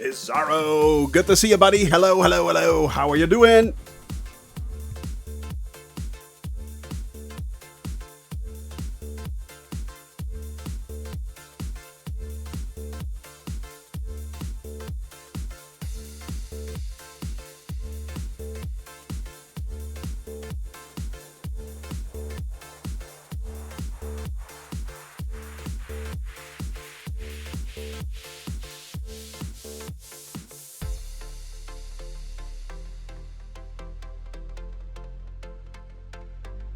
Pizarro, good to see you, buddy. Hello, hello, hello. How are you doing?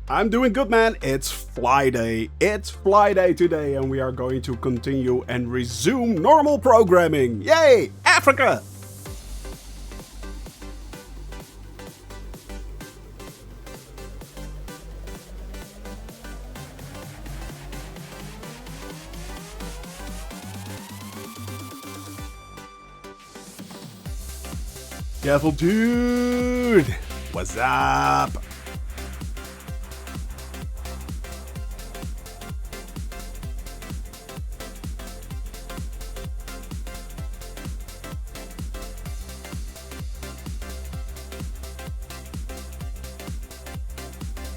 I'm doing good, man. It's Fly Day. It's Fly Day today, and we are going to continue and resume normal programming. Yay! Africa! Careful, dude! What's up?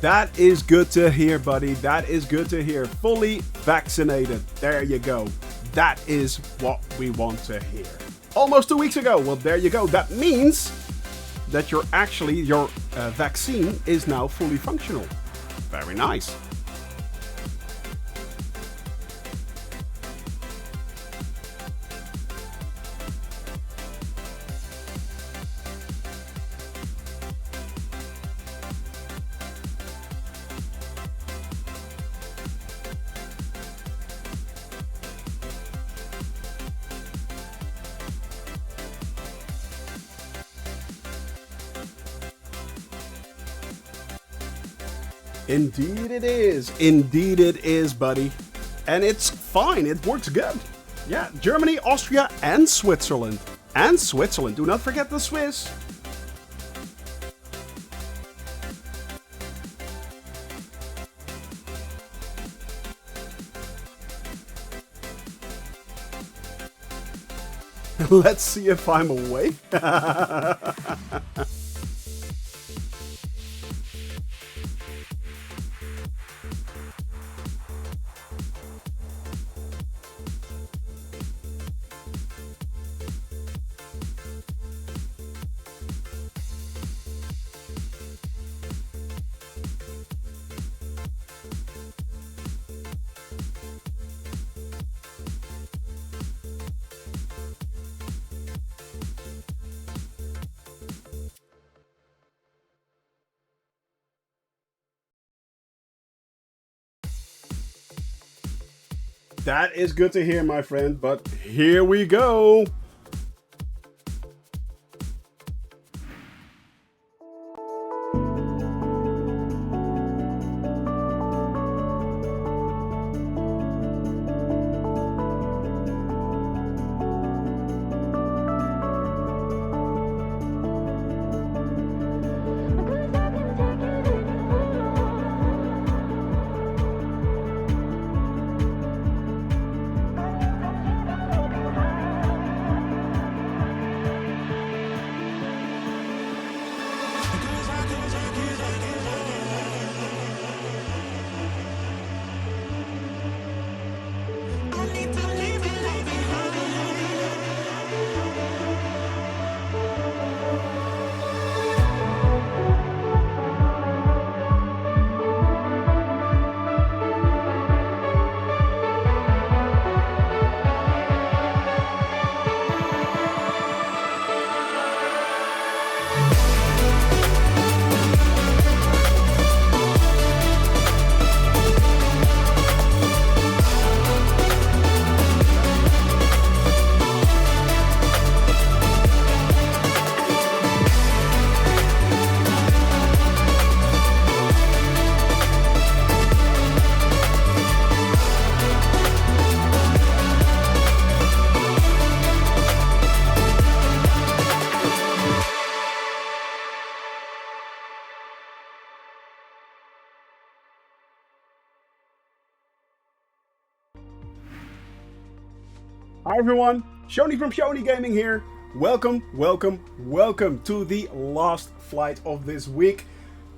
That is good to hear, buddy. That is good to hear. Fully vaccinated. There you go. That is what we want to hear. Almost 2 weeks ago. Well, there you go. That means that your vaccine is now fully functional. Very nice. Indeed it is. Indeed it is, buddy. And it's fine. It works good. Yeah, Germany, Austria, and Switzerland. And Switzerland. Do not forget the Swiss. Let's see if I'm awake. That is good to hear, my friend, but here we go. Hi everyone, Shoni from Shoni Gaming here. Welcome, welcome, welcome to the last flight of this week.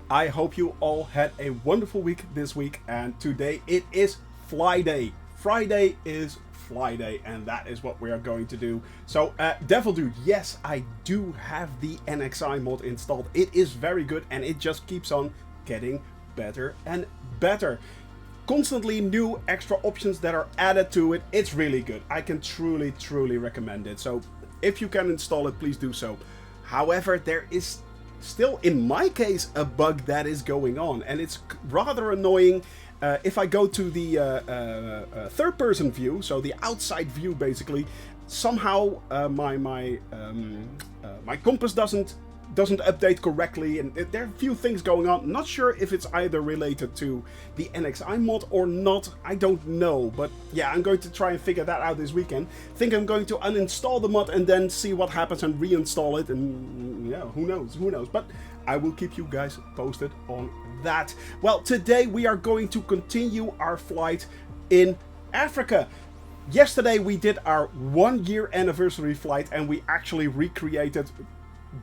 I hope you all had a wonderful week this week, and today it is Fly Day. Friday is Fly Day, and that is what we are going to do. So, Devil Dude, yes, I do have the NXI mod installed. It is very good, and it just keeps on getting better and better. Constantly new extra options that are added to it. It's really good. I can truly recommend it. So if you can install it, please do so. However, there is still, in my case, a bug that is going on, and it's rather annoying. If I go to the third-person view, so the outside view, basically, somehow my compass doesn't update correctly, and there are a few things going on. Not sure if it's either related to the NXI mod or not. I don't know, but yeah, I'm going to try and figure that out this weekend. Think I'm going to uninstall the mod and then see what happens and reinstall it, and yeah, who knows, but I will keep you guys posted on that. Well, today we are going to continue our flight in Africa. Yesterday we did our 1-year anniversary flight, and we actually recreated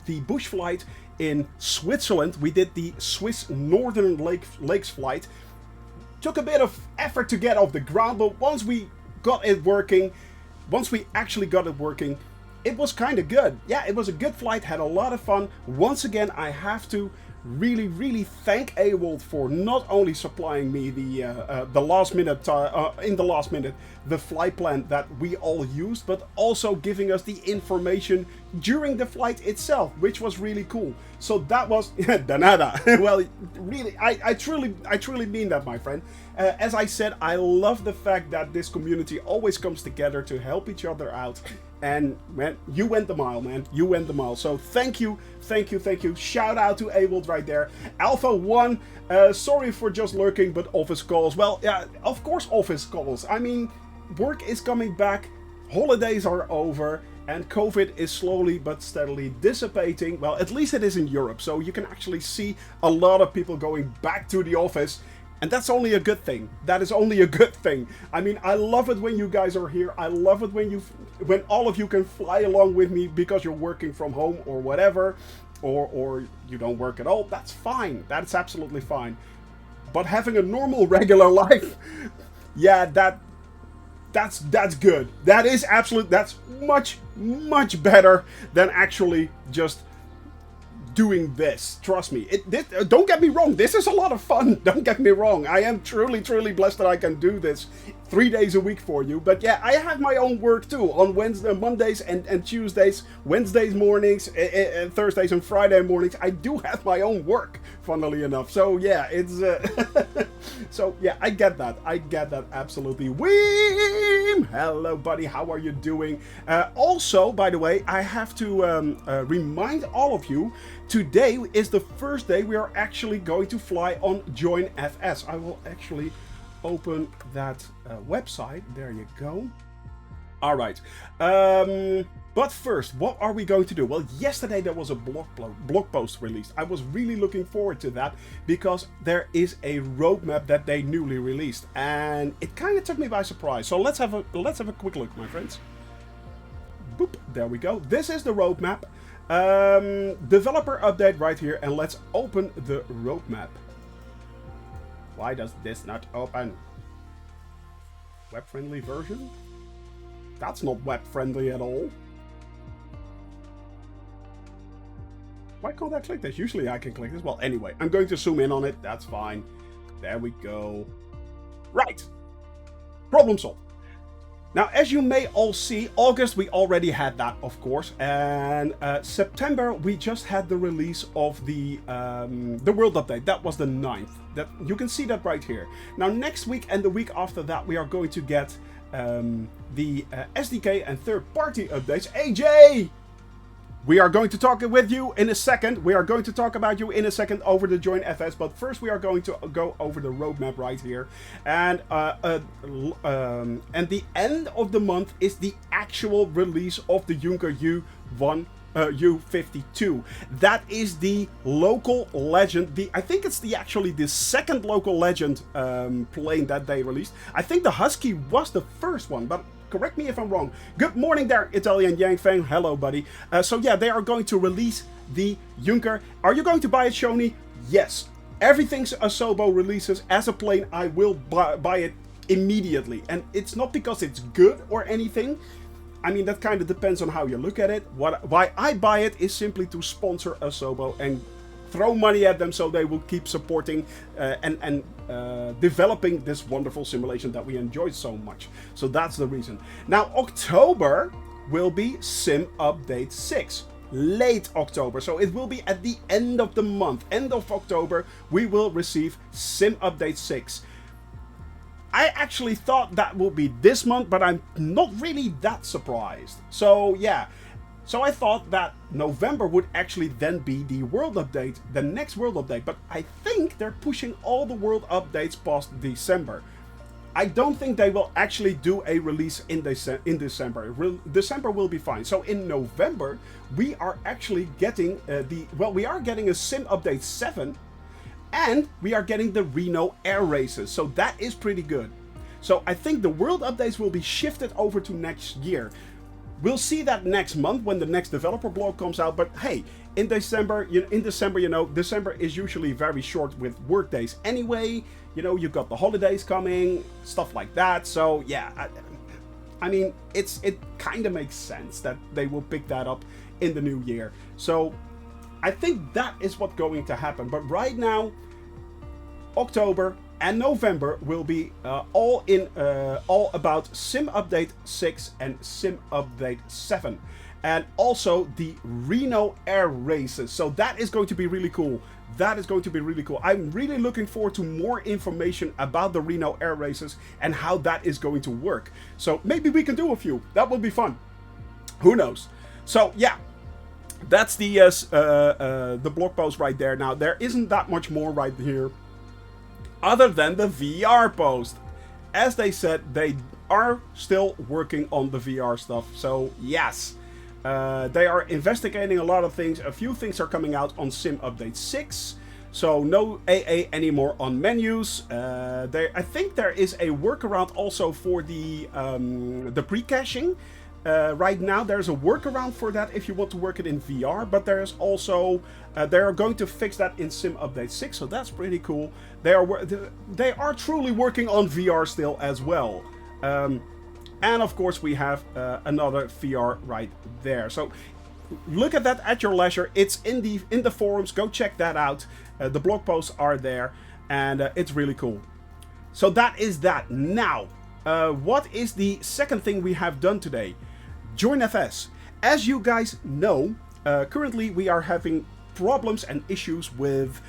the bush flight in Switzerland. We did the Swiss Northern Lakes flight. Took a bit of effort to get off the ground, but once we actually got it working, it was kind of good. Yeah, it was a good flight, had a lot of fun. Once again, I have to really thank Ewald for not only supplying me the last minute the flight plan that we all used, but also giving us the information during the flight itself, which was really cool. So that was danada. Well, really, I truly mean that, my friend. As I said, I love the fact that this community always comes together to help each other out. And man, you went the mile, man. You went the mile. So thank you. Shout out to Ewald right there. Alpha 1, sorry for just lurking, but office calls. Well, yeah, of course office calls. I mean, work is coming back, holidays are over, and COVID is slowly but steadily dissipating. Well, at least it is in Europe, so you can actually see a lot of people going back to the office. And that's only a good thing. That is only a good thing. I mean, I love it when you guys are here. I love it when all of you can fly along with me because you're working from home or whatever, or you don't work at all. That's fine. That's absolutely fine. But having a normal, regular life, yeah, that's good. That is that's much better than actually just doing this. Trust me. Don't get me wrong, this is a lot of fun. Don't get me wrong. I am truly blessed that I can do this 3 days a week for you. But yeah, I have my own work too on Mondays and Tuesdays, Wednesdays mornings, Thursdays and Friday mornings. I do have my own work, funnily enough. So yeah, it's so yeah, I get that absolutely. Weem! Hello buddy, how are you doing? Also, by the way, I have to remind all of you, today is the first day we are actually going to fly on Join FS. I will actually open that website. There you go. All right. But first, what are we going to do? Well, yesterday there was a blog post released. I was really looking forward to that because there is a roadmap that they newly released, and it kind of took me by surprise. So let's have a quick look, my friends. Boop. There we go. This is the roadmap. Developer update right here, and let's open the roadmap. Why does this not open? Web-friendly version? That's not web-friendly at all. Why can't I click this? Usually I can click this. Well, anyway, I'm going to zoom in on it. That's fine. There we go. Right. Problem solved. Now, as you may all see, August we already had that, of course, and September we just had the release of the world update. That was the 9th. That you can see that right here. Now, next week and the week after that, we are going to get the SDK and third-party updates. AJ, we are going to talk with you in a second. We are going to talk about you in a second over the Join FS. But first, we are going to go over the roadmap right here. And the end of the month is the actual release of the Junker U52. That is the local legend. I think it's actually the second local legend plane that they released. I think the Husky was the first one, but Correct me if I'm wrong. Good morning there, Italian Yang Fang. Hello, buddy. So yeah, they are going to release the Junker. Are you going to buy it, Shoni? Yes. Everything Asobo releases as a plane, I will buy it immediately. And it's not because it's good or anything. I mean, that kind of depends on how you look at it. Why I buy it is simply to sponsor Asobo and throw money at them so they will keep supporting and developing this wonderful simulation that we enjoy so much. So that's the reason. Now, October will be Sim Update 6. Late October, so it will be at the end of the month. End of October, we will receive Sim Update 6. I actually thought that would be this month, but I'm not really that surprised. So yeah, so I thought that November would actually then be the world update, the next world update. But I think they're pushing all the world updates past December. I don't think they will actually do a release in December. December will be fine. So in November, we are actually getting we are getting a Sim Update 7. And we are getting the Reno Air Races, so that is pretty good. So I think the world updates will be shifted over to next year. We'll see that next month when the next developer blog comes out. But hey, in December, December is usually very short with work days anyway. You know, you've got the holidays coming, stuff like that. So yeah, I mean, it kind of makes sense that they will pick that up in the new year. So I think that is what's going to happen. But right now, October and November will be all about Sim Update 6 and Sim Update 7. And also the Reno Air Races. So that is going to be really cool. That is going to be really cool. I'm really looking forward to more information about the Reno Air Races and how that is going to work. So maybe we can do a few. That would be fun. Who knows? So yeah. That's the blog post right there. Now, there isn't that much more right here other than the VR post. As they said, they are still working on the VR stuff. So, yes, they are investigating a lot of things. A few things are coming out on Sim Update 6. So, no AA anymore on menus. I think there is a workaround also for the pre-caching. Right now there's a workaround for that if you want to work it in VR, but there's also they are going to fix that in Sim Update 6, so that's pretty cool. They are truly working on VR still as well. And of course we have another VR right there. So look at that at your leisure. It's in the forums. Go check that out. The blog posts are there, and it's really cool. So that is that. Now, what is the second thing we have done today? Join FS. As you guys know, currently we are having problems and issues with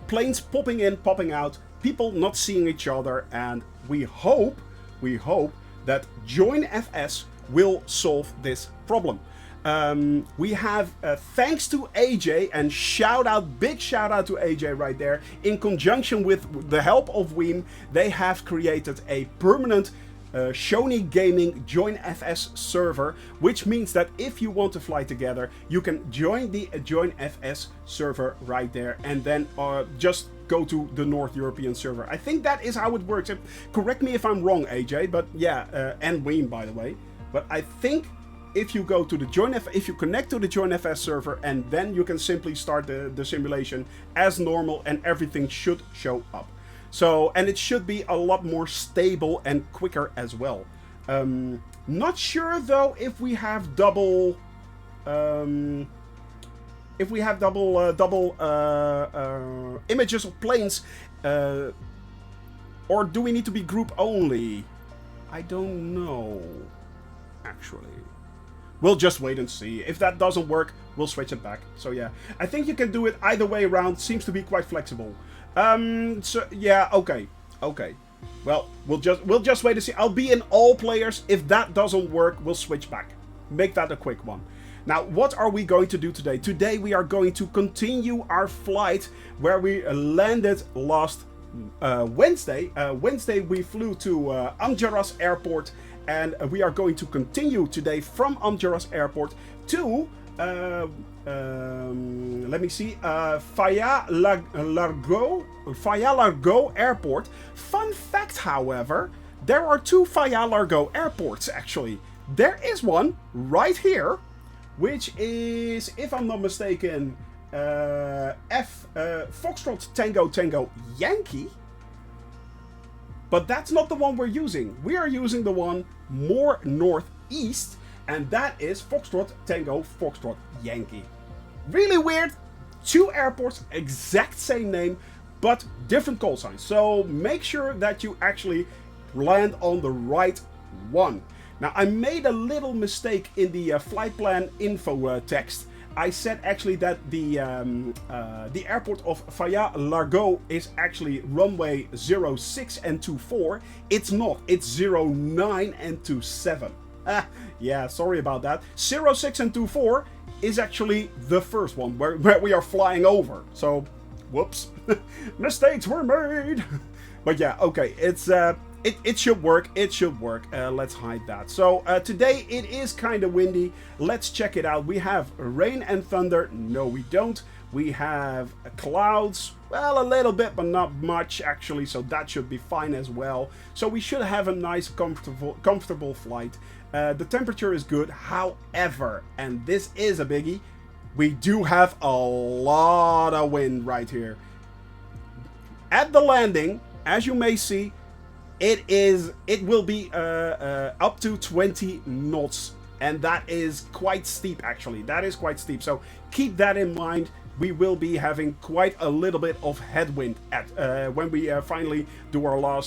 planes popping in, popping out, people not seeing each other, and we hope that Join FS will solve this problem. We have, thanks to AJ, and big shout out to AJ right there, in conjunction with the help of Weem, they have created a permanent Shoni Gaming Join FS server, which means that if you want to fly together, you can join the Join FS server right there, and then just go to the North European server. I think that is how it works. Correct me if I'm wrong, AJ, but yeah, and Weem, by the way. But I think if you go to the if you connect to the Join FS server, and then you can simply start the simulation as normal, and everything should show up. So, and it should be a lot more stable and quicker as well. Not sure though if we have double images of planes, or do we need to be group only? I don't know, actually. We'll just wait and see. If that doesn't work, we'll switch it back. So yeah, I think you can do it either way around. Seems to be quite flexible. So yeah, okay. Well, we'll just wait to see. I'll be in all players. If that doesn't work, we'll switch back. Make that a quick one. Now, what are we going to do today? Today we are going to continue our flight where we landed last Wednesday. Wednesday we flew to Am Djarass Airport, and we are going to continue today from Am Djarass Airport to let me see, Faya-Legreau Airport. Fun fact, however, there are two Faya-Legreau airports, actually. There is one right here, which is, if I'm not mistaken, Foxtrot Tango Tango Yankee. But that's not the one we're using. We are using the one more northeast, and that is Foxtrot Tango Foxtrot Yankee. Really weird. Two airports, exact same name, but different call signs. So make sure that you actually land on the right one. Now, I made a little mistake in the flight plan info text. I said actually that the airport of Faya-Legreau is actually runway 06 and 24. It's not. It's 09 and 27. Yeah, sorry about that. 06 and 24 is actually the first one where we are flying over. So, whoops. Mistakes were made. But yeah, okay. It should work. It should work. Let's hide that. So today it is kind of windy. Let's check it out. We have rain and thunder. No, we don't. We have clouds. Well, a little bit, but not much actually. So that should be fine as well. So we should have a nice, comfortable flight. The temperature is good. However, and this is a biggie, we do have a lot of wind right here. At the landing, as you may see, it will be up to 20 knots, and that is quite steep actually. That is quite steep. So keep that in mind. We will be having quite a little bit of headwind at when we finally do our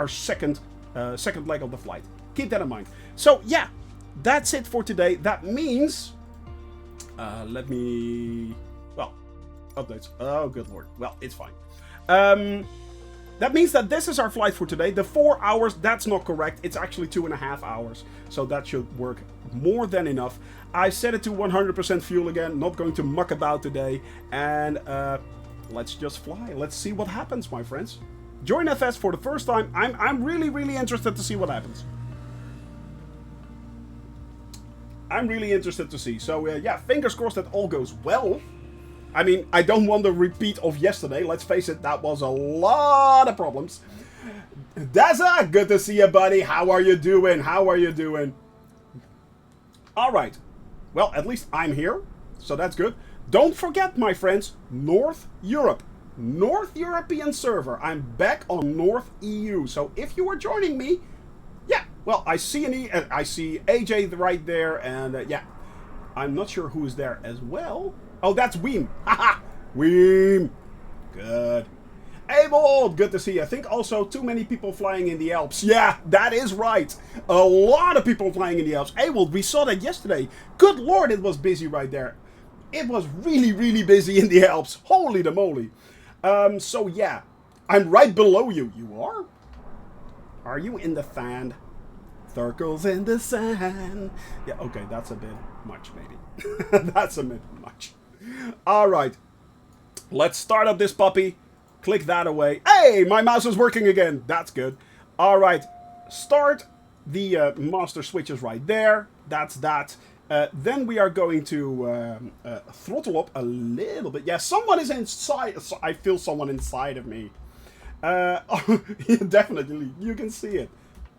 second leg of the flight. Keep that in mind. So yeah, that's it for today. That means updates. Oh, good lord. Well, it's fine. That means that this is our flight for today. The 4 hours, that's not correct. It's actually 2.5 hours. So that should work more than enough. I set it to 100% fuel again. Not going to muck about today. And let's just fly. Let's see what happens, my friends. Join FS for the first time. I'm really, really interested to see what happens. I'm really interested to see. So yeah, fingers crossed that all goes well. I mean, I don't want a repeat of yesterday. Let's face it, that was a lot of problems. Daza, good to see you, buddy. How are you doing? How are you doing? All right. Well, at least I'm here, so that's good. Don't forget, my friends, North Europe. North European server. I'm back on North EU. So if you are joining me, yeah, well, I see I see AJ right there, and yeah, I'm not sure who's there as well. Oh, that's Weem. Haha! Weem! Good. Abel, good to see you. I think also too many people flying in the Alps. Yeah, that is right. A lot of people flying in the Alps. Abel, we saw that yesterday. Good lord, it was busy right there. It was really, really busy in the Alps. Holy the moly. So yeah, I'm right below you. You are? Are you in the sand? Circles in the sand. Yeah, okay, that's a bit much, maybe. That's a bit much. Alright, let's start up this puppy. Click that away. Hey, my mouse is working again. That's good. Alright, start the master switches right there. That's that. Then we are going to throttle up a little bit. Yeah, someone is inside. I feel someone inside of me. Definitely, you can see it.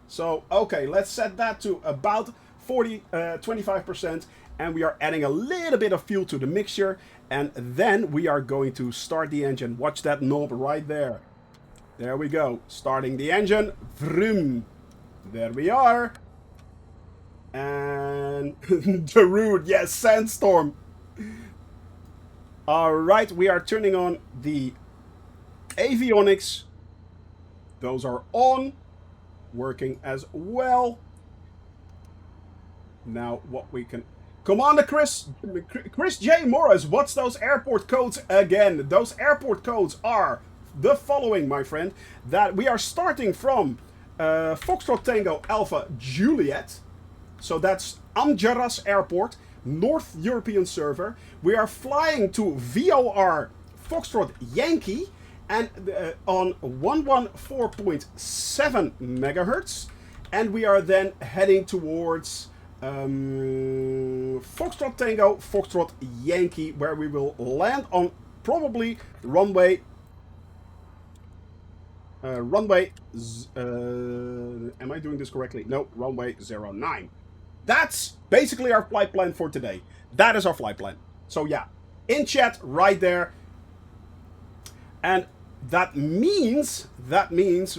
So, okay, let's set that to about 25%. And we are adding a little bit of fuel to the mixture. And then we are going to start the engine. Watch that knob right there. There we go. Starting the engine. Vroom. There we are. And the route. Yes, sandstorm. Alright, we are turning on the avionics. Those are on. Working as well. Now what we can... Commander Chris J. Morris, what's those airport codes again? Those airport codes are the following, my friend. That we are starting from Foxtrot Tango Alpha Juliet. So that's Am Djarass Airport, North European server. We are flying to VOR Foxtrot Yankee and on 114.7 megahertz. And we are then heading towards... Foxtrot Tango, Foxtrot Yankee, where we will land on probably runway runway. Am I doing this correctly? No, runway 09. That's basically our flight plan for today. That is our flight plan. So yeah, in chat right there. And that means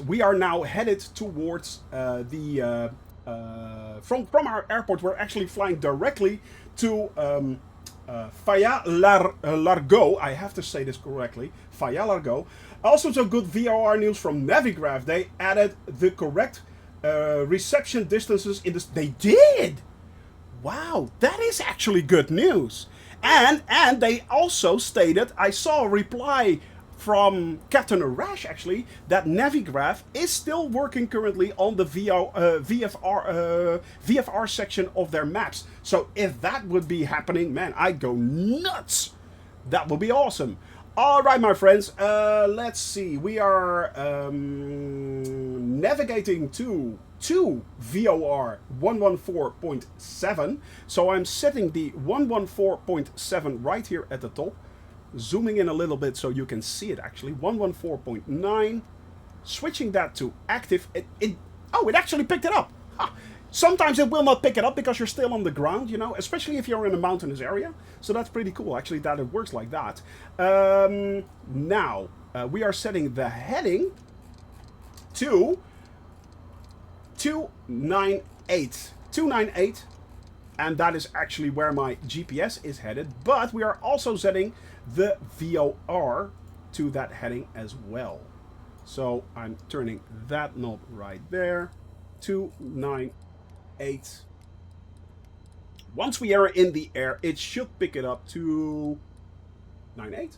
we are now headed towards from our airport. We're actually flying directly to Faya-Legreau. I have to say this correctly. Faya-Legreau. Also, some good VOR news from Navigraph. They added the correct reception distances in this. They did. Wow, that is actually good news. And they also stated, I saw a reply from Captain Arash actually, that Navigraph is still working currently on the VFR section of their maps. So if that would be happening, man, I'd go nuts. That would be awesome. All right, my friends, let's see. We are navigating to VOR 114.7. So I'm setting the 114.7 right here at the top. Zooming in a little bit so you can see it actually. 114.9. Switching that to active. It actually picked it up. Ha. Sometimes it will not pick it up because you're still on the ground, you know, especially if you're in a mountainous area. So that's pretty cool, actually, that it works like that. Now, we are setting the heading to 298. 298. And that is actually where my GPS is headed. But we are also setting the VOR to that heading as well. So I'm turning that knob right there. 298. Once we are in the air, it should pick it up to 98.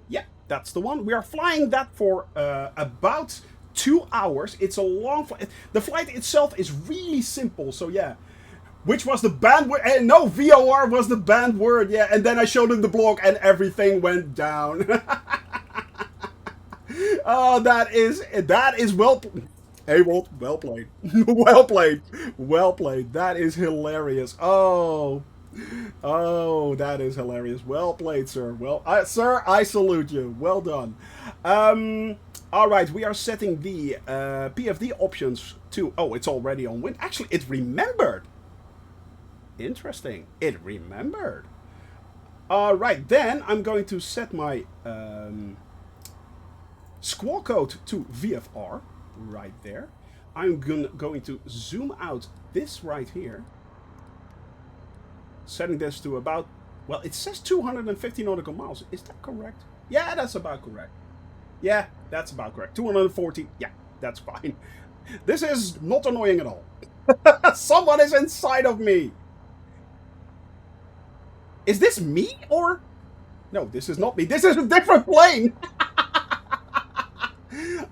Yeah, that's the one. We are flying that for about 2 hours. It's a long flight. The flight itself is really simple. So yeah. Which was the banned word? No, VOR was the banned word. Yeah, and then I showed him the blog, and everything went down. Oh, that is well. Hey, Walt, well played, well played, well played. That is hilarious. Oh, that is hilarious. Well played, sir. Well, sir, I salute you. Well done. All right, we are setting the PFD options to. Oh, it's already on wind. Actually, it remembered. Interesting. It remembered. Alright, then I'm going to set my squawk code to VFR. Right there. I'm going to zoom out this right here. Setting this to about... Well, it says 250 nautical miles. Is that correct? Yeah, that's about correct. Yeah, that's about correct. 240. Yeah, that's fine. This is not annoying at all. Someone is inside of me. Is this me or? No, this is not me. This is a different plane.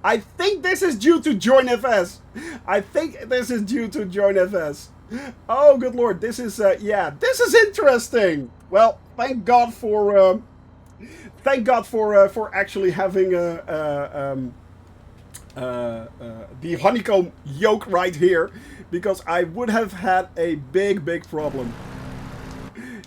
I think this is due to Join FS. I think this is due to Join FS. Oh, good lord. This is, yeah, this is interesting. Well, thank God for actually having the honeycomb yoke right here, because I would have had a big problem.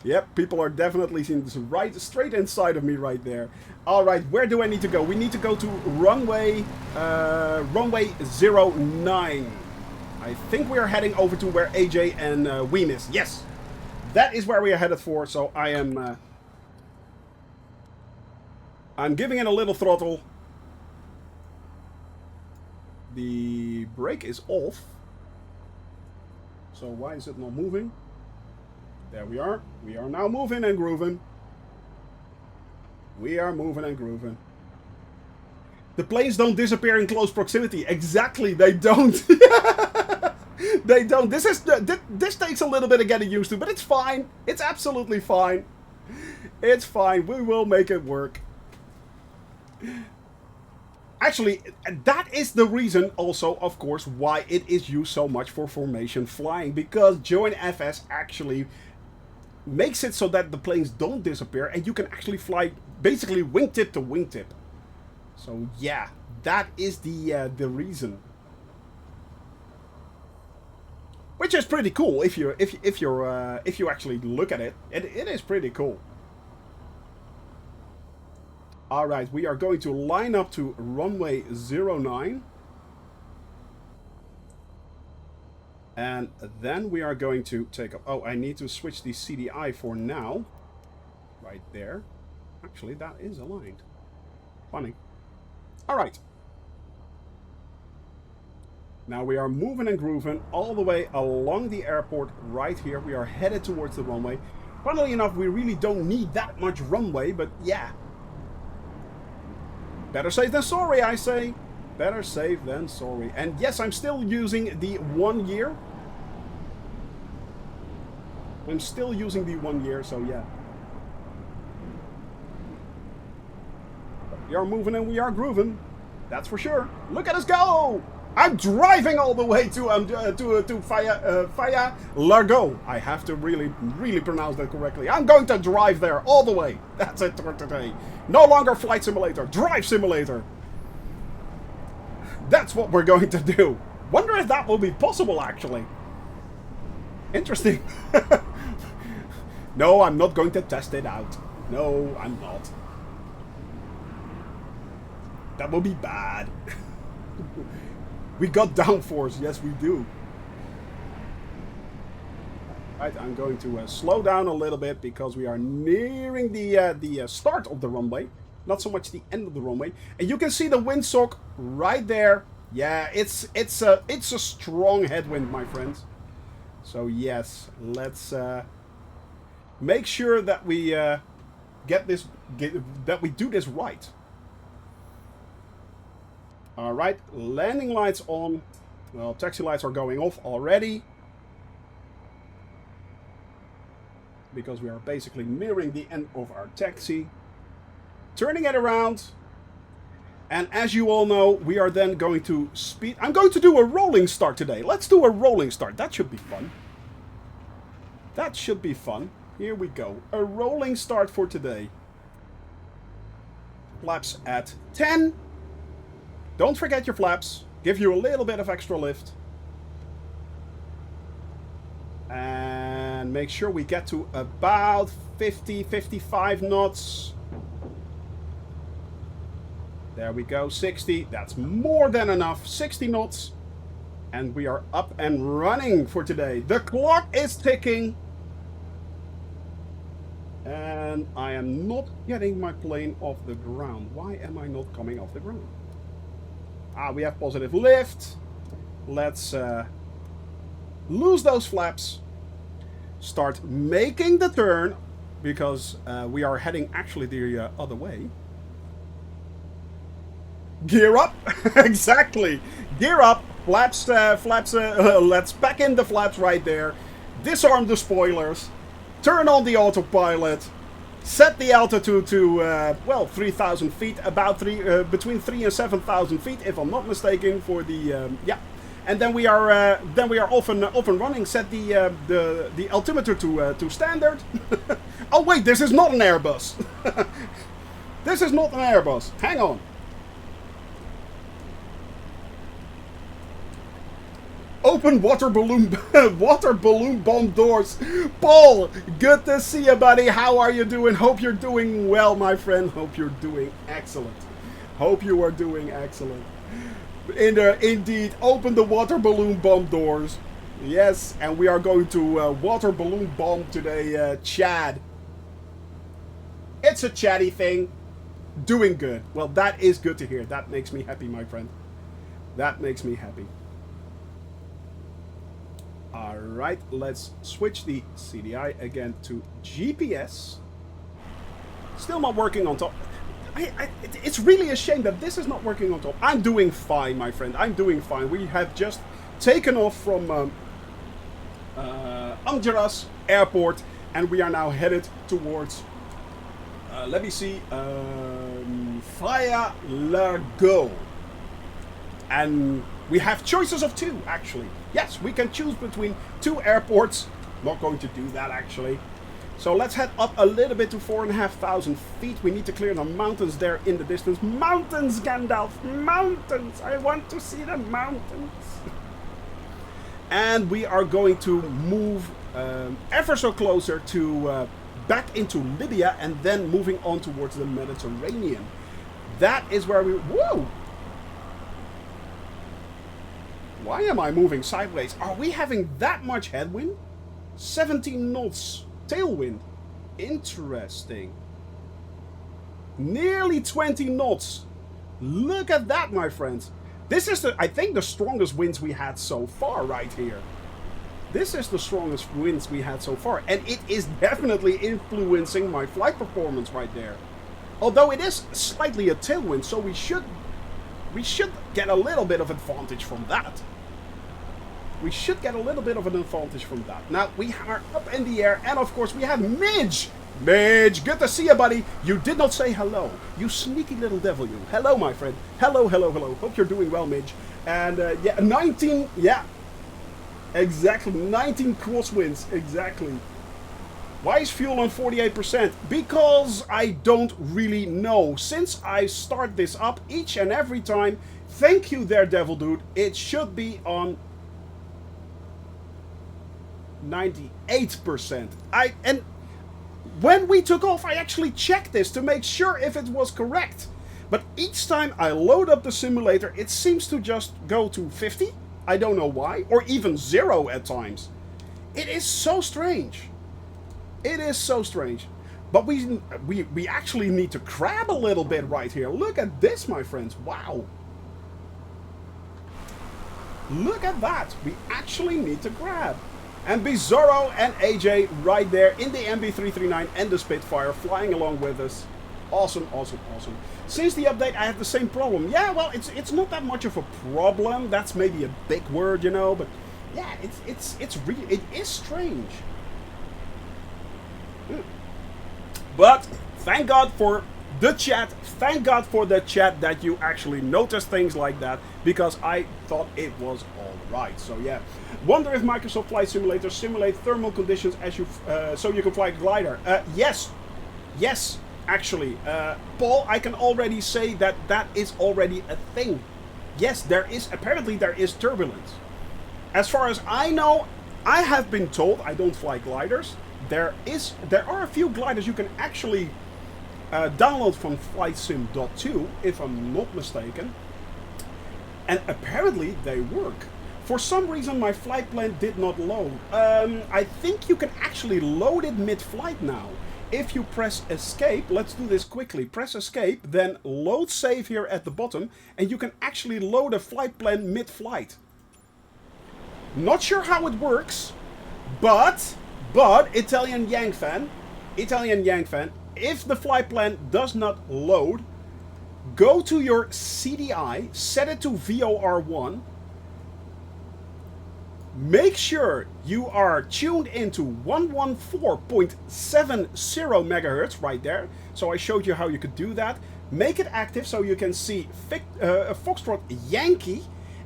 Yep, people are definitely seeing this right straight inside of me right there. All right, where do I need to go? We need to go to runway 09. I think we are heading over to where AJ and Weem is. Yes, that is where we are headed for. So I'm giving it a little throttle. The brake is off. So why is it not moving? There we are. We are now moving and grooving. We are moving and grooving. The planes don't disappear in close proximity. Exactly, they don't. They don't. This takes a little bit of getting used to, but it's fine. It's absolutely fine. It's fine. We will make it work. Actually, that is the reason also, of course, why it is used so much for formation flying. Because Join FS actually makes it so that the planes don't disappear and you can actually fly basically wingtip to wingtip. So yeah, that is the reason. Which is pretty cool if you actually look at it. It is pretty cool. All right, we are going to line up to runway 09. And then we are going to take up... Oh, I need to switch the CDI for now. Right there. Actually, that is aligned. Funny. All right. Now we are moving and grooving all the way along the airport right here. We are headed towards the runway. Funnily enough, we really don't need that much runway, but yeah. Better safe than sorry, I say. Better safe than sorry. And yes, I'm still using the 1 year. I'm still using the 1 year, so yeah. We are moving and we are grooving. That's for sure. Look at us go! I'm driving all the way to Faya-Legreau. I have to really pronounce that correctly. I'm going to drive there all the way. That's it for today. No longer flight simulator, drive simulator. That's what we're going to do. Wonder if that will be possible, actually. Interesting. No, I'm not going to test it out. No, I'm not. That will be bad. We got downforce, yes we do. Right, I'm going to slow down a little bit because we are nearing the start of the runway. Not so much the end of the runway. And you can see the windsock right there. Yeah, it's a strong headwind, my friends. So yes, let's make sure that we that we do this right. All right, landing lights on. Well, taxi lights are going off already. Because we are basically nearing the end of our taxi. Turning it around. And as you all know, we are then going to speed. I'm going to do a rolling start today. Let's do a rolling start. That should be fun. That should be fun. Here we go. A rolling start for today. Flaps at 10. Don't forget your flaps. Give you a little bit of extra lift. And make sure we get to about 50, 55 knots. There we go, 60. That's more than enough. 60 knots. And we are up and running for today. The clock is ticking. And I am not getting my plane off the ground. Why am I not coming off the ground? Ah, we have positive lift. Let's lose those flaps. Start making the turn. Because we are heading actually the other way. Gear up. Exactly. Gear up. Flaps, let's pack in the flaps right there. Disarm the spoilers. Turn on the autopilot. Set the altitude to, well, 3,000 feet. About between 3,000 and 7,000 feet, if I'm not mistaken, for the, yeah. And then we are off and running. Set the altimeter to standard. Oh wait, this is not an Airbus. This is not an Airbus. Hang on. Open water balloon bomb doors. Paul, good to see you, buddy. How are you doing? Hope you're doing well, my friend. Hope you're doing excellent. Hope you are doing excellent. Indeed, open the water balloon bomb doors. Yes, and we are going to water balloon bomb today, Chad. It's a chatty thing. Doing good. Well, that is good to hear. That makes me happy, my friend. That makes me happy. Alright, let's switch the CDI again to GPS. Still not working on top. It's really a shame that this is not working on top. I'm doing fine, my friend. I'm doing fine. We have just taken off from Am Djarass airport, and we are now headed towards, let me see, Faya-Legreau. And we have choices of two, actually. Yes, we can choose between two airports. Not going to do that, actually. So let's head up a little bit to 4,500 feet. We need to clear the mountains there in the distance. Mountains, Gandalf! Mountains! I want to see the mountains! And we are going to move ever so closer to back into Libya and then moving on towards the Mediterranean. that is where we... Whoa! Why am I moving sideways? Are we having that much headwind? 17 knots tailwind. Interesting. Nearly 20 knots. Look at that, my friends. This is, I think, the strongest winds we had so far right here. This is the strongest winds we had so far. And it is definitely influencing my flight performance right there. Although it is slightly a tailwind, so we should get a little bit of advantage from that. We should get a little bit of an advantage from that. Now, we are up in the air, and of course we have Midge. Midge, good to see you, buddy. You did not say hello. You sneaky little devil, you. Hello, my friend. Hello, hello, hello. Hope you're doing well, Midge. And, yeah, 19, yeah. Exactly, 19 crosswinds, exactly. Why is fuel on 48%? Because I don't really know. Since I start this up each and every time, thank you there, Devil Dude, it should be on 98%. And when we took off, I actually checked this to make sure if it was correct. But each time I load up the simulator, it seems to just go to 50. I don't know why. Or even 0 at times. It is so strange. It is so strange. But we actually need to crab a little bit right here. Look at this, my friends. Wow. Look at that. We actually need to grab. And Bizarro and AJ right there in the MB339 and the Spitfire flying along with us. Awesome, awesome, awesome. Since the update, I have the same problem. Yeah, well, it's not that much of a problem. That's maybe a big word, you know, but yeah, it's really, it is strange. But thank God for the chat. Thank God for the chat that you actually noticed things like that, because I thought it was all right. So yeah, wonder if Microsoft Flight Simulator simulate thermal conditions as you so you can fly a glider. Yes, yes, actually, Paul, I can already say that that is already a thing. Yes, apparently there is turbulence. As far as I know, I have been told I don't fly gliders. There are a few gliders you can actually download from FlightSim.2, if I'm not mistaken. And apparently they work. For some reason my flight plan did not load. I think you can actually load it mid-flight now. If you press escape, let's do this quickly. Press escape, then load save here at the bottom, and you can actually load a flight plan mid-flight. Not sure how it works, but Italian Yang fan, if the flight plan does not load, go to your CDI, set it to VOR1, make sure you are tuned into 114.70 megahertz right there. So I showed you how you could do that. Make it active so you can see Foxtrot Yankee,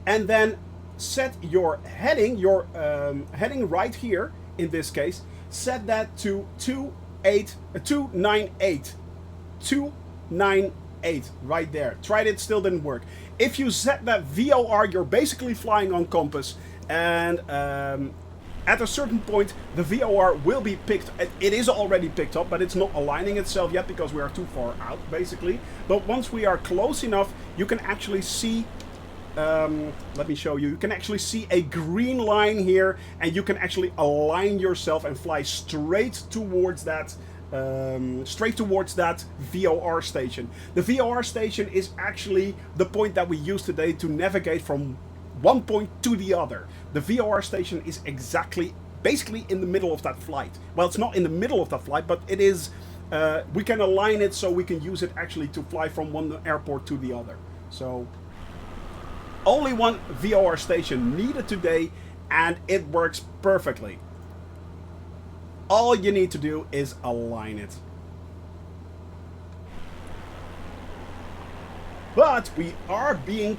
and then set your heading, heading right here. In this case, set that to 298 right there. Tried it, still didn't work. If you set that VOR, you're basically flying on compass, and at a certain point the VOR will be picked. It is already picked up, but it's not aligning itself yet because we are too far out basically. But once we are close enough, you can actually see, let me show you. You can actually see a green line here, and you can actually align yourself and fly straight towards that VOR station. The VOR station is actually the point that we use today to navigate from one point to the other. The VOR station is basically in the middle of that flight. Well, it's not in the middle of that flight, but it is. We can align it so we can use it actually to fly from one airport to the other. So only one VOR station needed today, and it works perfectly. All you need to do is align it. But we are being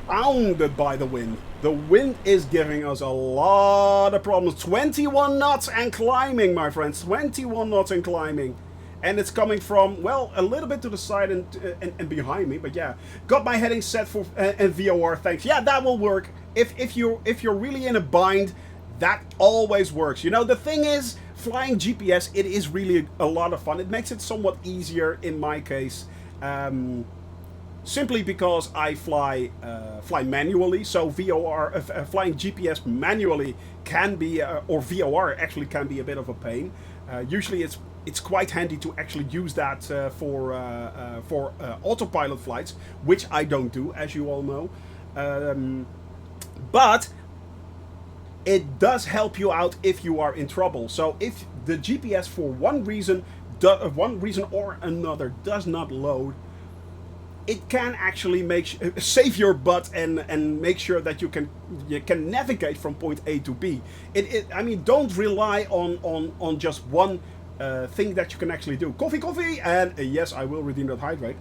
pounded by the wind. The wind is giving us a lot of problems. 21 knots and climbing, my friends. 21 knots and climbing. And it's coming from, well, a little bit to the side and behind me, but yeah. Got my heading set for and VOR, thanks. Yeah, that will work. If you're really in a bind, that always works. You know, the thing is, flying GPS, it is really a lot of fun. It makes it somewhat easier in my case. simply because I fly manually. So VOR, flying GPS manually can be, or VOR actually can be a bit of a pain. Usually it's quite handy to actually use that for autopilot flights, which I don't do, as you all know. But it does help you out if you are in trouble. So if the GPS for one reason or another does not load, it can actually save your butt and make sure that you can navigate from point A to B. I mean, don't rely on just one thing that you can actually do. Coffee, and yes, I will redeem that hydrate.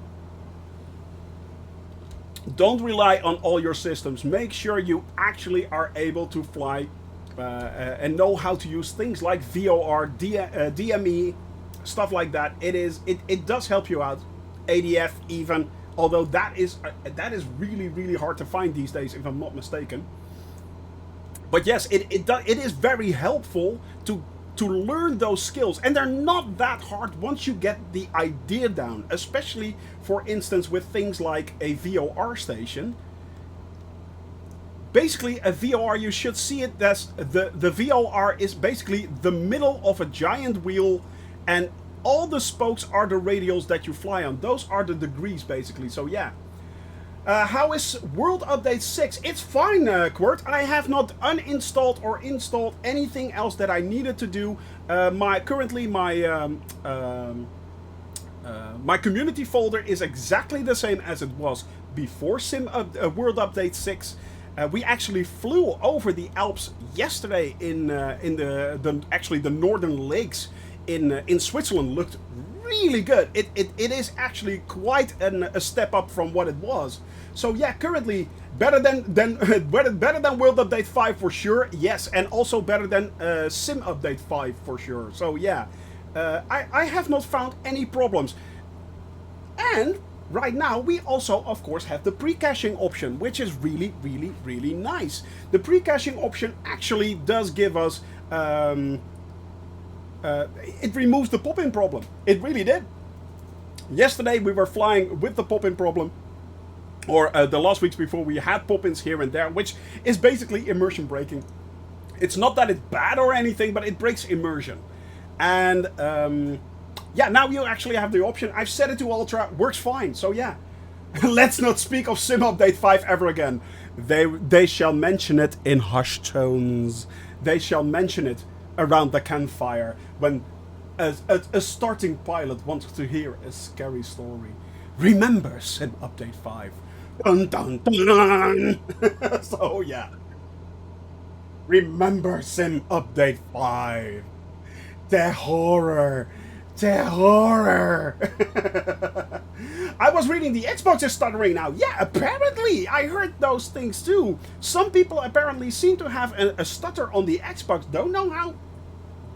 Don't rely on all your systems. Make sure you actually are able to fly and know how to use things like VOR, DME, stuff like that. It does help you out. ADF even. Although that is really, really hard to find these days, if I'm not mistaken. But yes, it is very helpful to learn those skills, and they're not that hard once you get the idea down. Especially, for instance, with things like a VOR station. Basically, a VOR, you should see it as the VOR is basically the middle of a giant wheel, and all the spokes are the radials that you fly on. Those are the degrees, basically. So, yeah. How is World Update 6? It's fine, Quirt. I have not uninstalled or installed anything else that I needed to do. Currently, my community folder is exactly the same as it was before World Update 6. We actually flew over the Alps yesterday in the northern lakes in Switzerland. Looked really good. It is actually quite a step up from what it was. So yeah, currently better than World Update 5 for sure. Yes, and also better than Sim Update 5 for sure. So yeah, I have not found any problems. And right now we also, of course, have the pre-caching option, which is really, really, really nice. The pre-caching option actually does give us it removes the pop-in problem. It really did. Yesterday we were flying with the pop-in problem, or the last weeks before we had pop-ins here and there, which is basically immersion breaking. It's not that it's bad or anything, but it breaks immersion. And yeah, now you actually have the option. I've set it to Ultra, works fine. So yeah, let's not speak of Sim Update 5 ever again. They shall mention it in hushed tones. They shall mention it around the campfire when a starting pilot wants to hear a scary story. Remember Sim Update 5. Dun dun dun! So yeah. Remember Sim Update 5. The horror. The horror. I was reading the Xbox is stuttering now. Yeah, apparently. I heard those things too. Some people apparently seem to have a stutter on the Xbox. Don't know how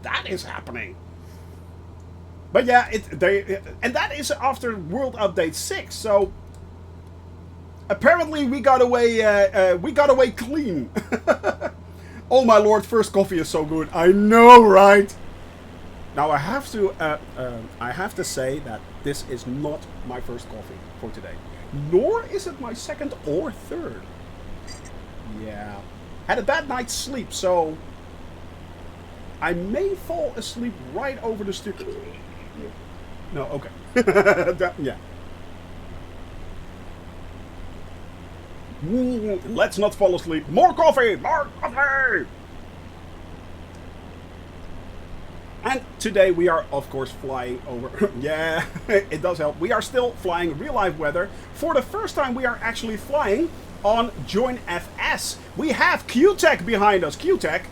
that is happening. But yeah, and that is after World Update 6. So apparently we got away clean. Oh my lord, first coffee is so good. I know, right? Now I have to say that this is not my first coffee for today, nor is it my second or third. Yeah, had a bad night's sleep, so I may fall asleep right over the studio. No, okay. Yeah. Let's not fall asleep. More coffee! More coffee! And today we are, of course, flying over... Yeah, it does help. We are still flying real-life weather. For the first time, we are actually flying on Join FS. We have Q-Tech behind us. Q-Tech,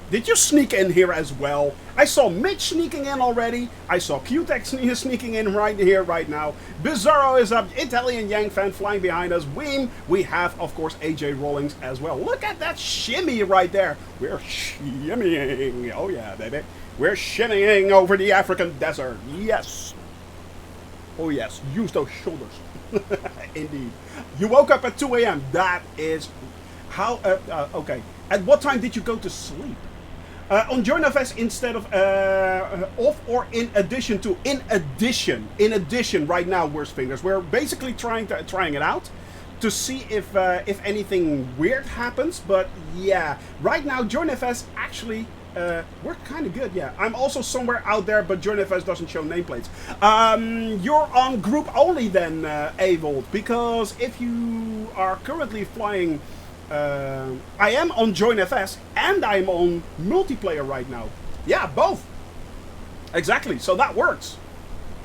did you sneak in here as well? I saw Mitch sneaking in already. I saw Q-Tech sneaking in right here, right now. Bizarro is up. Italian Yang fan flying behind us. Weem. We have, of course, AJ Rawlings as well. Look at that shimmy right there. We're shimmying. Oh, yeah, baby. We're shimmying over the African desert. Yes. Oh, yes. Use those shoulders. Indeed. You woke up at 2 a.m. That is how... okay. At what time did you go to sleep? On JoinFS instead of off or in addition to. In addition, right now, worst fingers. We're basically trying it out to see if anything weird happens. But yeah, right now JoinFS actually worked kind of good. Yeah, I'm also somewhere out there, but JoinFS doesn't show nameplates. You're on group only then, Avold, because if you are currently flying. I am on JoinFS and I'm on multiplayer right now. Yeah, both. Exactly, so that works.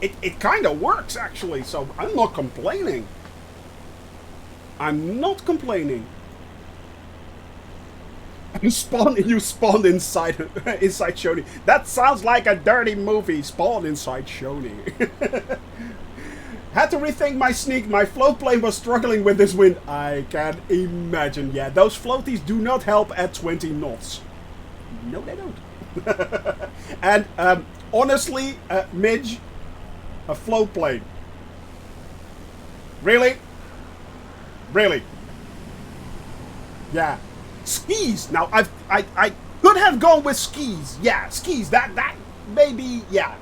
It kind of works actually, so I'm not complaining. I'm not complaining. You spawned inside Shoney. That sounds like a dirty movie. Spawned inside Shoney. Had to rethink my sneak. My float plane was struggling with this wind. I can imagine. Yeah, those floaties do not help at 20 knots. No, they don't. And honestly, Midge, a float plane. Really? Really? Yeah. Skis. Now, I could have gone with skis. Yeah, skis. That maybe, yeah.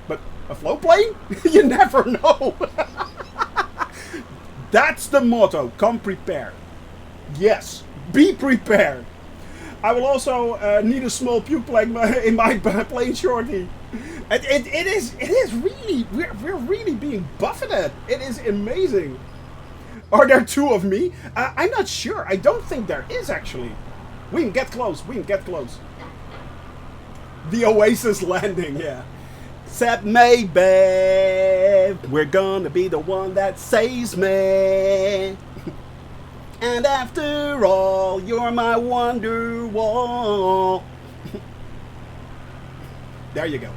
But a float plane? You never know. That's the motto. Come prepared. Yes, be prepared. I will also need a small puke plug in my plane shortly. It is really, we're really being buffeted. It is amazing. Are there two of me? I'm not sure. I don't think there is actually. We can get close. We can get close. The Oasis landing, yeah. Except maybe we're gonna be the one that saves me. And after all, you're my wonder wall. There you go.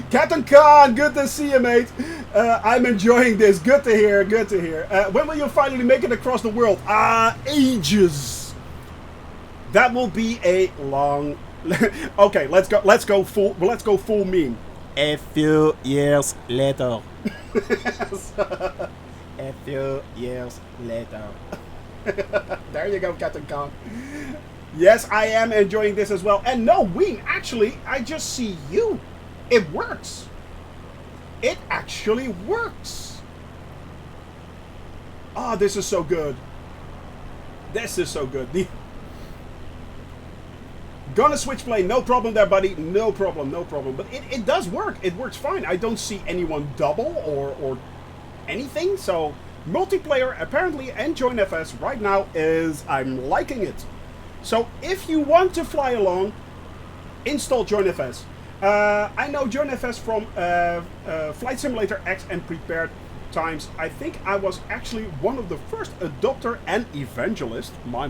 Captain Khan, good to see you, mate. I'm enjoying this. Good to hear. Good to hear. When will you finally make it across the world? Ages. That will be a long. Okay, let's go full meme. A few years later. A few years later. There you go, Captain Khan. Yes, I am enjoying this as well. And no, Ween, actually, I just see you. It works. It actually works. Ah, oh, this is so good. This is so good. Gonna switch plane, no problem there, buddy. No problem, no problem. But it does work. It works fine. I don't see anyone double or anything. So multiplayer apparently and JoinFS right now is, I'm liking it. So if you want to fly along, install JoinFS. I know JoinFS from Flight Simulator X and Prepared Times. I think I was actually one of the first adopter and evangelist. My.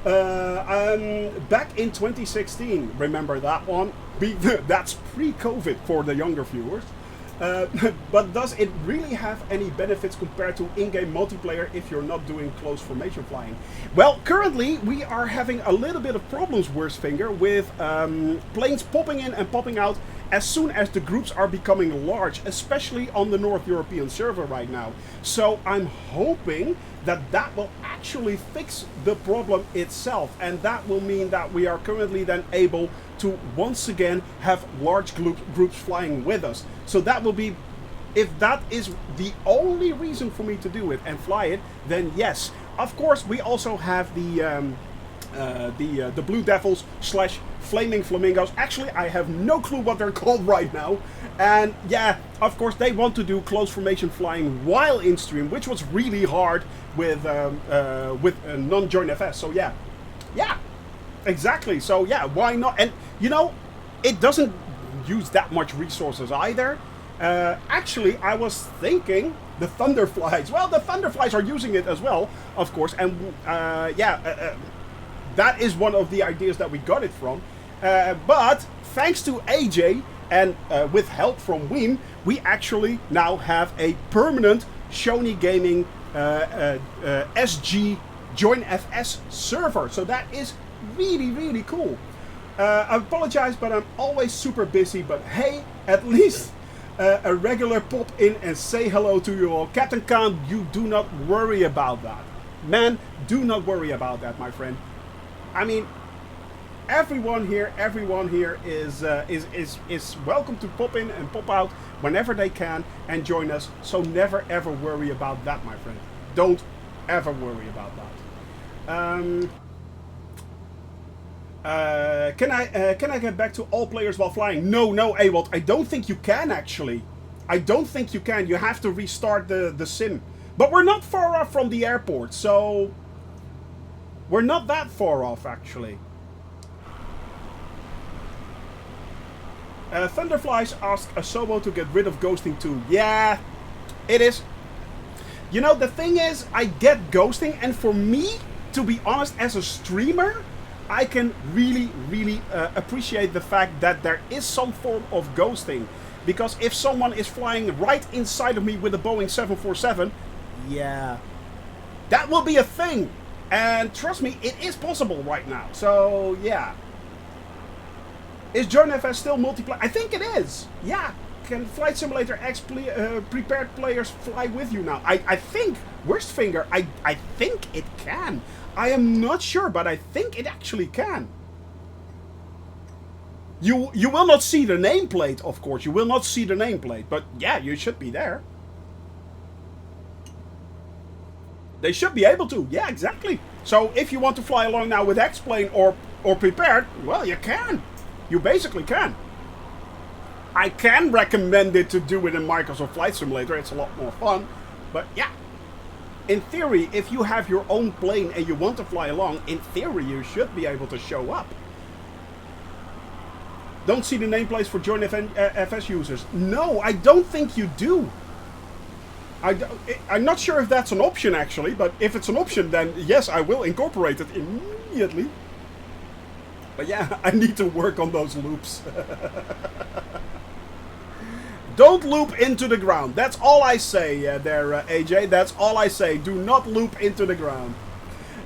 Back in 2016, remember that one? That's pre-COVID for the younger viewers. But does it really have any benefits compared to in-game multiplayer if you're not doing close formation flying? Well, currently we are having a little bit of problems, worst finger, with planes popping in and popping out as soon as the groups are becoming large, especially on the North European server right now. So I'm hoping that will actually fix the problem itself, and that will mean that we are currently then able to once again have large groups flying with us. So that will be, if that is the only reason for me to do it and fly it, then yes. Of course, we also have the Blue Devils / Flaming Flamingos. Actually, I have no clue what they're called right now. And yeah, of course, they want to do close formation flying while in stream, which was really hard with non-JoinFS. So yeah, exactly. So yeah, why not? And you know, it doesn't use that much resources either. Actually, I was thinking the Thunderflies. Well, the Thunderflies are using it as well, of course. And that is one of the ideas that we got it from. But thanks to AJ and with help from Ween, we actually now have a permanent Shoney Gaming SG JoinFS server. So that is really, really cool. I apologize, but I'm always super busy. But hey, at least a regular pop in and say hello to you all. Captain Khan, you do not worry about that. Man, do not worry about that, my friend. I mean, everyone here is welcome to pop in and pop out whenever they can and join us. So never ever worry about that, my friend. Don't ever worry about that. Can I get back to all players while flying? No, Awald. I don't think you can, actually. I don't think you can. You have to restart the sim. But we're not far off from the airport, so... We're not that far off, actually. Thunderflies asked Asobo to get rid of ghosting too. Yeah, it is. You know, the thing is, I get ghosting, and for me, to be honest, as a streamer, I can really appreciate the fact that there is some form of ghosting. Because if someone is flying right inside of me with a Boeing 747, yeah, that will be a thing. And trust me, it is possible right now. So, yeah. Is JoinFS still multiplayer? I think it is. Yeah. Can Flight Simulator X prepared players fly with you now? I think, worst finger, I think it can. I am not sure, but I think it actually can. You will not see the nameplate, of course. You will not see the nameplate. But yeah, you should be there. They should be able to. Yeah, exactly. So if you want to fly along now with X-Plane or prepared, well, you can. You basically can. I can recommend it to do it in Microsoft Flight Simulator. It's a lot more fun. But yeah. In theory, if you have your own plane and you want to fly along, in theory you should be able to show up. Don't see the nameplates for Join FS users. No, I don't think you do. I'm not sure if that's an option, actually, but if it's an option, then yes, I will incorporate it immediately. But yeah, I need to work on those loops. Don't loop into the ground. That's all I say there, AJ. That's all I say. Do not loop into the ground.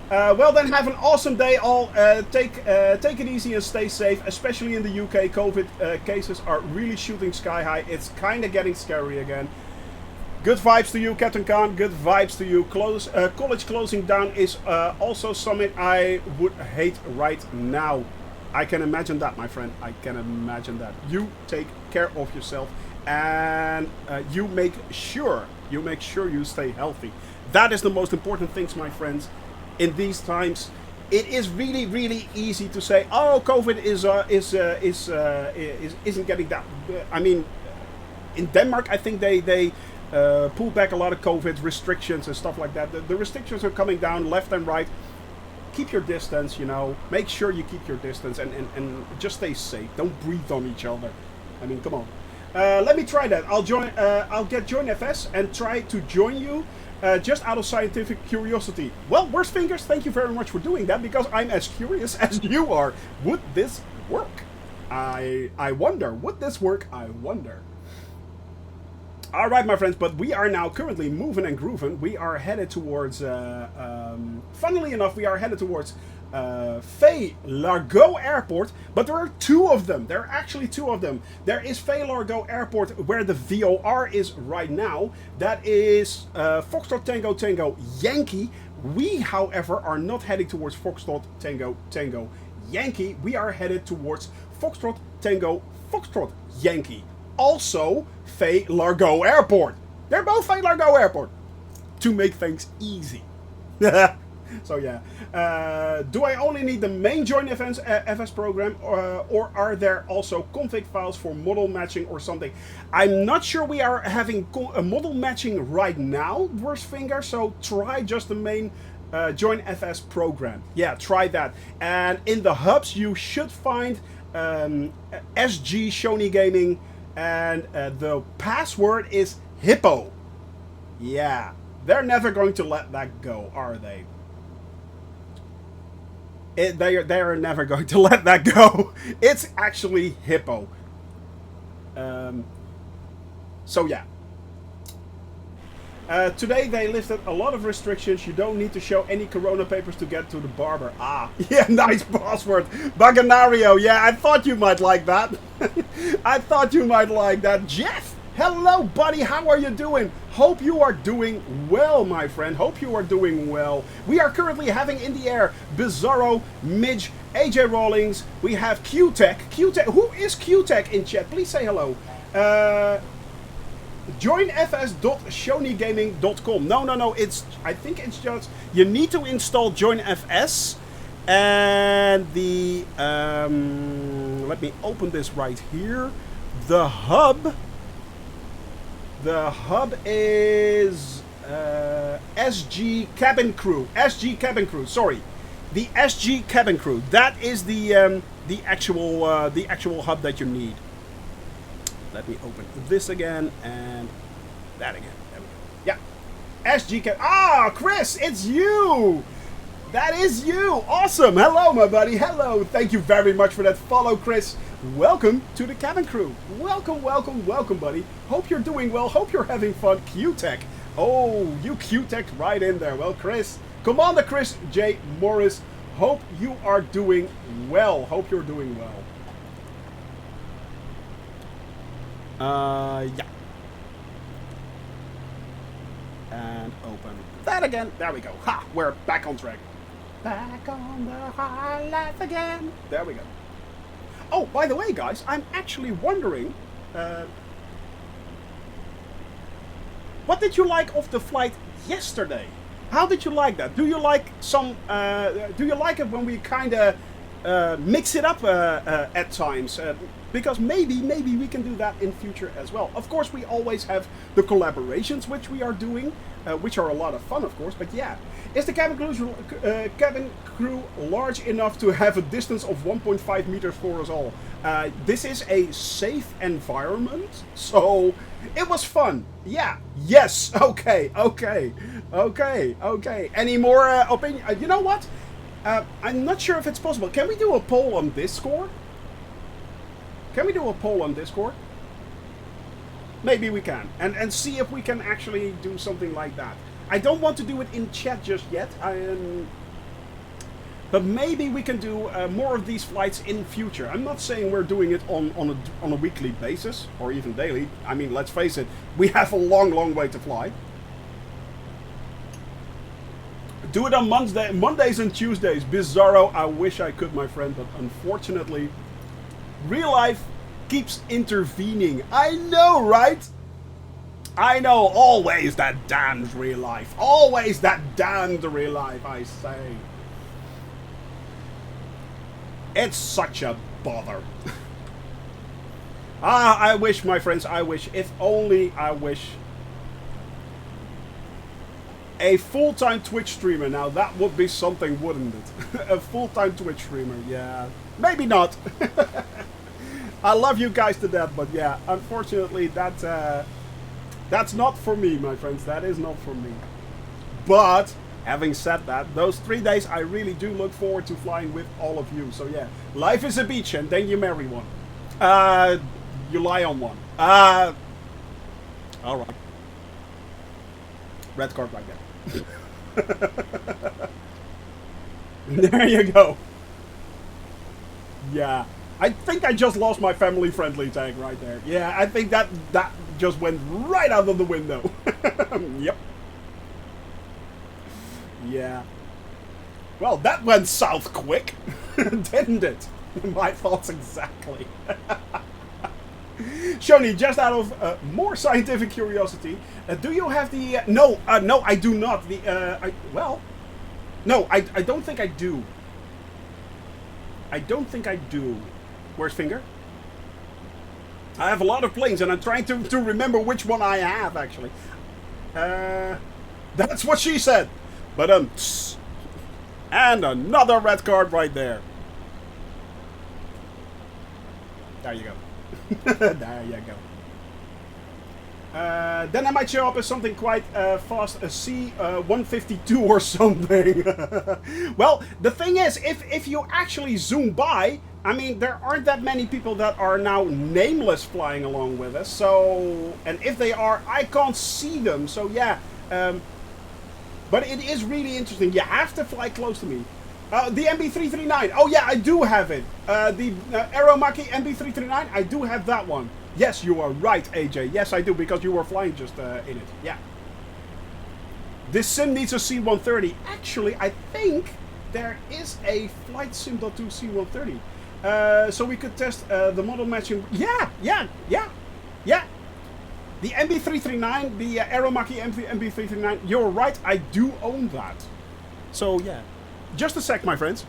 Well then, have an awesome day all. Take it easy and stay safe, especially in the UK. COVID cases are really shooting sky high. It's kind of getting scary again. Good vibes to you, Captain Khan. Good vibes to you. College closing down is also something I would hate right now. I can imagine that, my friend. I can imagine that. You take care of yourself, and you make sure you stay healthy. That is the most important things, my friends. In these times, it is really easy to say, oh, COVID isn't getting that. I mean, in Denmark, I think they pulled back a lot of COVID restrictions and stuff like that. The restrictions are coming down left and right. Keep your distance, you know. Make sure you keep your distance and just stay safe. Don't breathe on each other. I mean, come on. Let me try that. I'll get Join FS and try to join you. Just out of scientific curiosity. Well, worst fingers, thank you very much for doing that, because I'm as curious as you are. Would this work? I wonder. Would this work? I wonder. Alright, my friends, but we are now currently moving and grooving. We are headed towards, funnily enough, we are headed towards Faya-Legreau Airport, but there are two of them. There are actually two of them. There is Faya-Legreau Airport, where the VOR is right now. That is Foxtrot Tango Tango Yankee. We, however, are not heading towards Foxtrot Tango Tango Yankee. We are headed towards Foxtrot Tango Foxtrot Yankee. Also, Faya-Legreau Airport. They're both Faya-Legreau Airport. To make things easy. So yeah. Do I only need the main Join FS program, or are there also config files for model matching or something? I'm not sure we are having a model matching right now, worst finger, so try just the main Join FS program. Yeah, try that. And in the hubs you should find SG Shoney Gaming, and the password is Hippo. Yeah, they're never going to let that go, are they? They are never going to let that go. It's actually Hippo. So yeah. Today they lifted a lot of restrictions. You don't need to show any corona papers to get to the barber. Ah, yeah, nice password. Baganario, yeah, I thought you might like that. I thought you might like that. Jeff, hello buddy, how are you doing? Hope you are doing well, my friend. Hope you are doing well. We are currently having in the air Bizarro, Midge, AJ Rawlings, we have Q-Tech. Q-Tech, who is Q-Tech in chat? Please say hello. joinfs.shoneygaming.com. No, I think it's just, you need to install JoinFS, and the, let me open this right here. The hub is SG Cabin Crew. Sorry, the SG Cabin Crew. That is the actual hub that you need. Let me open this again and that again. There we go. Yeah, SG Cabin. Ah, Chris, it's you. That is you. Awesome. Hello, my buddy. Hello. Thank you very much for that follow, Chris. Welcome to the Cabin Crew. Welcome, buddy. Hope you're doing well. Hope you're having fun. Q-Tech. Oh, you Q-Tech right in there. Well, Chris, Commander Chris J. Morris, hope you are doing well. Hope you're doing well. Yeah. And open that again. There we go. Ha! We're back on track. Back on the high life again. There we go. Oh, by the way, guys, I'm actually wondering, what did you like of the flight yesterday? How did you like that? Do you like do you like it when we kind of mix it up at times? Because maybe we can do that in future as well. Of course, we always have the collaborations which we are doing, which are a lot of fun, of course. But yeah, is the cabin crew large enough to have a distance of 1.5 meters for us all? This is a safe environment, so it was fun. Yeah. Yes. Okay. Any more opinion? You know what? I'm not sure if it's possible. Can we do a poll on Discord? Maybe we can. And see if we can actually do something like that. I don't want to do it in chat just yet. But maybe we can do more of these flights in future. I'm not saying we're doing it on a weekly basis or even daily. I mean, let's face it, we have a long way to fly. Do it on Mondays and Tuesdays. Bizarro, I wish I could, my friend, but unfortunately, real life keeps intervening. I know, right? I know, always that damned real life. Always that damned real life, I say. It's such a bother. I wish, my friends, I wish. If only I wish. A full-time Twitch streamer. Now, that would be something, wouldn't it? A full-time Twitch streamer, yeah. Maybe not. I love you guys to death, but yeah, unfortunately, that's not for me, my friends. That is not for me. But having said that, those 3 days, I really do look forward to flying with all of you. So yeah, life is a beach, and then you marry one. You lie on one. All right. Red card right there. There you go. Yeah. I think I just lost my family-friendly tag right there. Yeah, I think that just went right out of the window. Yep. Yeah. Well, that went south quick, didn't it? My thoughts exactly. Shoni, just out of more scientific curiosity, do you have the... no, I do not. No, I don't think I do. I don't think I do. Where's Finger? I have a lot of planes, and I'm trying to remember which one I have, actually. That's what she said. But, and another red card right there. There you go. There you go. Then I might show up as something quite fast, a C-152 or something. Well, the thing is, if you actually zoom by, I mean, there aren't that many people that are now nameless flying along with us. So, and if they are, I can't see them. So yeah, but it is really interesting. You have to fly close to me. The MB339. Oh yeah, I do have it. The Aeromaki MB339. I do have that one. Yes, you are right, AJ. Yes, I do, because you were flying just in it. Yeah. This sim needs a C-130. Actually, I think there is a Flight Sim.2 C130. So we could test the model matching. Yeah. The MB339, the Aeromaki MB339. You're right, I do own that. So yeah. Just a sec, my friends.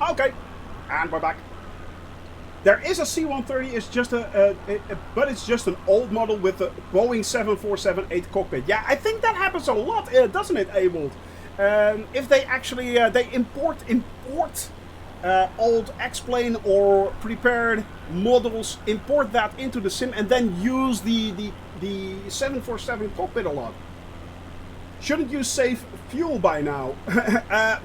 Okay, and we're back. There is a C-130. It's just but it's just an old model with a Boeing 747-8 cockpit. Yeah, I think that happens a lot, doesn't it, Awold? If they actually they import old X-plane or prepared models, import that into the sim, and then use the 747 cockpit a lot. Shouldn't you save fuel by now?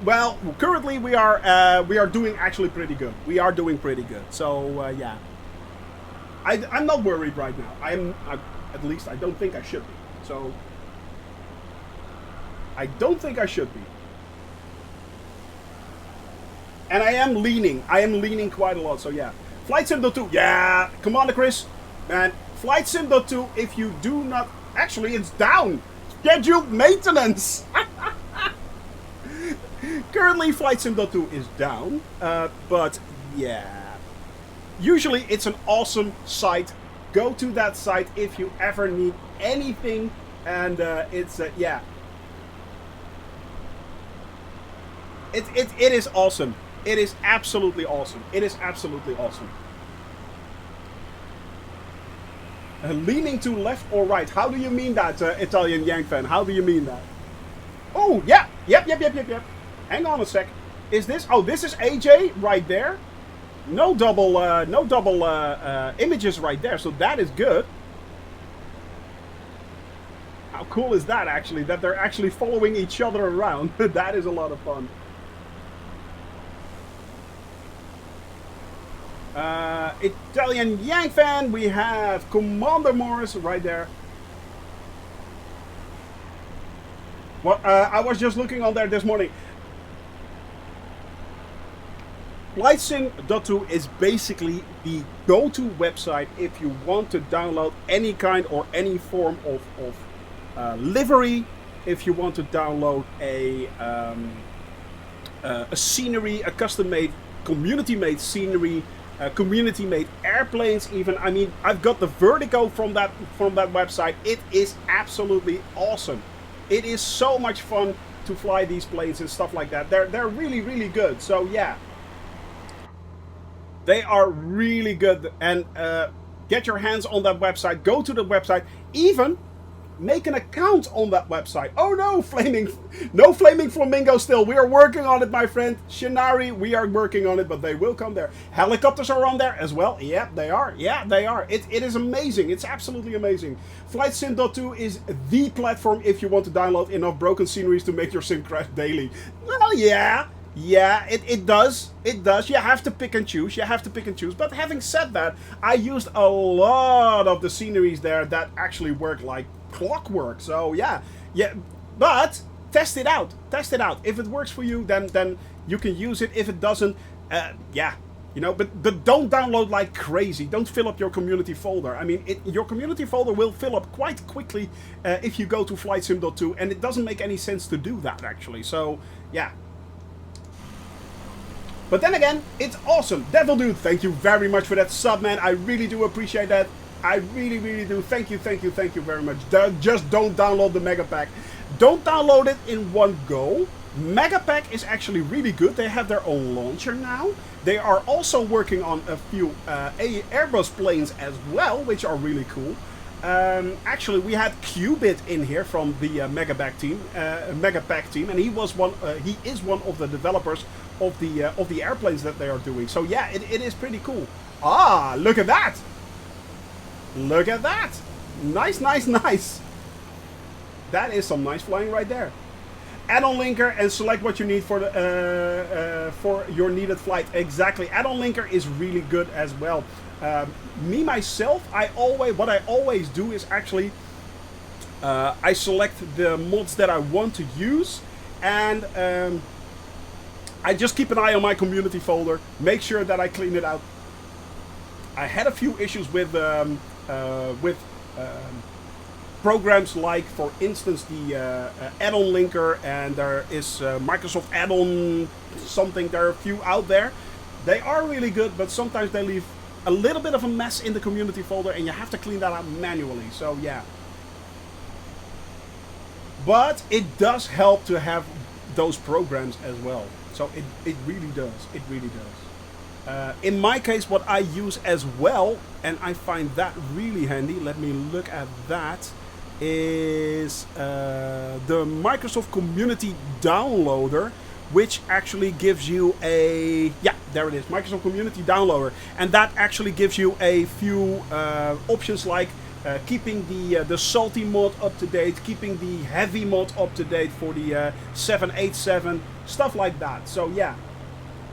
Well, currently we are doing actually pretty good. We are doing pretty good. So yeah, I'm not worried right now. At least I don't think I should be. So I don't think I should be. And I am leaning quite a lot. So yeah, Flight Sim.2. Yeah, Commander Chris, man, Flight Sim.2. If you do not, actually, it's down. Scheduled maintenance. Currently, Flight Sim.2 is down, but yeah. Usually, it's an awesome site. Go to that site if you ever need anything, and it's yeah. It is awesome. It is absolutely awesome. It is absolutely awesome. Leaning to left or right? How do you mean that, Italian Yank fan? How do you mean that? Oh, yeah. Yep. Hang on a sec. Is this... Oh, this is AJ right there. No double images right there, so that is good. How cool is that, actually? That they're actually following each other around. That is a lot of fun. Italian Yank fan, we have Commander Morris right there. Well, I was just looking on there this morning. FlightSim.2 is basically the go-to website if you want to download any kind or any form of livery. If you want to download a scenery, a custom-made, community-made scenery. Community-made airplanes, even. I mean, I've got the Vertigo from that website. It is absolutely awesome. It is so much fun to fly these planes and stuff like that. They're really good. So yeah, they are really good. And get your hands on that website. Go to the website. Even make an account on that website. Oh no, no flaming flamingo still. We are working on it, my friend. Shinari, we are working on it, but they will come there. Helicopters are on there as well. Yeah, they are. Yeah, they are. It is amazing. It's absolutely amazing. FlightSim.2 is the platform if you want to download enough broken sceneries to make your sim crash daily. Well, yeah. Yeah, it does. It does. You have to pick and choose. But having said that, I used a lot of the sceneries there that actually work like clockwork. So yeah. But test it out. If it works for you, then you can use it. If it doesn't, yeah. You know, but don't download like crazy. Don't fill up your community folder. I mean, your community folder will fill up quite quickly if you go to FlightSim.2, and it doesn't make any sense to do that actually. So yeah. But then again, it's awesome. Devil Dude, thank you very much for that sub, man. I really do appreciate that. I really do. Thank you very much. Just don't download the Mega Pack. Don't download it in one go. Mega Pack is actually really good. They have their own launcher now. They are also working on a few Airbus planes as well, which are really cool. Actually, we had Qubit in here from the Mega Pack team, and he was one. He is one of the developers of the airplanes that they are doing. So yeah, it is pretty cool. Ah, look at that! Look at that! Nice. That is some nice flying right there. Add-on linker and select what you need for your needed flight. Exactly. Add-on linker is really good as well. Me myself, what I always do is actually I select the mods that I want to use, and I just keep an eye on my community folder, make sure that I clean it out. I had a few issues with programs like, for instance, the add-on linker, and there is Microsoft add-on something. There are a few out there. They are really good, but sometimes they leave a little bit of a mess in the community folder, and you have to clean that out manually. So yeah. But it does help to have those programs as well. So it really does. It really does. In my case, what I use as well, and I find that really handy, let me look at that, is the Microsoft Community Downloader, which actually gives you a, yeah, there it is, Microsoft Community Downloader, and that actually gives you a few options like keeping the salty mod up to date, keeping the heavy mod up to date for the 787, stuff like that. So yeah,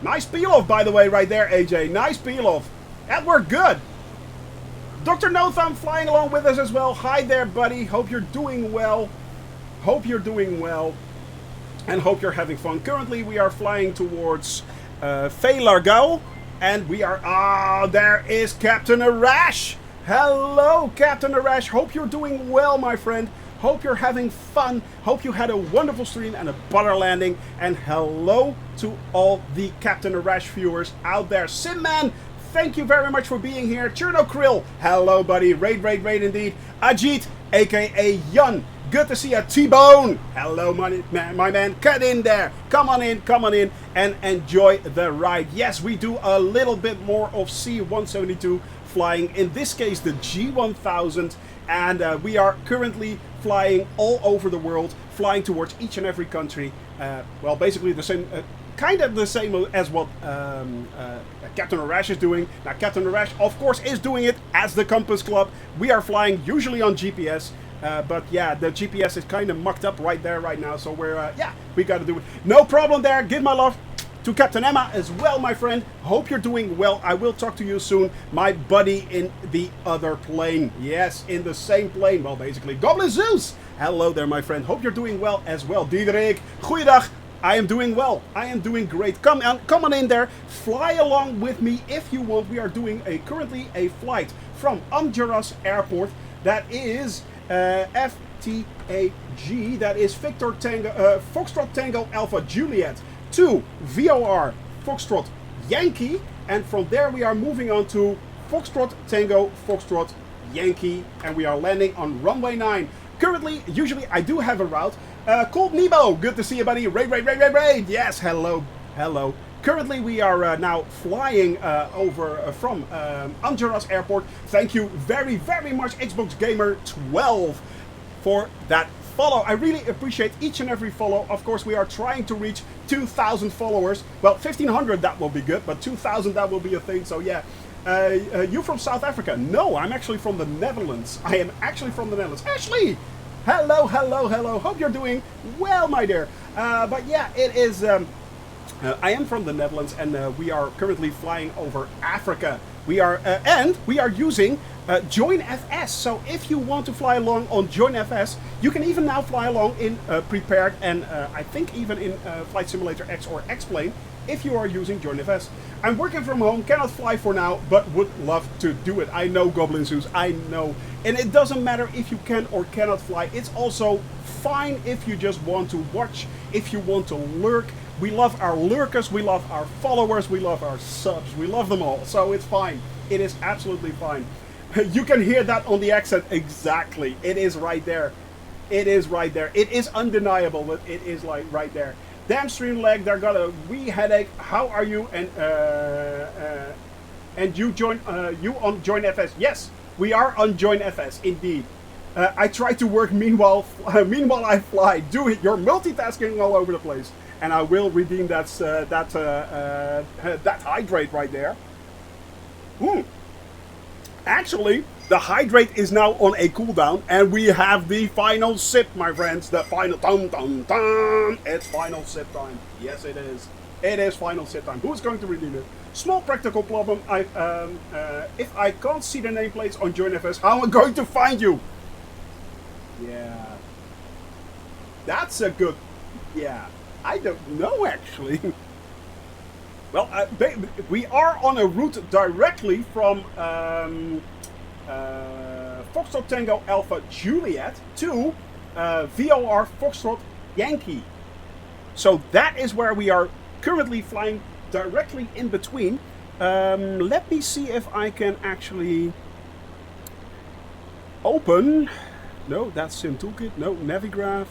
nice peel off, by the way, right there, AJ. Nice peel off. That worked good. Dr. No Thumb flying along with us as well. Hi there, buddy. Hope you're doing well. Hope you're doing well. And hope you're having fun. Currently, we are flying towards Faya-Legreau. And we are... Ah, there is Captain Arash. Hello, Captain Arash. Hope you're doing well, my friend. Hope you're having fun. Hope you had a wonderful stream and a butter landing. And hello to all the Captain Arash viewers out there. Simman, thank you very much for being here. Cherno Krill, hello, buddy. Raid indeed. Ajit, aka Jan. Good to see you. T-Bone, hello, my man. Get in there. Come on in, and enjoy the ride. Yes, we do a little bit more of C-172 flying. In this case, the G1000. And we are currently flying all over the world, flying towards each and every country. Well, basically the same, kind of the same as what Captain Arash is doing. Now, Captain Arash, of course, is doing it as the Compass Club. We are flying usually on GPS. But yeah, the GPS is kind of mucked up right there, right now. So we're, yeah, we got to do it. No problem there. Give my love to Captain Emma as well, my friend. Hope you're doing well. I will talk to you soon. My buddy in the other plane. Yes, in the same plane. Well, basically, Goblin Zeus. Hello there, my friend. Hope you're doing well as well. Diederik, goeiedag. I am doing well. I am doing great. Come on in there. Fly along with me if you want. We are doing currently a flight from Am Djarass Airport. That is FTAG. That is Victor Tango, Foxtrot Tango Alpha Juliet to VOR Foxtrot Yankee, and from there we are moving on to Foxtrot Tango Foxtrot Yankee, and we are landing on runway 9. Currently, usually I do have a route. Cold Nebo, good to see you, buddy. Raid. Yes, hello. Currently we are now flying over from Am Djarass Airport. Thank you very much, Xbox Gamer 12, for that follow. I really appreciate each and every follow. Of course, we are trying to reach 2,000 followers. Well, 1,500, that will be good, but 2,000, that will be a thing. So yeah. You from South Africa? No, I'm actually from the Netherlands. I am actually from the Netherlands. Ashley! Hello. Hope you're doing well, my dear. But yeah, it is... I am from the Netherlands, and we are currently flying over Africa. We are using JoinFS. So if you want to fly along on JoinFS, you can even now fly along in Prepared, and I think even in Flight Simulator X or X-Plane, if you are using JoinFS. I'm working from home, cannot fly for now, but would love to do it. I know, Goblin Zeus, I know. And it doesn't matter if you can or cannot fly. It's also fine if you just want to watch, if you want to lurk. We love our lurkers, we love our followers, we love our subs, we love them all. So it's fine. It is absolutely fine. You can hear that on the accent. Exactly. It is right there. It is right there. It is undeniable, but it is like right there. Damn stream lag, there got a wee headache. How are you? And you on JoinFS? Yes, we are on JoinFS indeed. I try to work meanwhile I fly. Do it. You're multitasking all over the place, and I will redeem that hydrate right there. Actually, the hydrate is now on a cooldown, and we have the final sip, my friends. The final It's final sip time. Yes, it is. It is final sip time. Who's going to redeem it? Small practical problem. If I can't see the nameplates on JoinFS, how am I going to find you? Yeah. That's a good... Yeah. I don't know, actually. Well, we are on a route directly from Foxtrot Tango Alpha Juliet to VOR Foxtrot Yankee. So that is where we are currently flying directly in between. Let me see if I can actually open. No, that's Sim Toolkit. No, Navigraph.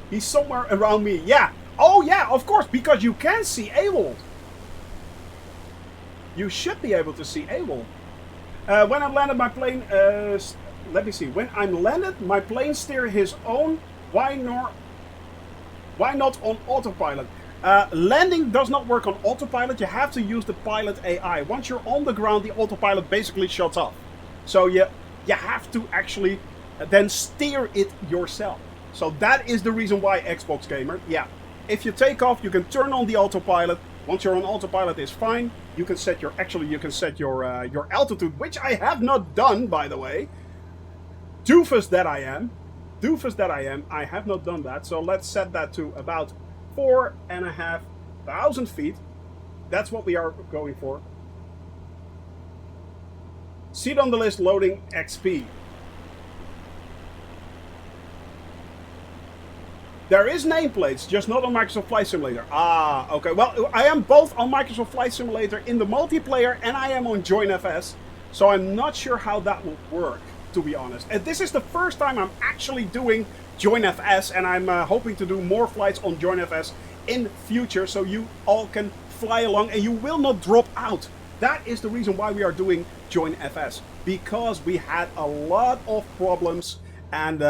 He's somewhere around me. Yeah. Oh yeah, of course, because you can see AWOL. You should be able to see AWOL. When I landed my plane, let me see. When I'm landed, my plane steer his own. Why not on autopilot? Landing does not work on autopilot. You have to use the pilot AI. Once you're on the ground, the autopilot basically shuts off. So you have to actually then steer it yourself. So that is the reason why, Xbox Gamer. Yeah. If you take off, you can turn on the autopilot. Once you're on autopilot, is fine. You can set your your altitude, which I have not done, by the way. Doofus that I am. I have not done that. So let's set that to about 4,500 feet. That's what we are going for. Seat on the list, loading XP. There is nameplates, just not on Microsoft Flight Simulator. Ah, okay. Well, I am both on Microsoft Flight Simulator in the multiplayer, and I am on JoinFS. So I'm not sure how that will work, to be honest. And this is the first time I'm actually doing JoinFS, and I'm hoping to do more flights on JoinFS in future, so you all can fly along and you will not drop out. That is the reason why we are doing JoinFS, because we had a lot of problems, and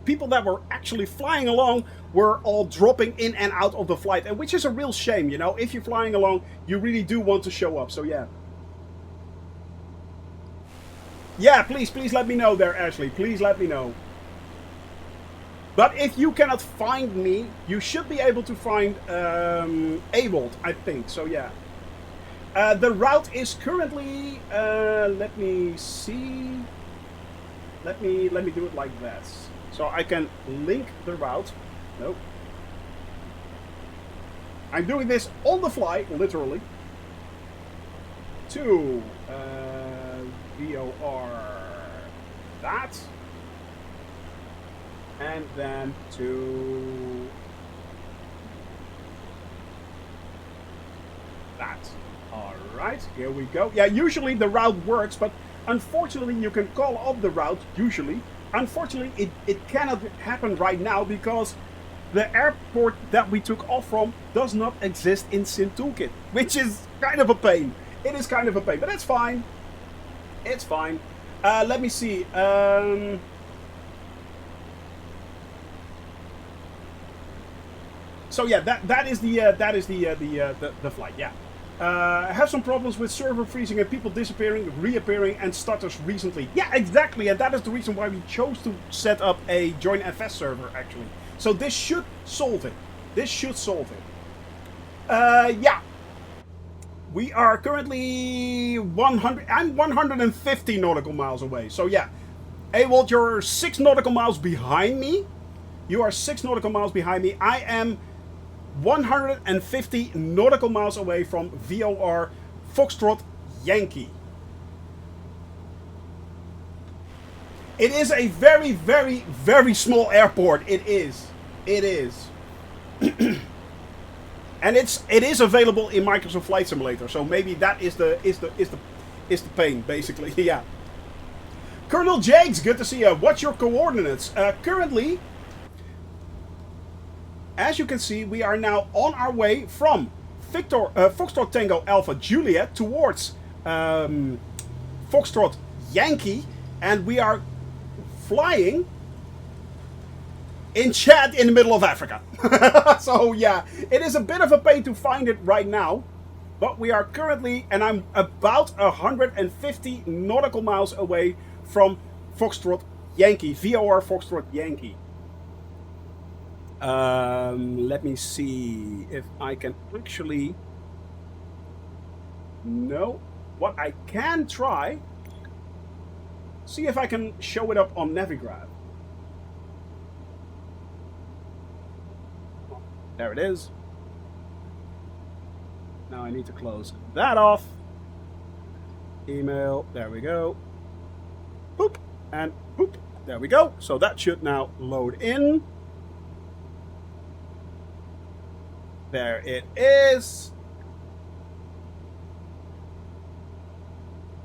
people that were actually flying along were all dropping in and out of the flight, and which is a real shame, you know. If you're flying along, you really do want to show up. So yeah. Yeah, please let me know there, Ashley. Please let me know. But if you cannot find me, you should be able to find AWOL, I think. So yeah. The route is currently, let me see. Let me do it like that. So I can link the route. Nope. I'm doing this on the fly, literally. To VOR that. And then to that. Alright, here we go. Yeah, usually the route works, but unfortunately you can call off the route, usually. Unfortunately, it cannot happen right now because the airport that we took off from does not exist in Sim Toolkit, which is kind of a pain. It is kind of a pain, but it's fine. It's fine. Let me see. So yeah, that is the flight. Yeah. I have some problems with server freezing and people disappearing, reappearing, and stutters recently. Yeah, exactly, and that is the reason why we chose to set up a JoinFS server, actually. So this should solve it. This should solve it. Yeah. We are currently 150 nautical miles away. So yeah. AWOL, you're 6 nautical miles behind me. You are 6 nautical miles behind me. I am 150 nautical miles away from VOR Foxtrot Yankee. It is a very, very, very small airport. It is. It is. And it is available in Microsoft Flight Simulator. So maybe that is the pain, basically. Yeah. Colonel Jakes, good to see you. What's your coordinates? Currently, as you can see, we are now on our way from Foxtrot Tango Alpha Juliet towards Foxtrot Yankee, and we are flying in Chad in the middle of Africa. So yeah, it is a bit of a pain to find it right now, but we are currently, and I'm about 150 nautical miles away from Foxtrot Yankee, VOR Foxtrot Yankee. Let me see if I can actually... No. What I can try... See if I can show it up on Navigraph. There it is. Now I need to close that off. Email, there we go. Boop, and boop, there we go. So that should now load in. There it is.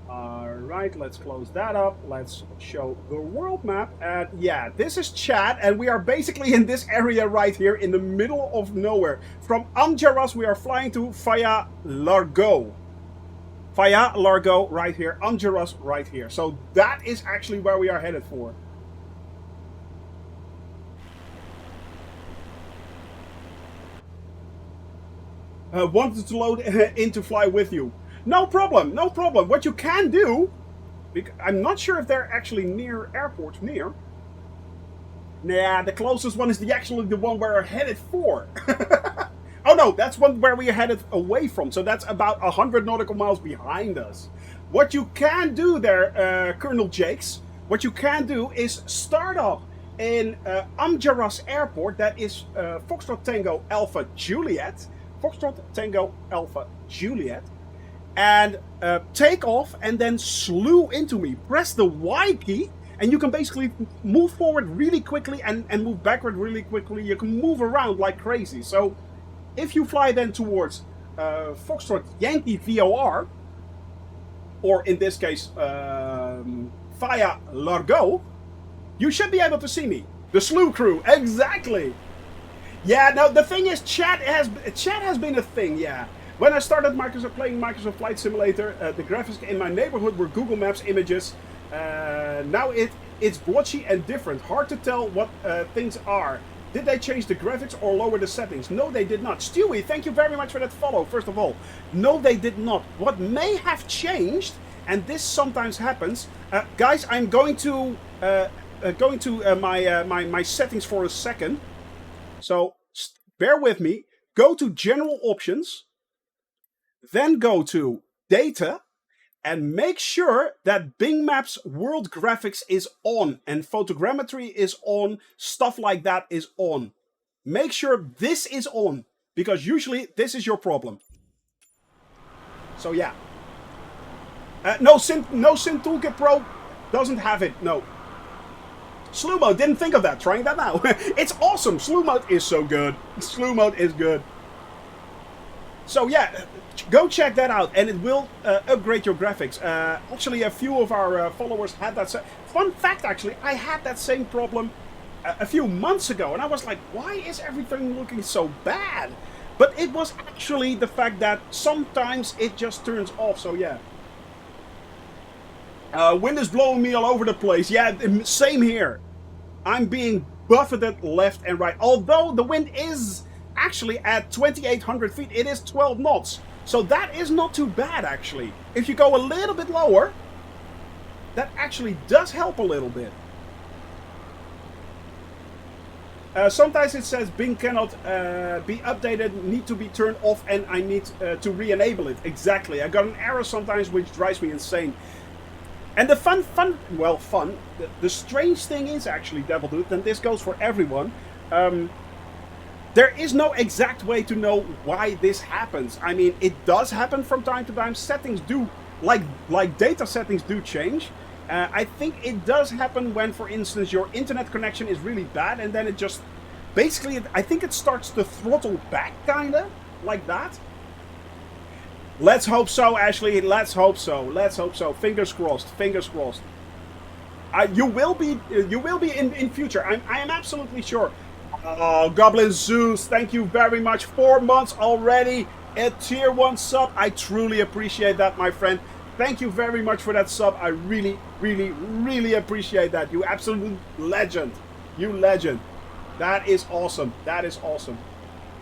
Alright, let's close that up. Let's show the world map. And yeah, this is chat, and we are basically in this area right here in the middle of nowhere. From Am Djarass, we are flying to Faya-Legreau. Faya-Legreau right here, Am Djarass right here. So that is actually where we are headed for. Wanted to load in to fly with you. No problem, no problem. What you can do, I'm not sure if they're actually near airports near. Nah, the closest one is actually the one we're headed for. Oh no, that's one where we are headed away from. So that's about 100 nautical miles behind us. What you can do there, Colonel Jakes, what you can do is start up in Am Djarass Airport. That is Foxtrot Tango Alpha Juliet. Foxtrot Tango Alpha Juliet. And take off and then slew into me. Press the Y key and you can basically move forward really quickly and move backward really quickly. You can move around like crazy. So if you fly then towards Foxtrot Yankee VOR, or in this case Faya-Legreau, you should be able to see me. The slew crew, exactly. Yeah, no, the thing is, chat has been a thing, yeah. When I started playing Microsoft Flight Simulator, the graphics in my neighborhood were Google Maps images. Now it's blotchy and different. Hard to tell what things are. Did they change the graphics or lower the settings? No, they did not. Stewie, thank you very much for that follow, first of all. No, they did not. What may have changed, and this sometimes happens, guys, I'm going to my settings for a second. So bear with me. Go to General Options. Then go to Data and make sure that Bing Maps World Graphics is on and photogrammetry is on, stuff like that is on. Make sure this is on, because usually this is your problem. So yeah. No Sim Toolkit Pro doesn't have it, no. Slew mode, didn't think of that, trying that now. It's awesome, slew mode is so good. Slew mode is good. So yeah, go check that out, and it will upgrade your graphics. Actually, a few of our followers had that. Fun fact, actually, I had that same problem a few months ago, and I was like, why is everything looking so bad? But it was actually the fact that sometimes it just turns off, so yeah. Wind is blowing me all over the place. Yeah, same here. I'm being buffeted left and right. Although the wind is actually at 2,800 feet, it is 12 knots. So that is not too bad, actually. If you go a little bit lower, that actually does help a little bit. Sometimes it says Bing cannot be updated, need to be turned off, and I need to re-enable it. Exactly. I got an error sometimes which drives me insane. And the the strange thing is actually, Devil Dude, and this goes for everyone, there is no exact way to know why this happens. I mean, it does happen from time to time. Settings do, like data settings do change. I think it does happen when, for instance, your internet connection is really bad, and then it just, basically, I think it starts to throttle back, kinda, like that. Let's hope so, Ashley. Let's hope so. Let's hope so. Fingers crossed. Fingers crossed. You will be in future. I am absolutely sure. Oh, Goblin Zeus, thank you very much. 4 months already. A tier 1 sub. I truly appreciate that, my friend. Thank you very much for that sub. I really, really, really appreciate that. You absolute legend. You legend. That is awesome. That is awesome.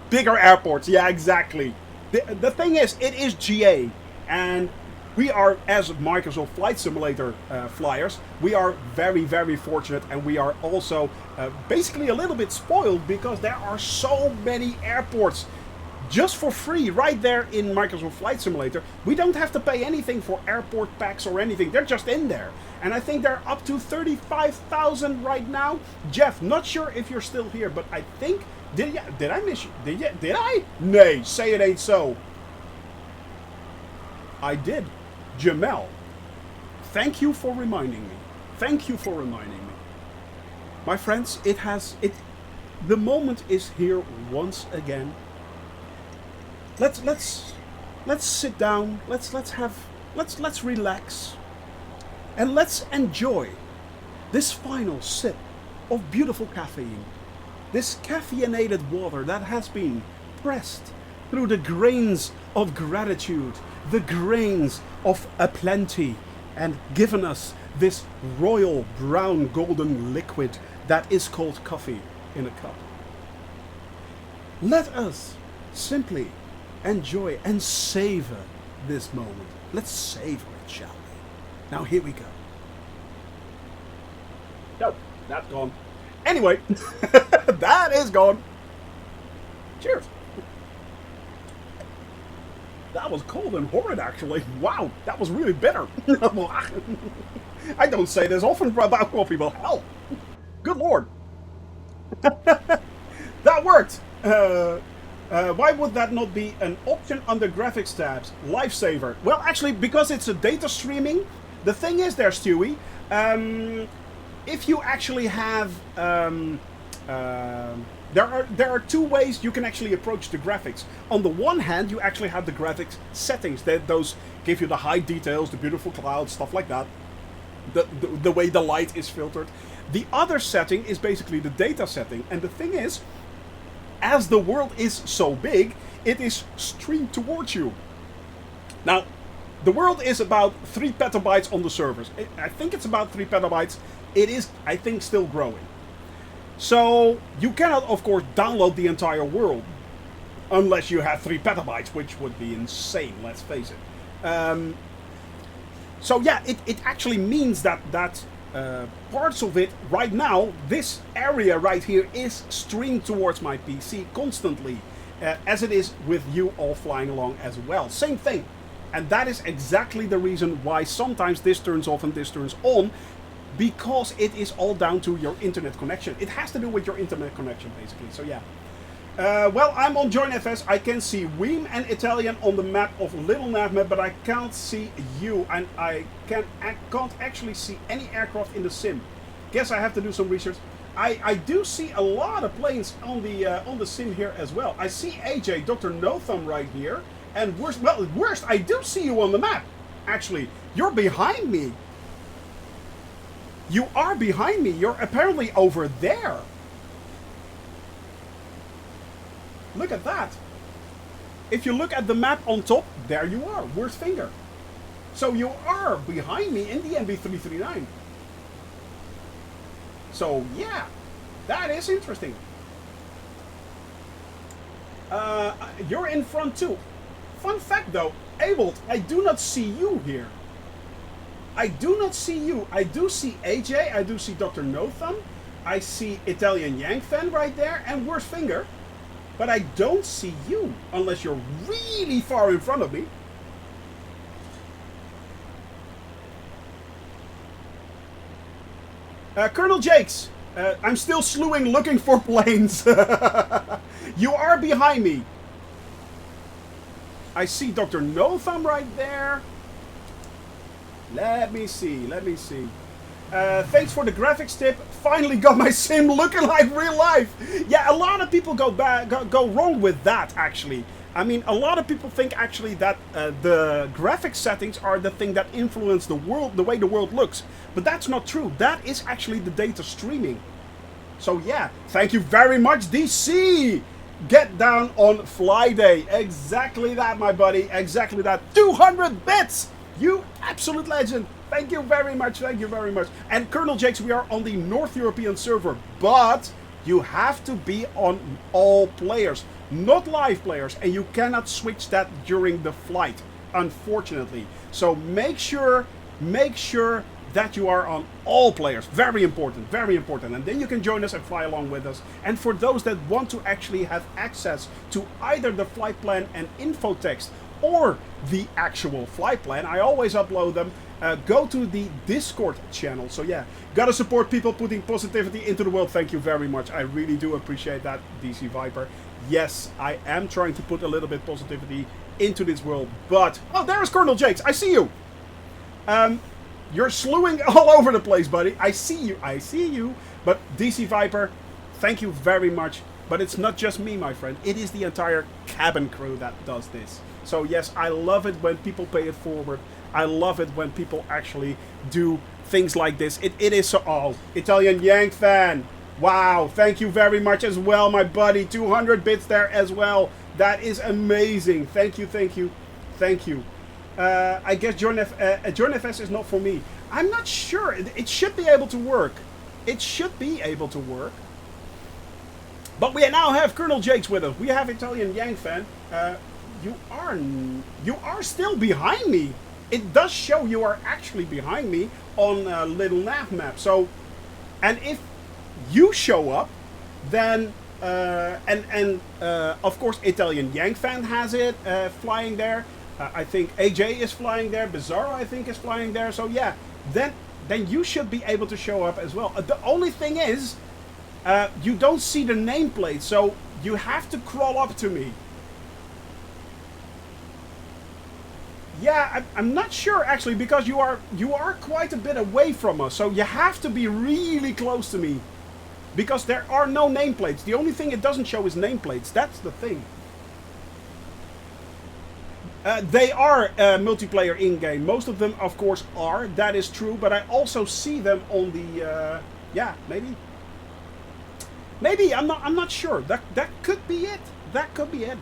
Bigger airports. Yeah, exactly. The thing is, it is GA, and we are, as Microsoft Flight Simulator flyers, we are very, very fortunate, and we are also basically a little bit spoiled because there are so many airports just for free right there in Microsoft Flight Simulator. We don't have to pay anything for airport packs or anything. They're just in there. And I think they're up to 35,000 right now. Jeff, not sure if you're still here, but I think Did I miss you? Did I? Nay, say it ain't so. I did. Jamel, thank you for reminding me. Thank you for reminding me. My friends, the moment is here once again. Let's sit down. Let's relax. And let's enjoy this final sip of beautiful caffeine. This caffeinated water that has been pressed through the grains of gratitude, the grains of aplenty, and given us this royal brown golden liquid that is called coffee in a cup. Let us simply enjoy and savor this moment. Let's savor it, shall we? Now here we go. No, that's gone. Anyway, that is gone. Cheers. That was cold and horrid, actually. Wow, that was really bitter. I don't say this often about coffee, but hell. Good lord. That worked. Why would that not be an option under graphics tabs? Lifesaver. Well, actually, because it's a data streaming, the thing is there, Stewie, if you actually have... there are two ways you can actually approach the graphics. On the one hand, you actually have the graphics settings. Those give you the high details, the beautiful clouds, stuff like that. The way the light is filtered. The other setting is basically the data setting. And the thing is, as the world is so big, it is streamed towards you. Now, the world is about 3 petabytes on the servers. I think it's about 3 petabytes. It is, I think, still growing. So, you cannot, of course, download the entire world. Unless you have 3 petabytes, which would be insane, let's face it. So yeah, it actually means that parts of it, right now, this area right here is streamed towards my PC constantly. As it is with you all flying along as well. Same thing. And that is exactly the reason why sometimes this turns off and this turns on. Because it is all down to your internet connection. It has to do with your internet connection, basically. So yeah. Well, I'm on JoinFS. I can see Weem and Italian on the map of Little Nav map, but I can't see you. And I can't actually see any aircraft in the sim. Guess I have to do some research. I do see a lot of planes on the sim here as well. I see AJ, Dr. No Thumb right here. And worst, I do see you on the map. Actually, you're behind me. You are behind me. You're apparently over there. Look at that. If you look at the map on top, there you are. Worst finger. So you are behind me in the NB339. So yeah, that is interesting. You're in front too. Fun fact though, Abel, I do not see you here. I do not see you. I do see AJ. I do see Dr. No Thumb. I see Italian Yank Fan right there and Worst Finger. But I don't see you unless you're really far in front of me. Colonel Jakes, I'm still slewing looking for planes. You are behind me. I see Dr. No Thumb right there. Let me see. Thanks for the graphics tip. Finally got my sim looking like real life. Yeah, a lot of people go wrong with that, actually. I mean, a lot of people think actually that the graphics settings are the thing that influence the world, the way the world looks. But that's not true. That is actually the data streaming. So yeah, thank you very much, DC. Get down on Fly Day. Exactly that, my buddy. Exactly that. 200 bits. You absolute legend. Thank you very much. Thank you very much. And Colonel Jakes, we are on the North European server, but you have to be on all players, not live players, and you cannot switch that during the flight, unfortunately. So make sure that you are on all players. Very important, very important. And then you can join us and fly along with us. And for those that want to actually have access to either the flight plan and info text or the actual flight plan, I always upload them. Go to the Discord channel. So yeah, gotta support people putting positivity into the world. Thank you very much. I really do appreciate that, DC Viper. Yes, I am trying to put a little bit positivity into this world, but... Oh, there is Colonel Jakes. I see you. You're slewing all over the place, buddy. I see you. But DC Viper, thank you very much. But it's not just me, my friend. It is the entire cabin crew that does this. So yes, I love it when people pay it forward. I love it when people actually do things like this. It is so... Oh, Italian Yank fan. Wow, thank you very much as well, my buddy. 200 bits there as well. That is amazing. Thank you. I guess Join FS is not for me. I'm not sure. It should be able to work. But we now have Colonel Jakes with us. We have Italian Yank fan. You are still behind me. It does show you are actually behind me on little nav map. So, and if you show up, then of course Italian Yank fan has it flying there. I think AJ is flying there. Bizarro I think is flying there. So yeah, then you should be able to show up as well. The only thing is, you don't see the nameplate, so you have to crawl up to me. Yeah, I'm not sure actually, because you are quite a bit away from us, so you have to be really close to me, because there are no nameplates. The only thing it doesn't show is nameplates. That's the thing. They are multiplayer in-game. Most of them, of course, are. That is true. But I also see them on the... yeah, maybe. Maybe. I'm not sure. That could be it. That could be it.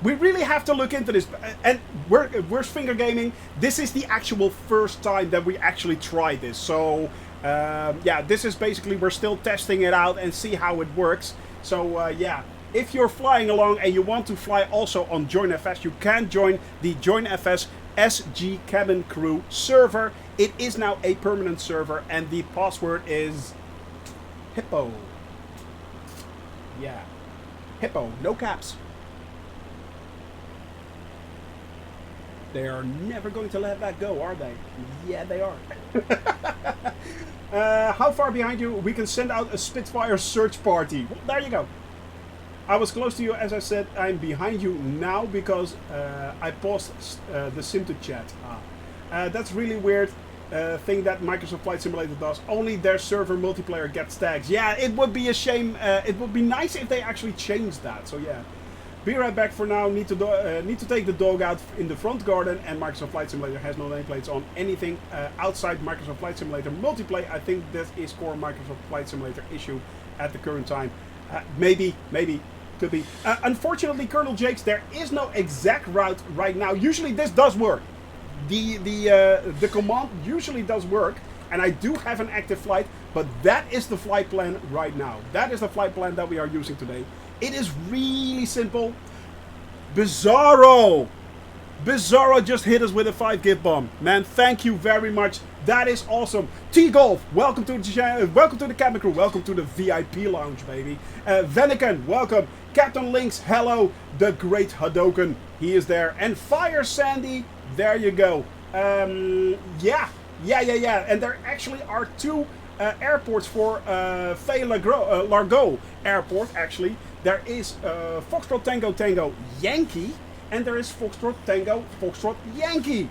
We really have to look into this. And where's Finger Gaming? This is the actual first time that we actually try this. So, yeah, this is basically... We're still testing it out and see how it works. So, yeah. If you're flying along and you want to fly also on JoinFS, you can join the JoinFS SG Cabin Crew server. It is now a permanent server and the password is Hippo. Yeah. Hippo, no caps. They are never going to let that go, are they? Yeah, they are. How far behind you? We can send out a Spitfire search party. Well, there you go. I was close to you, as I said. I'm behind you now because I paused the sim to chat. That's really weird thing that Microsoft Flight Simulator does. Only their server multiplayer gets tags. Yeah, it would be a shame. It would be nice if they actually changed that. So yeah, be right back for now. Need to take the dog out in the front garden, and Microsoft Flight Simulator has no nameplates on anything outside Microsoft Flight Simulator multiplayer. I think that is core Microsoft Flight Simulator issue at the current time. Maybe. Could be. Unfortunately, Colonel Jakes, there is no exact route right now. Usually this does work. The command usually does work, and I do have an active flight, but that is the flight plan right now. That is the flight plan that we are using today. It is really simple. Bizarro just hit us with a 5-gift bomb. Man, thank you very much. That is awesome. T-Golf, welcome to the cabin crew. Welcome to the VIP lounge, baby. Venican, welcome. Captain Lynx, hello. The Great Hadoken, he is there. And Fire Sandy, there you go. Yeah. And there actually are two airports for Faya-Legreau airport, actually. There is Foxtrot Tango Tango Yankee, and there is Foxtrot Tango Foxtrot Yankee.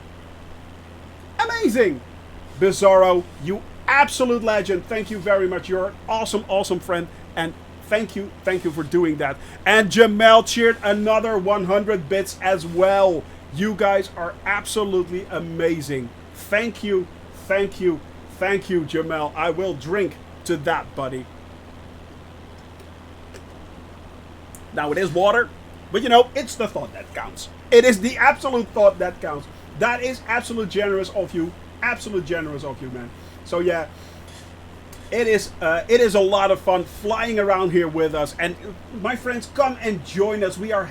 Amazing! Bizarro, you absolute legend. Thank you very much. You're an awesome friend, and thank you for doing that. And Jamel cheered another 100 bits as well. You guys are absolutely amazing. Thank you, Jamel. I will drink to that, buddy. Now it is water, but you know, it's the thought that counts. It is the absolute thought that counts. That is absolute generous of you. Absolute generous of you, man. So yeah, it is a lot of fun flying around here with us. And my friends, come and join us. We are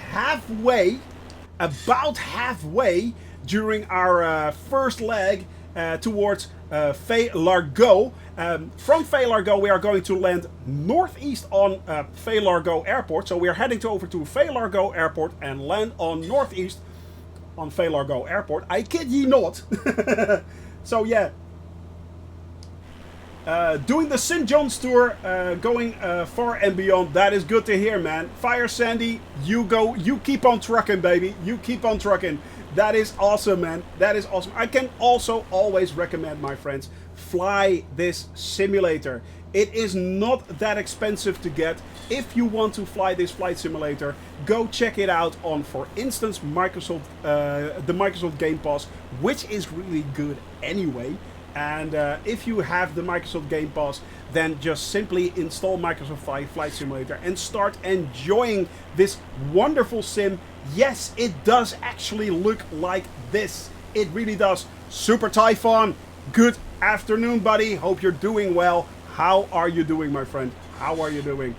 about halfway during our first leg. towards Faya-Legreau. From Faya-Legreau, we are going to land northeast on Faya-Legreau Airport. So we are heading over to Faya-Legreau Airport and land on northeast on Faya-Legreau Airport. I kid ye not. So yeah. Doing the St. John's tour, going far and beyond. That is good to hear, man. Fire Sandy, you go, you keep on trucking, baby. You keep on trucking. That is awesome, man. That is awesome. I can also always recommend, my friends, fly this simulator. It is not that expensive to get. If you want to fly this flight simulator, go check it out on, for instance, Microsoft, the Microsoft Game Pass, which is really good anyway. And if you have the Microsoft Game Pass, then just simply install Microsoft Flight Simulator and start enjoying this wonderful sim. Yes, it does actually look like this. It really does. Super Typhon, good afternoon, buddy. Hope you're doing well. How are you doing, my friend? How are you doing?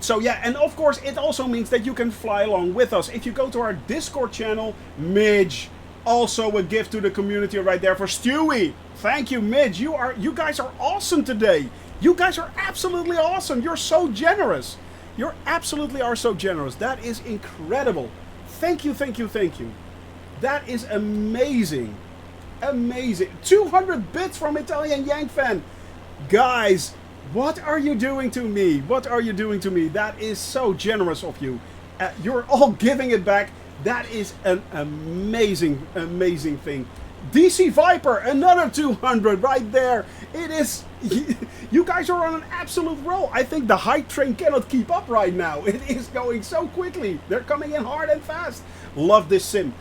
So yeah, and of course, it also means that you can fly along with us. If you go to our Discord channel, Midge, also a gift to the community right there for Stewie. Thank you, Midge. You guys are awesome today. You guys are absolutely awesome. You're so generous. You absolutely are so generous. That is incredible. Thank you, thank you, thank you. That is amazing. Amazing. 200 bits from Italian Yank fan. Guys, what are you doing to me? What are you doing to me? That is so generous of you. You're all giving it back. That is an amazing, amazing thing. DC Viper, another 200 right there. It is... You guys are on an absolute roll. I think the hype train cannot keep up right now. It is going so quickly. They're coming in hard and fast. Love this sim.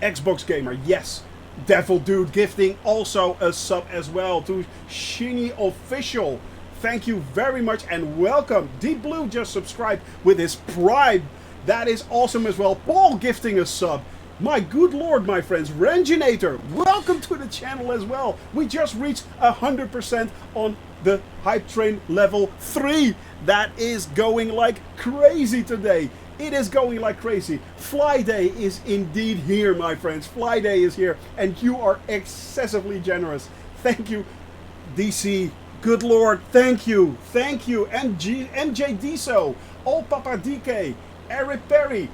Xbox Gamer, yes. Devil Dude gifting also a sub as well to Shinny Official. Thank you very much and welcome. Deep Blue just subscribed with his Prime. That is awesome as well. Paul gifting a sub. My good lord, my friends. Renginator, welcome to the channel as well. We just reached 100% on the hype train level 3. That is going like crazy today. It is going like crazy. Fly Day is indeed here, my friends. Fly Day is here, and you are excessively generous. Thank you, DC. Good lord, thank you. Thank you, MJ Diso, Old Papa DK, Eric Perry,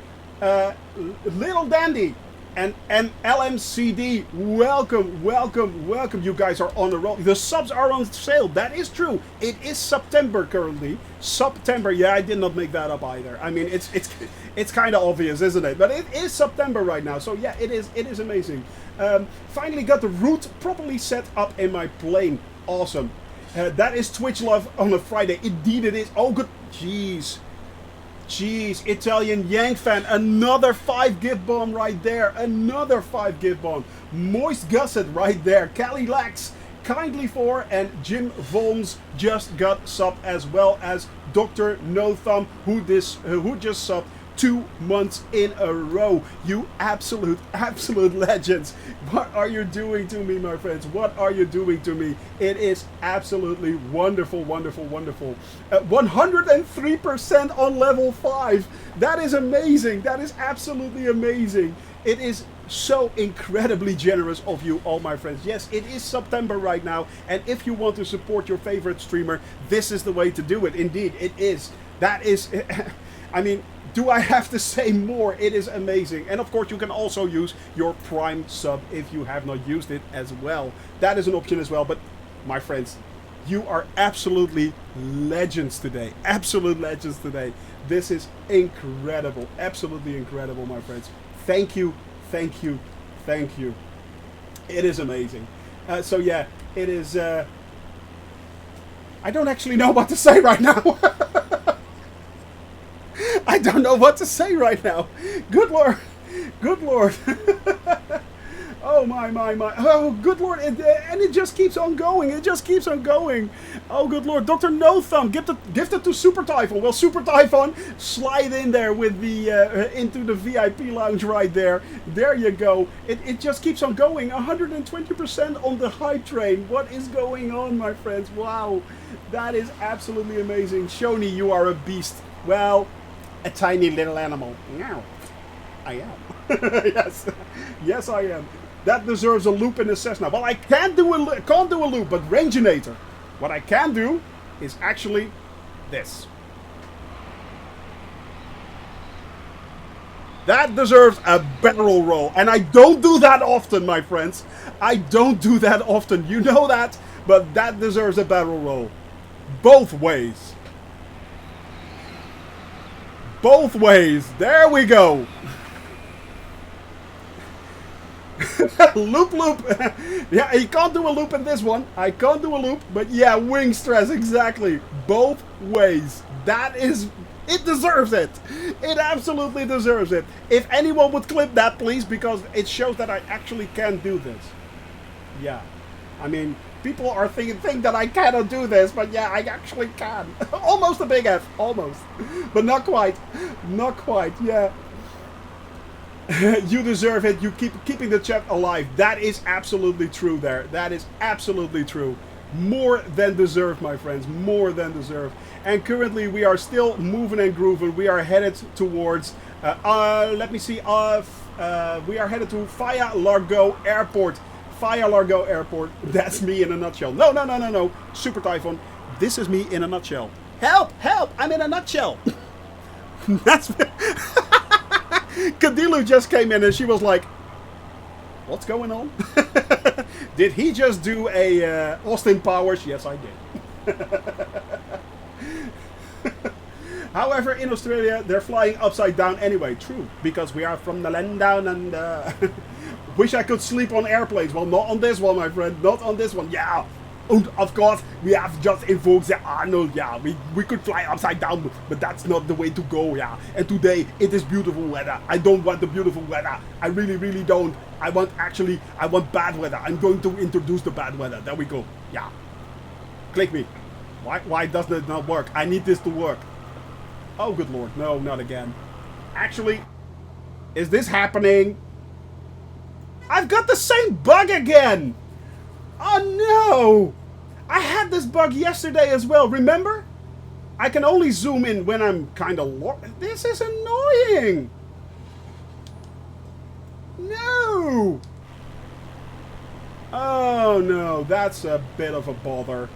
Little Dandy, and LMCD. Welcome, welcome, welcome. You guys are on the roll. The subs are on sale. That is true. It is September currently. September. Yeah, I did not make that up either. I mean, it's kind of obvious, isn't it? But it is September right now. So yeah, it is amazing. Finally got the route properly set up in my plane. Awesome. That is Twitch love on a Friday. Indeed it is. Oh, good. Jeez. Jeez, Italian Yank fan, another 5 gift bomb right there, another 5 gift bomb. Moist Gusset right there, Cali Lax, Kindly 4, and Jim Volms just got sub, as well as Dr. No Thumb, who just subbed 2 months in a row. You absolute legends. What are you doing to me, my friends? What are you doing to me? It is absolutely wonderful, wonderful, wonderful. 103% on level 5. That is amazing. That is absolutely amazing. It is so incredibly generous of you all, my friends. Yes, it is September right now, and if you want to support your favorite streamer, this is the way to do it. Indeed, it is. That is... I mean... Do I have to say more? It is amazing. And of course, you can also use your Prime sub if you have not used it as well. That is an option as well. But my friends, you are absolutely legends today. Absolute legends today. This is incredible. Absolutely incredible, my friends. Thank you. Thank you. Thank you. It is amazing. So yeah, it is... I don't actually know what to say right now. I don't know what to say right now. Good lord. Good lord. Oh my. Oh, good lord. And it just keeps on going. It just keeps on going. Oh, good lord. Dr. No Thumb, gifted to Super Typhon. Well, Super Typhon, slide in there with the into the VIP lounge right there. There you go. It just keeps on going. 120% on the hype train. What is going on, my friends? Wow. That is absolutely amazing. Shoni, you are a beast. Well... a tiny little animal. Meow. I am. Yes. Yes, I am. That deserves a loop in the Cessna. Well, I can't do a loop, but Rangeinator. What I can do is actually this. That deserves a barrel roll. And I don't do that often, my friends. I don't do that often. You know that. But that deserves a barrel roll. Both ways. Both ways. There we go. Loop, loop. Yeah, you can't do a loop in this one. I can't do a loop. But yeah, wing stress, exactly. Both ways. That is... It deserves it. It absolutely deserves it. If anyone would clip that, please, because it shows that I actually can do this. Yeah. I mean, people are think that I cannot do this, but yeah, I actually can. Almost a big F. Almost. But not quite. Not quite, yeah. You deserve it. You keeping the chat alive. That is absolutely true there. That is absolutely true. More than deserved, my friends. More than deserved. And currently we are still moving and grooving. We are headed towards, let me see, we are headed to Faya-Legreau Airport. Faya-Legreau Airport. That's me in a nutshell. No, no, no, no, no. Super Typhoon. This is me in a nutshell. Help! Help! I'm in a nutshell. That's... Kadilu just came in and she was like, what's going on? Did he just do a Austin Powers? Yes, I did. However, in Australia, they're flying upside down anyway. True, because we are from the land down and wish I could sleep on airplanes. Well, not on this one, my friend. Not on this one. Yeah. And of course, we have just invoked the Arnold. Yeah, we could fly upside down, but that's not the way to go. Yeah. And today, it is beautiful weather. I don't want the beautiful weather. I really, really don't. I want bad weather. I'm going to introduce the bad weather. There we go. Yeah. Click me. Why doesn't it not work? I need this to work. Oh, good lord. No, not again. Actually, is this happening? I've got the same bug again! Oh no! I had this bug yesterday as well, remember? I can only zoom in when I'm kind of locked. This is annoying! No! Oh no, that's a bit of a bother.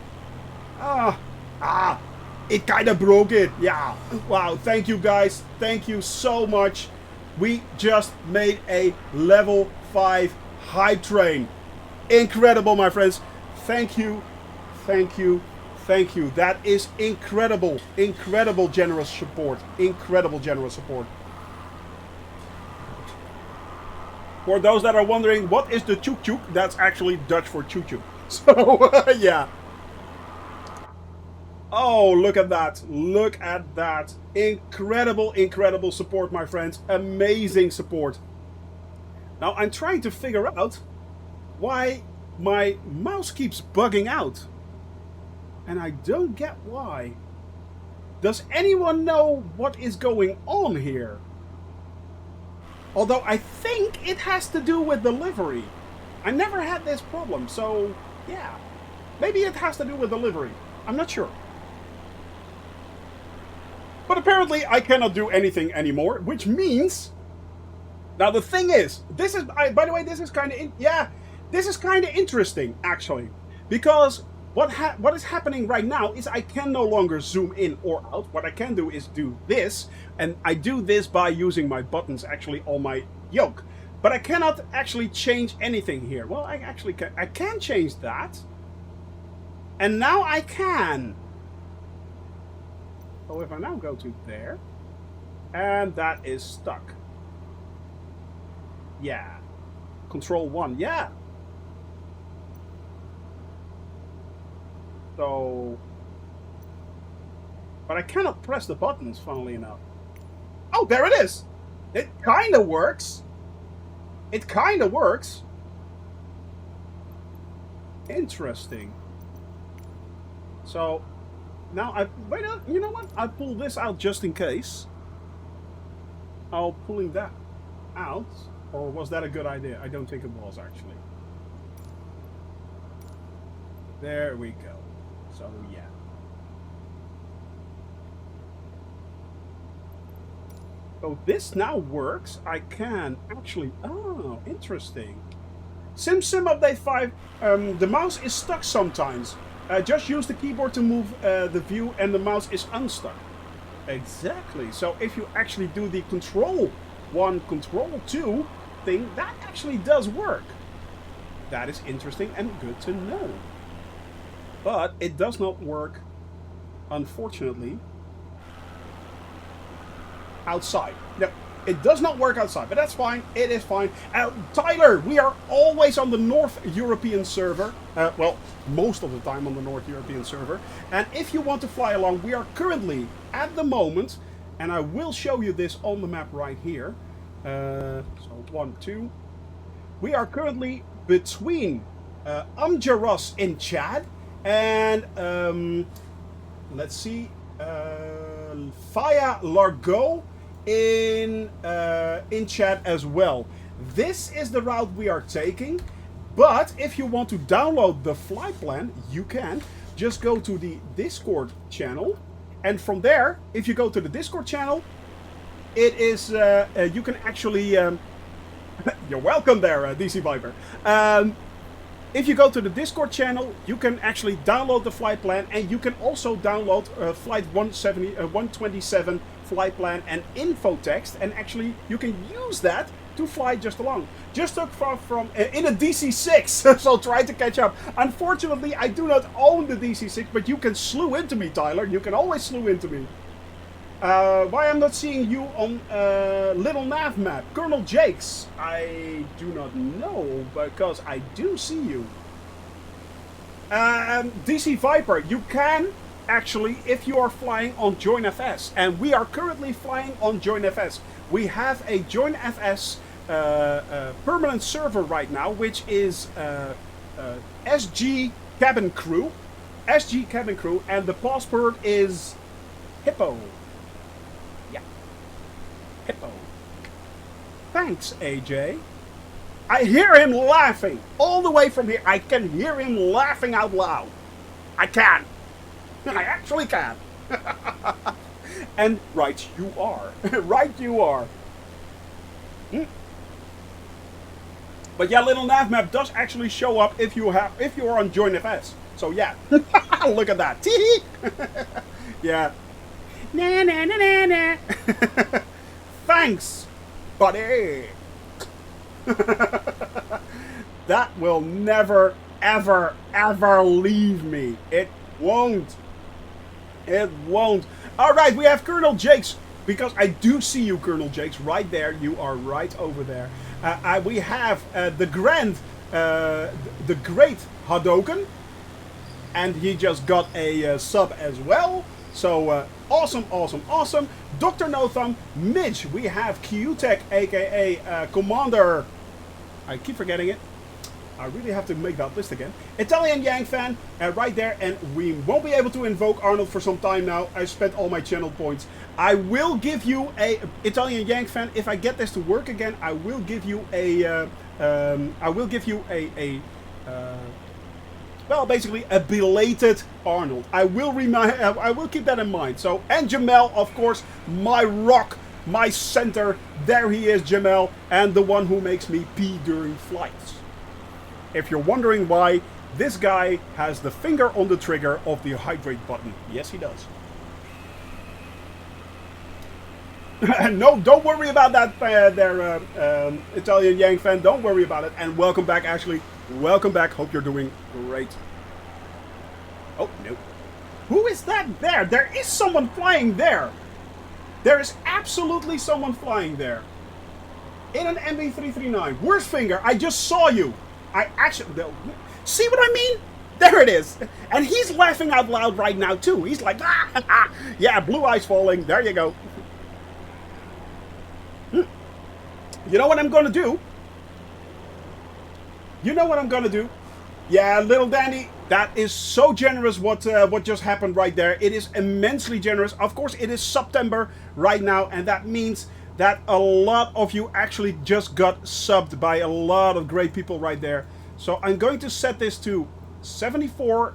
It kind of broke it. Yeah. Wow. Thank you guys. Thank you so much. We just made a level 5 hype train. Incredible, my friends. Thank you. Thank you. Thank you. That is incredible. Incredible generous support. Incredible generous support. For those that are wondering, what is the chuk chuk? That's actually Dutch for choo choo. So, yeah. Oh, look at that. Look at that. Incredible, incredible support, my friends. Amazing support. Now, I'm trying to figure out why my mouse keeps bugging out. And I don't get why. Does anyone know what is going on here? Although I think it has to do with delivery. I never had this problem, so yeah. Maybe it has to do with delivery. I'm not sure. But apparently I cannot do anything anymore, which means... Now the thing is, this is... by the way, this is kind of... this is kind of interesting, actually. Because what is happening right now is I can no longer zoom in or out. What I can do is do this. And I do this by using my buttons, actually, on my yoke. But I cannot actually change anything here. Well, I actually can. I can change that. And now I can. So if I now go to there, and that is stuck. Yeah. Control 1, yeah. So, but I cannot press the buttons, funnily enough. Oh, there it is. It kind of works. It kind of works. Interesting. So, now wait, you know what? I'll pull this out just in case. I'll pulling that out. Or was that a good idea? I don't think it was, actually. There we go. So, yeah. So this now works. I can actually... Oh, interesting. Sim Update 5, the mouse is stuck sometimes. Just use the keyboard to move the view and the mouse is unstuck. Exactly. So if you actually do the Control 1, Control 2 thing, that actually does work. That is interesting and good to know. But it does not work, unfortunately, outside. No, it does not work outside, but that's fine. It is fine. Tyler, we are always on the North European server. Well, most of the time on the North European server. And if you want to fly along, we are currently, at the moment, and I will show you this on the map right here. So 1, 2. We are currently between Am Djarass in Chad and let's see, Faya-Legreau in Chad as well. This is the route we are taking, but if you want to download the flight plan, you can just go to the Discord channel, and from there, if you go to the Discord channel, it is you can actually you're welcome there, DC Viper. If you go to the Discord channel, you can actually download the flight plan, and you can also download flight 127 flight plan and info text, and actually you can use that to fly just along. Just took from in a DC-6, so try to catch up. Unfortunately, I do not own the DC-6, but you can slew into me, Tyler. You can always slew into me. Why I'm not seeing you on Little Nav map? Colonel Jakes, I do not know, because I do see you. DC Viper, you can actually, if you are flying on JoinFS, and we are currently flying on JoinFS. We have a JoinFS permanent server right now, which is SG Cabin Crew. SG Cabin Crew, and the password is Hippo. Hippo. Thanks, AJ. I hear him laughing all the way from here. I can hear him laughing out loud. I can. I actually can. And right you are. Right you are. But yeah, Little Nav map does actually show up if you are on JoinFS. So yeah. Look at that. Yeah. Na na na na na. Thanks, buddy. That will never, ever, ever leave me. It won't. It won't. All right, we have Colonel Jakes, because I do see you, Colonel Jakes, right there. You are right over there. We have the great Hadoken, and he just got a sub as well. So awesome, awesome, awesome. Dr. No Thumb, Midge, we have Q-Tech, aka Commander. I keep forgetting it. I really have to make that list again. Italian Yang fan, right there, and we won't be able to invoke Arnold for some time now. I spent all my channel points. I will give you a Italian Yang fan. If I get this to work again, I will give you a. Well, basically a belated Arnold. I will keep that in mind. So, and Jamel, of course, my rock, my center. There he is, Jamel, and the one who makes me pee during flights. If you're wondering why, this guy has the finger on the trigger of the hydrate button. Yes, he does. No, don't worry about that there, Italian Yang fan. Don't worry about it. And welcome back, Ashley. Welcome back. Hope you're doing great. Oh, no. Who is that there? There is someone flying there. There is absolutely someone flying there. In an MB339. Where's Finger? I just saw you. I actually... See what I mean? There it is. And he's laughing out loud right now, too. He's like, ah, yeah, blue eyes falling. There you go. You know what I'm going to do? You know what I'm going to do? Yeah, little Danny, that is so generous what just happened right there. It is immensely generous. Of course, it is September right now, and that means that a lot of you actually just got subbed by a lot of great people right there. So I'm going to set this to 74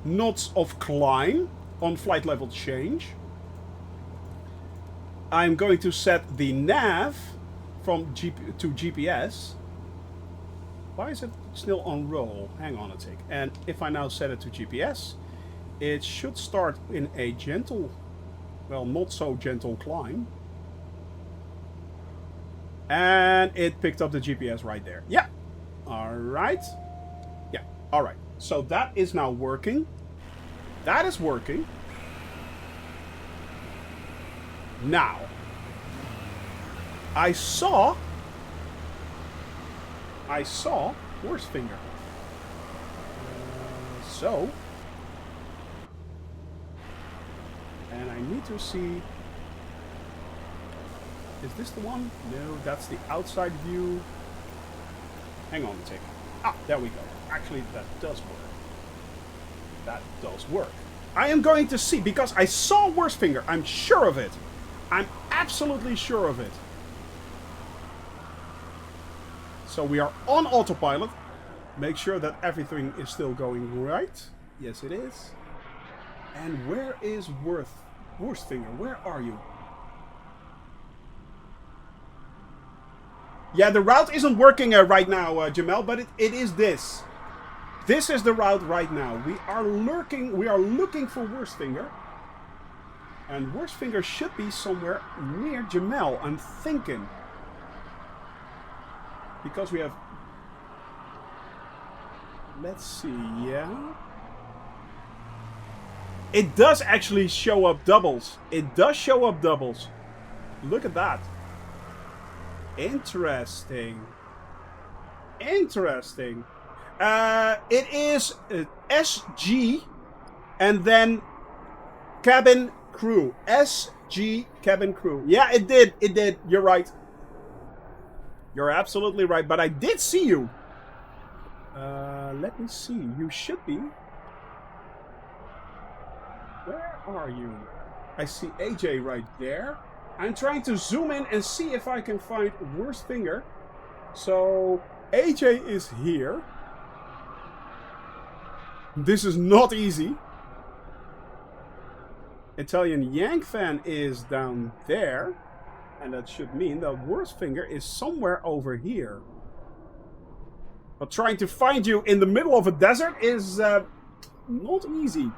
knots of climb on flight level change. I'm going to set the nav from to GPS. Why is it still on roll? Hang on a tick. And if I now set it to GPS, it should start in a gentle, well, not so gentle climb. And it picked up the GPS right there. Yeah. Alright. Yeah. Alright. So that is now working. That is working. Now, I saw horse finger. So, and I need to see. Is this the one? No, that's the outside view. Hang on a tick. Ah, there we go. Actually, that does work. That does work. I am going to see, because I saw worst finger. I'm sure of it. I'm absolutely sure of it. So we are on autopilot. Make sure that everything is still going right. Yes, it is. And where is worst finger? Where are you? Yeah, the route isn't working right now, Jamel, but it is this. This is the route right now. We are looking for worst finger. And worst finger should be somewhere near Jamel, I'm thinking. Because we have... Let's see, yeah. It does actually show up doubles. It does show up doubles. Look at that. Interesting. Interesting. It is SG and then cabin crew. SG cabin crew. Yeah, it did. It did. You're right. You're absolutely right. But I did see you. Let me see. You should be. Where are you? I see AJ right there. I'm trying to zoom in and see if I can find worst finger. So AJ is here. This is not easy. Italian Yank fan is down there. And that should mean that worst finger is somewhere over here. But trying to find you in the middle of a desert is not easy.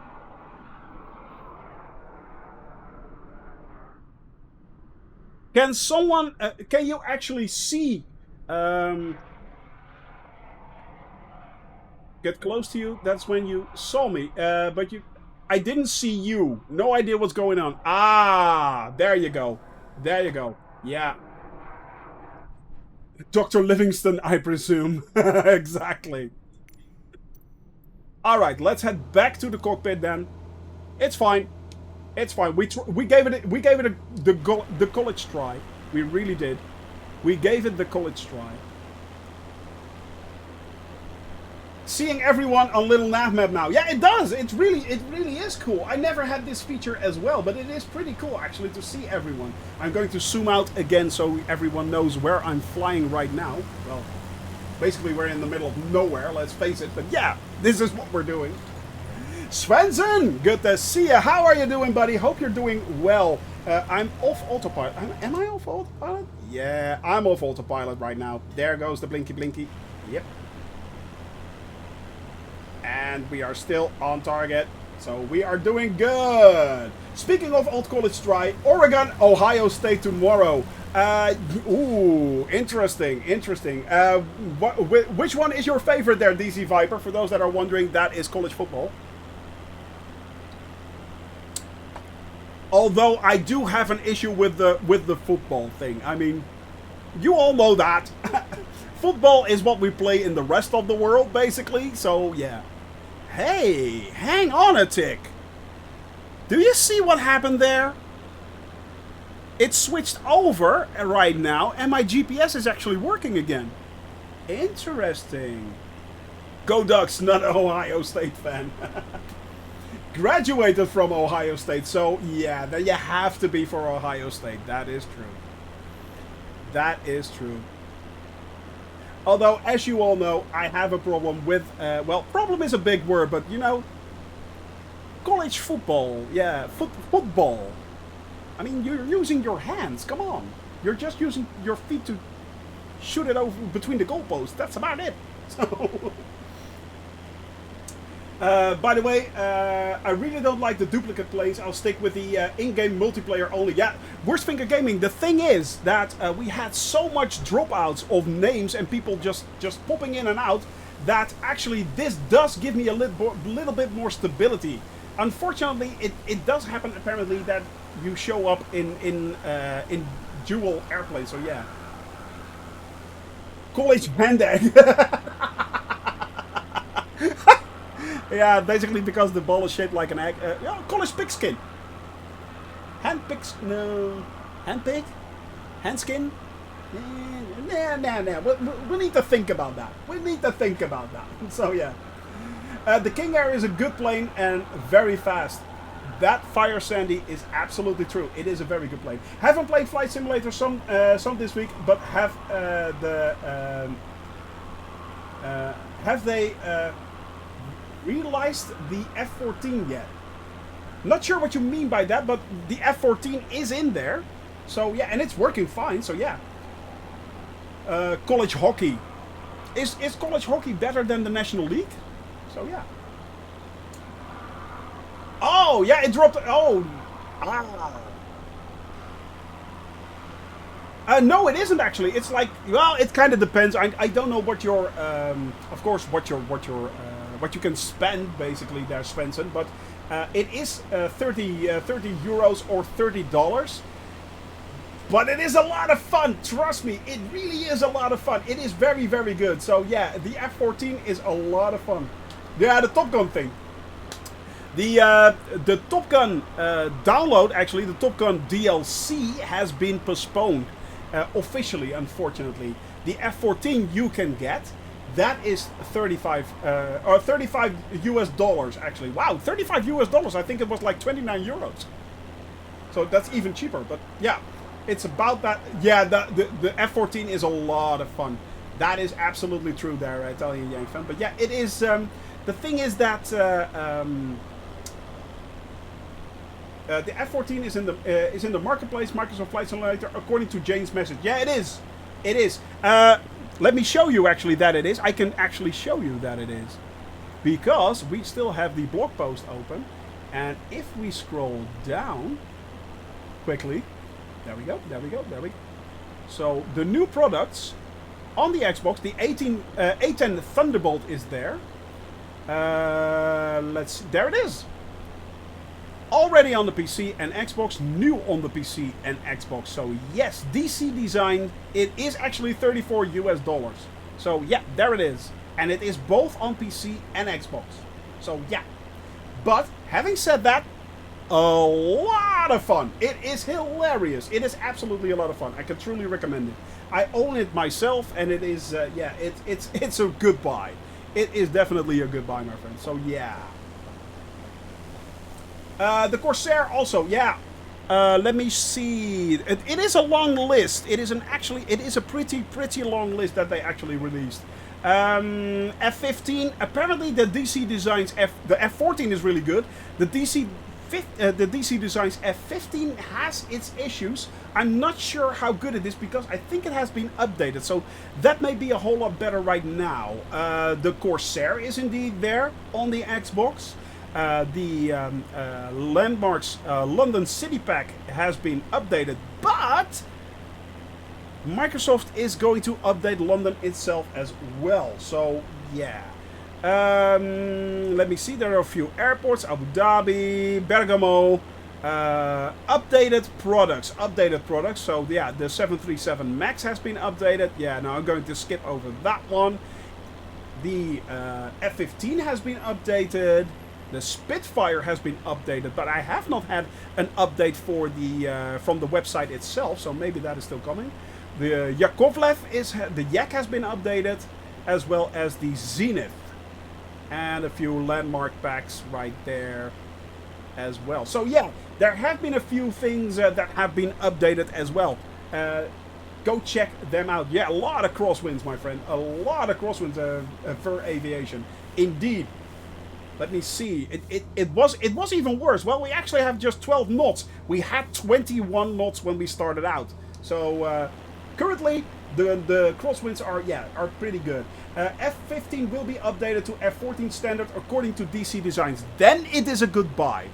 Can someone, can you actually see, get close to you? That's when you saw me, but I didn't see you. No idea what's going on. Ah, there you go. There you go. Yeah. Dr. Livingston, I presume. Exactly. Alright, let's head back to the cockpit then. It's fine. It's fine. We gave it the college try. We really did. We gave it the college try. Seeing everyone on little nav map now. Yeah, it does. It really is cool. I never had this feature as well, but it is pretty cool actually to see everyone. I'm going to zoom out again so everyone knows where I'm flying right now. Well, basically we're in the middle of nowhere, let's face it. But yeah, this is what we're doing. Svensson, good to see you. How are you doing, buddy? Hope you're doing well. I'm off autopilot. Am I off autopilot? Yeah, I'm off autopilot right now. There goes the blinky blinky. Yep. And we are still on target. So we are doing good. Speaking of Old College Try, Oregon, Ohio State tomorrow. Ooh, interesting, interesting. Which one is your favorite there, DC Viper? For those that are wondering, that is college football. Although I do have an issue with the football thing. I mean, you all know that. Football is what we play in the rest of the world, basically. So, yeah. Hey, hang on a tick. Do you see what happened there? It switched over right now, and my GPS is actually working again. Interesting. Go Ducks, not an Ohio State fan. Graduated from Ohio State, so yeah, then you have to be for Ohio State. That is true. That is true. Although, as you all know, I have a problem with, well, problem is a big word, but, you know, college football, yeah, football. I mean, you're using your hands, come on. You're just using your feet to shoot it over between the goalposts. That's about it. So. By the way, I really don't like the duplicate planes. I'll stick with the in-game multiplayer only. Yeah, Worst Finger Gaming. The thing is that we had so much dropouts of names and people just popping in and out that actually this does give me a little bit more stability. Unfortunately, it does happen apparently that you show up in dual airplanes. So yeah, college hand egg. Yeah, basically because the ball is shaped like an egg. Yeah, college pigskin. Hand pigs? No. Hand pig? Hand skin? Nah. We need to think about that. We need to think about that. So yeah. The King Air is a good plane and very fast. That Fire Sandy is absolutely true. It is a very good plane. Haven't played Flight Simulator some this week, but have they realized the F-14 yet? Not sure what you mean by that, but the F-14 is in there. So yeah, and it's working fine, so yeah. College hockey. Is college hockey better than the National League? So yeah. Oh, yeah, it dropped. Oh. No, it isn't actually. It's like, well, it kind of depends. I don't know what your, of course, what you can spend basically there, Svensson, but it is 30 euros or $30. But it is a lot of fun, trust me, it really is a lot of fun. It is very, very good. So yeah, the F-14 is a lot of fun. Yeah, the Top Gun thing. The Top Gun download, actually, the Top Gun DLC has been postponed officially, unfortunately. The F-14 you can get. That is 35 US dollars, actually. Wow, 35 US dollars. I think it was like 29 euros. So that's even cheaper. But yeah, it's about that. Yeah, the F-14 is a lot of fun. That is absolutely true there, Italian Yang fan. But yeah, it is. The thing is that the F-14 is in the marketplace, Microsoft Flight Simulator, according to Jane's message. Yeah, it is. It is. Let me show you actually that it is. I can actually show you that it is. Because we still have the blog post open. And if we scroll down quickly. There we go. So the new products on the Xbox, the A10 Thunderbolt is there. There it is. Already on the PC and Xbox, new on the PC and Xbox. So yes, DC design, it is actually 34 US dollars. So yeah, there it is. And it is both on PC and Xbox. So yeah. But having said that, a lot of fun. It is hilarious. It is absolutely a lot of fun. I can truly recommend it. I own it myself and it is, yeah, it's a good buy. It is definitely a good buy, my friend. So yeah. The Corsair also, yeah. Let me see. It is a long list. It is a pretty long list that they actually released. F-15. Apparently, the DC Designs the F-14 is really good. The DC Designs F-15 has its issues. I'm not sure how good it is because I think it has been updated. So that may be a whole lot better right now. The Corsair is indeed there on the Xbox. The Landmarks London City Pack has been updated, but Microsoft is going to update London itself as well. So yeah. Let me see, there are a few airports, Abu Dhabi, Bergamo, updated products. So yeah, the 737 MAX has been updated. Yeah, now I'm going to skip over that one. The F-15 has been updated. The Spitfire has been updated, but I have not had an update for the from the website itself, so maybe that is still coming. The Yakovlev the Yak has been updated, as well as the Zenith, and a few landmark packs right there as well. So yeah, there have been a few things that have been updated as well. Go check them out. Yeah, a lot of crosswinds, my friend. A lot of crosswinds for aviation, indeed. Let me see. It was even worse. Well, we actually have just 12 knots. We had 21 knots when we started out. So currently The crosswinds are pretty good. F15 will be updated to F14 standard according to DC Designs. Then it is a good buy.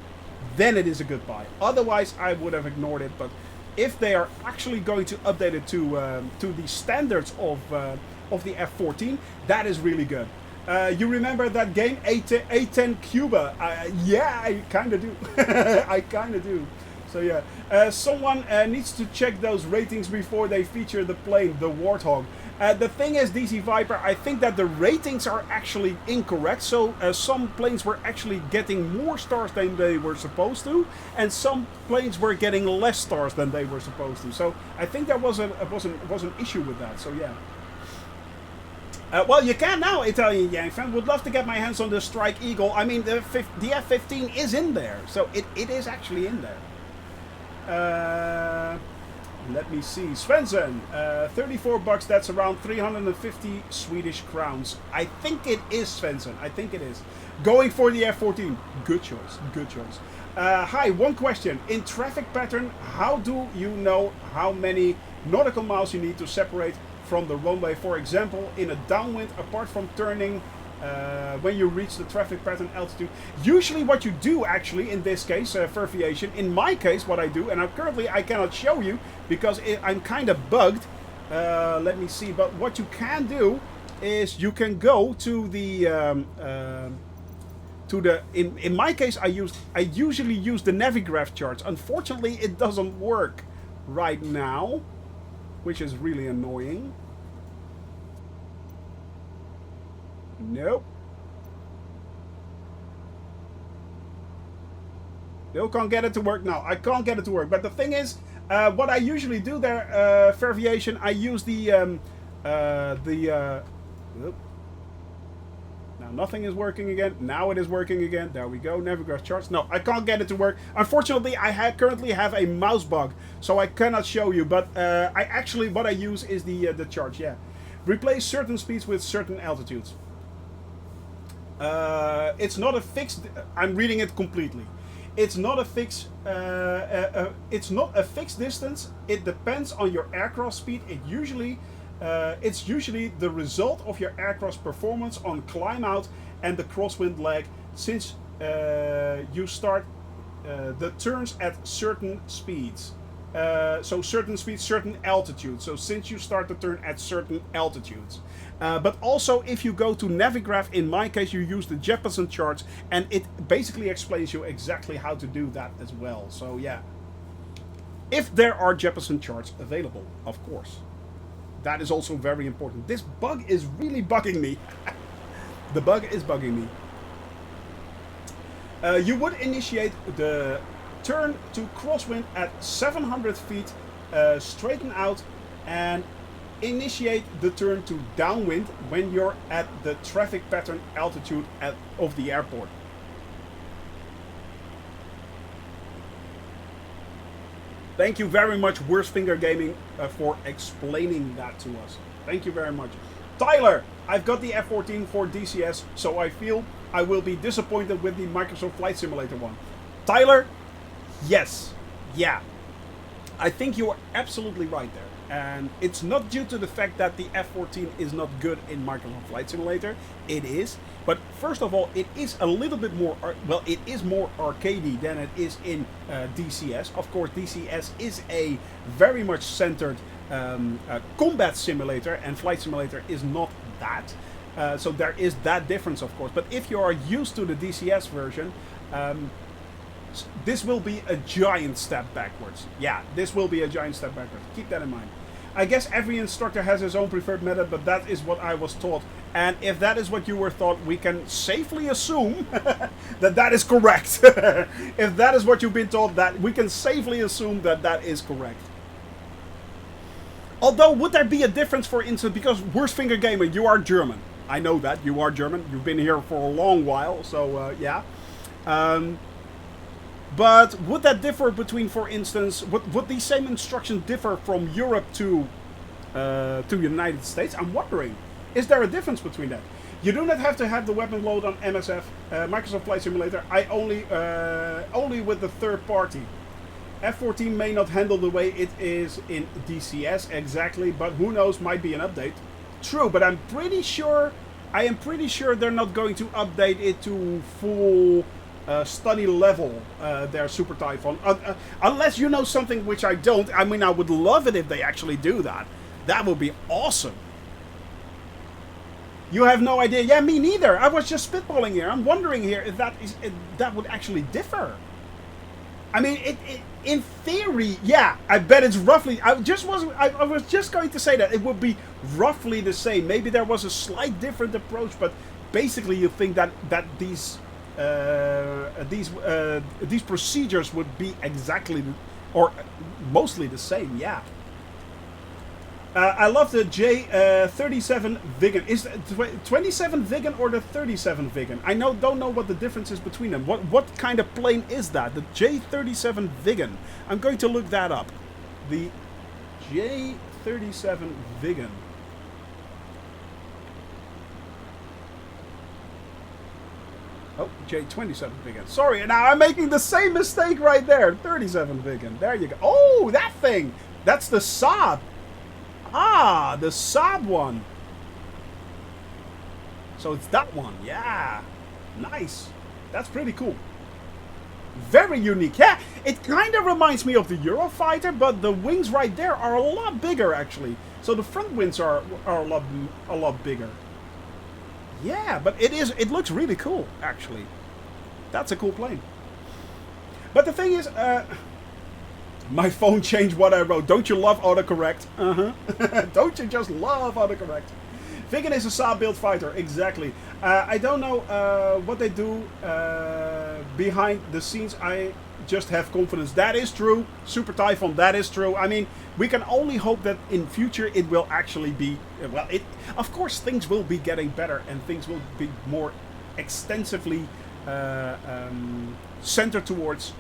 Then it is a good buy. Otherwise, I would have ignored it. But if they are actually going to update it to the standards of the F14, that is really good. You remember that game A10 Cuba? Yeah, I kind of do. I kind of do. So yeah, someone needs to check those ratings before they feature the plane, the Warthog. The thing is, DC Viper, I think that the ratings are actually incorrect. So some planes were actually getting more stars than they were supposed to, and some planes were getting less stars than they were supposed to. So I think there was an issue with that. So yeah. Well, you can now, Italian Yang fan. Would love to get my hands on the Strike Eagle. I mean, the F-15 is in there, so it is actually in there. Let me see. Svensson, $34. That's around 350 Swedish crowns. I think it is, Svensson. I think it is. Going for the F-14. Good choice. Good choice. Hi, one question. In traffic pattern, how do you know how many nautical miles you need to separate from the runway? For example, in a downwind, apart from turning when you reach the traffic pattern altitude. Usually what you do actually in this case, Furviation, in my case what I do, and I cannot show you because I'm kind of bugged. Let me see, but what you can do is you can go to the in my case I usually use the Navigraph charts. Unfortunately it doesn't work right now, which is really annoying. Nope. Still can't get it to work now. I can't get it to work. But the thing is, what I usually do there, Furviation, I use now nothing is working again. Now it is working again. There we go. Navigraph charts. No, I can't get it to work. Unfortunately, I currently have a mouse bug, so I cannot show you. But what I use is the charts. Yeah, replace certain speeds with certain altitudes. It's not a fixed. I'm reading it completely. It's not a fixed. It's not a fixed distance. It depends on your aircraft speed. It's usually the result of your aircraft's performance on climb out and the crosswind lag. Since you start the turns at certain speeds. So certain speeds, certain altitudes. So since you start the turn at certain altitudes. But also if you go to Navigraph, in my case you use the Jeppesen charts, and it basically explains you exactly how to do that as well. So yeah. If there are Jeppesen charts available, of course. That is also very important. This bug is really bugging me. The bug is bugging me. You would initiate the turn to crosswind at 700 feet, straighten out, and initiate the turn to downwind when you're at the traffic pattern altitude of the airport. Thank you very much, Worst Finger Gaming, for explaining that to us. Thank you very much. Tyler, I've got the F-14 for DCS, so I feel I will be disappointed with the Microsoft Flight Simulator one. Tyler, yes, yeah. I think you are absolutely right there. And it's not due to the fact that the F-14 is not good in Microsoft Flight Simulator. It is. But first of all, it is a little bit more, well, it is more arcadey than it is in DCS. Of course, DCS is a very much centered combat simulator, and Flight Simulator is not that. So there is that difference, of course. But if you are used to the DCS version, this will be a giant step backwards. Yeah, this will be a giant step backwards. Keep that in mind. I guess every instructor has his own preferred method, but that is what I was taught. And if that is what you were taught, we can safely assume that that is correct. If that is what you've been taught, that we can safely assume that that is correct. Although, would there be a difference, for instance, because Worst Finger Gamer, you are German. I know that, you are German. You've been here for a long while, so yeah. But would that differ between, for instance, would these same instructions differ from Europe to United States? I'm wondering, is there a difference between that? You do not have to have the weapon load on MSF, Microsoft Flight Simulator. I only with the third party. F-14 may not handle the way it is in DCS exactly, but who knows, might be an update. True, but I am pretty sure they're not going to update it to full study level, their Super Typhoon. Unless you know something which I don't. I mean, I would love it if they actually do that. That would be awesome. You have no idea. Yeah, me neither. I was just spitballing here. I'm wondering here if that would actually differ. I mean, in theory, yeah, I bet it's roughly. I was just going to say that it would be roughly the same. Maybe there was a slight different approach, but basically, you think that these procedures would be exactly or mostly the same. Yeah. I love the J37 Viggen. Is the 27 Viggen or the 37 Viggen? I don't know what the difference is between them. What kind of plane is that? The J37 Viggen. I'm going to look that up. The J37 Viggen. Oh, J27 Viggen. Sorry, now I'm making the same mistake right there. 37 Viggen. There you go. Oh, that thing. That's the Saab. Ah, the Saab one. So it's that one. Yeah. Nice. That's pretty cool. Very unique. Yeah, it kind of reminds me of the Eurofighter, but the wings right there are a lot bigger, actually. So the front wings are a lot bigger. Yeah, but it looks really cool, actually. That's a cool plane. But the thing is, my phone changed what I wrote. Don't you love autocorrect? Don't you just love autocorrect? Viggen is a Saab-built fighter, exactly. I don't know what they do behind the scenes. I just have confidence. That is true. Super Typhoon, that is true. I mean, we can only hope that in future it will actually be... Well, of course, things will be getting better and things will be more extensively centered towards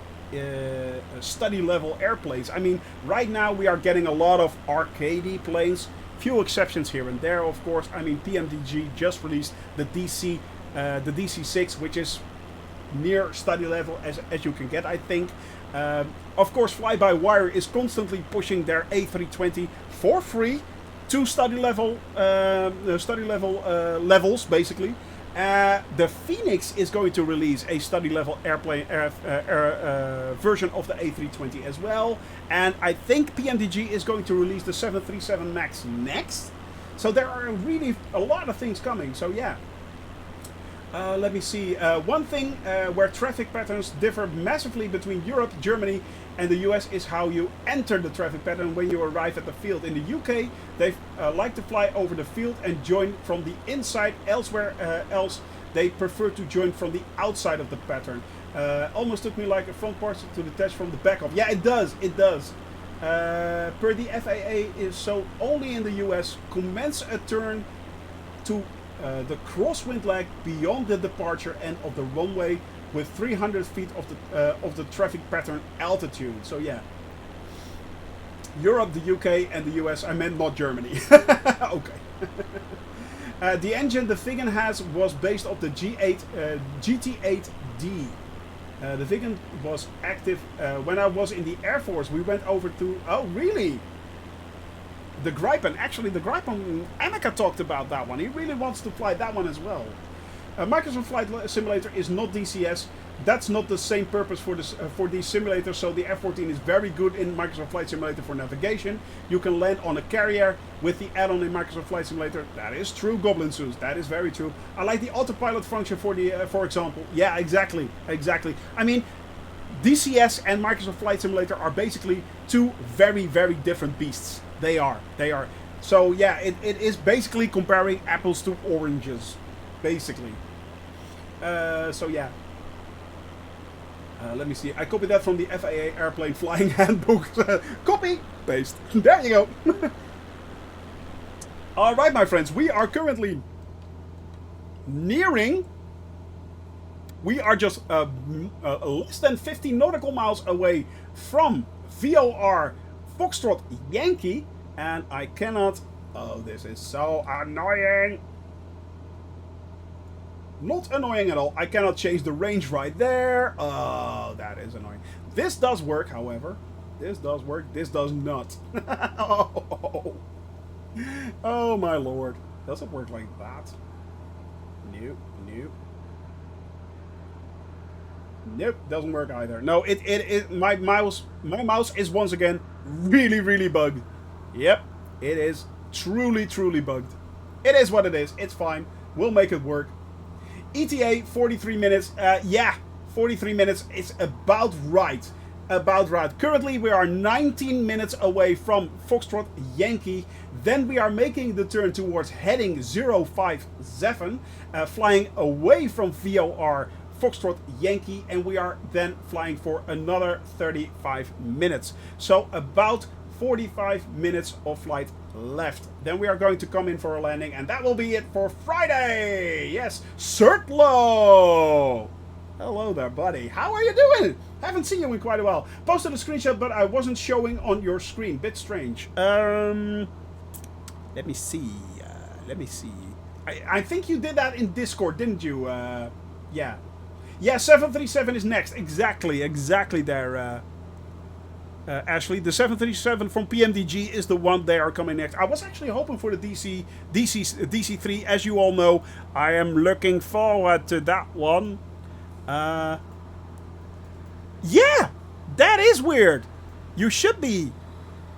study level airplanes. I mean, right now we are getting a lot of arcadey planes. Few exceptions here and there, of course. I mean, PMDG just released the DC-6, which is near study level as you can get, I think. Of course, Fly-by-Wire is constantly pushing their A320 for free to study level levels, basically. The Phoenix is going to release a study level airplane version of the A320 as well, and I think PMDG is going to release the 737 MAX next. So there are really a lot of things coming. So yeah. Let me see. One thing where traffic patterns differ massively between Europe, Germany, and the US is how you enter the traffic pattern when you arrive at the field. In the UK, they like to fly over the field and join from the inside. Elsewhere else, they prefer to join from the outside of the pattern. Almost took me like a front part to detach from the back of. Yeah, it does. It does. Per the FAA is so only in the US commence a turn to the crosswind lag beyond the departure end of the runway with 300 feet of the traffic pattern altitude. So yeah, Europe, the UK, and the US. I meant not Germany. Okay. The engine the Viggen has was based off the GT8D. The Viggen was active when I was in the Air Force. We went over to... Oh, really? The Gripen. Actually, the Gripen, Annika talked about that one. He really wants to fly that one as well. Microsoft Flight Simulator is not DCS. That's not the same purpose for this for these simulators. So the F-14 is very good in Microsoft Flight Simulator for navigation. You can land on a carrier with the add-on in Microsoft Flight Simulator. That is true, Goblin Zeus. That is very true. I like the autopilot function for the, for example. Yeah, exactly, exactly. I mean, DCS and Microsoft Flight Simulator are basically two very, very different beasts. They are. So yeah, it is basically comparing apples to oranges, basically. So yeah. Let me see. I copied that from the FAA Airplane Flying Handbook. Copy, paste. There you go. All right, my friends. We are currently nearing. We are just less than 50 nautical miles away from VOR Foxtrot Yankee, and I cannot... Oh, this is so annoying. Not annoying at all. I cannot change the range right there. Oh, that is annoying. This does work, however. This does work. This does not. Oh. Oh my lord. Does it work like that? Nope. Nope. Nope, doesn't work either. No, my mouse is once again really bugged. Yep, it is truly bugged. It is what it is. It's fine. We'll make it work. ETA 43 minutes. Yeah, 43 minutes is about right. About right. Currently, we are 19 minutes away from Foxtrot Yankee. Then we are making the turn towards heading 057, flying away from VOR Foxtrot Yankee, and we are then flying for another 35 minutes. So about 45 minutes of flight left. Then we are going to come in for a landing, and that will be it for Friday. Yes, Certlo. Hello there, buddy. How are you doing? Haven't seen you in quite a while. Posted a screenshot, but I wasn't showing on your screen. Bit strange. Let me see. I think you did that in Discord, didn't you? Yeah. Yeah, 737 is next. Exactly there, Ashley. The 737 from PMDG is the one they are coming next. I was actually hoping for the DC3. As you all know, I am looking forward to that one. Yeah, that is weird. You should be.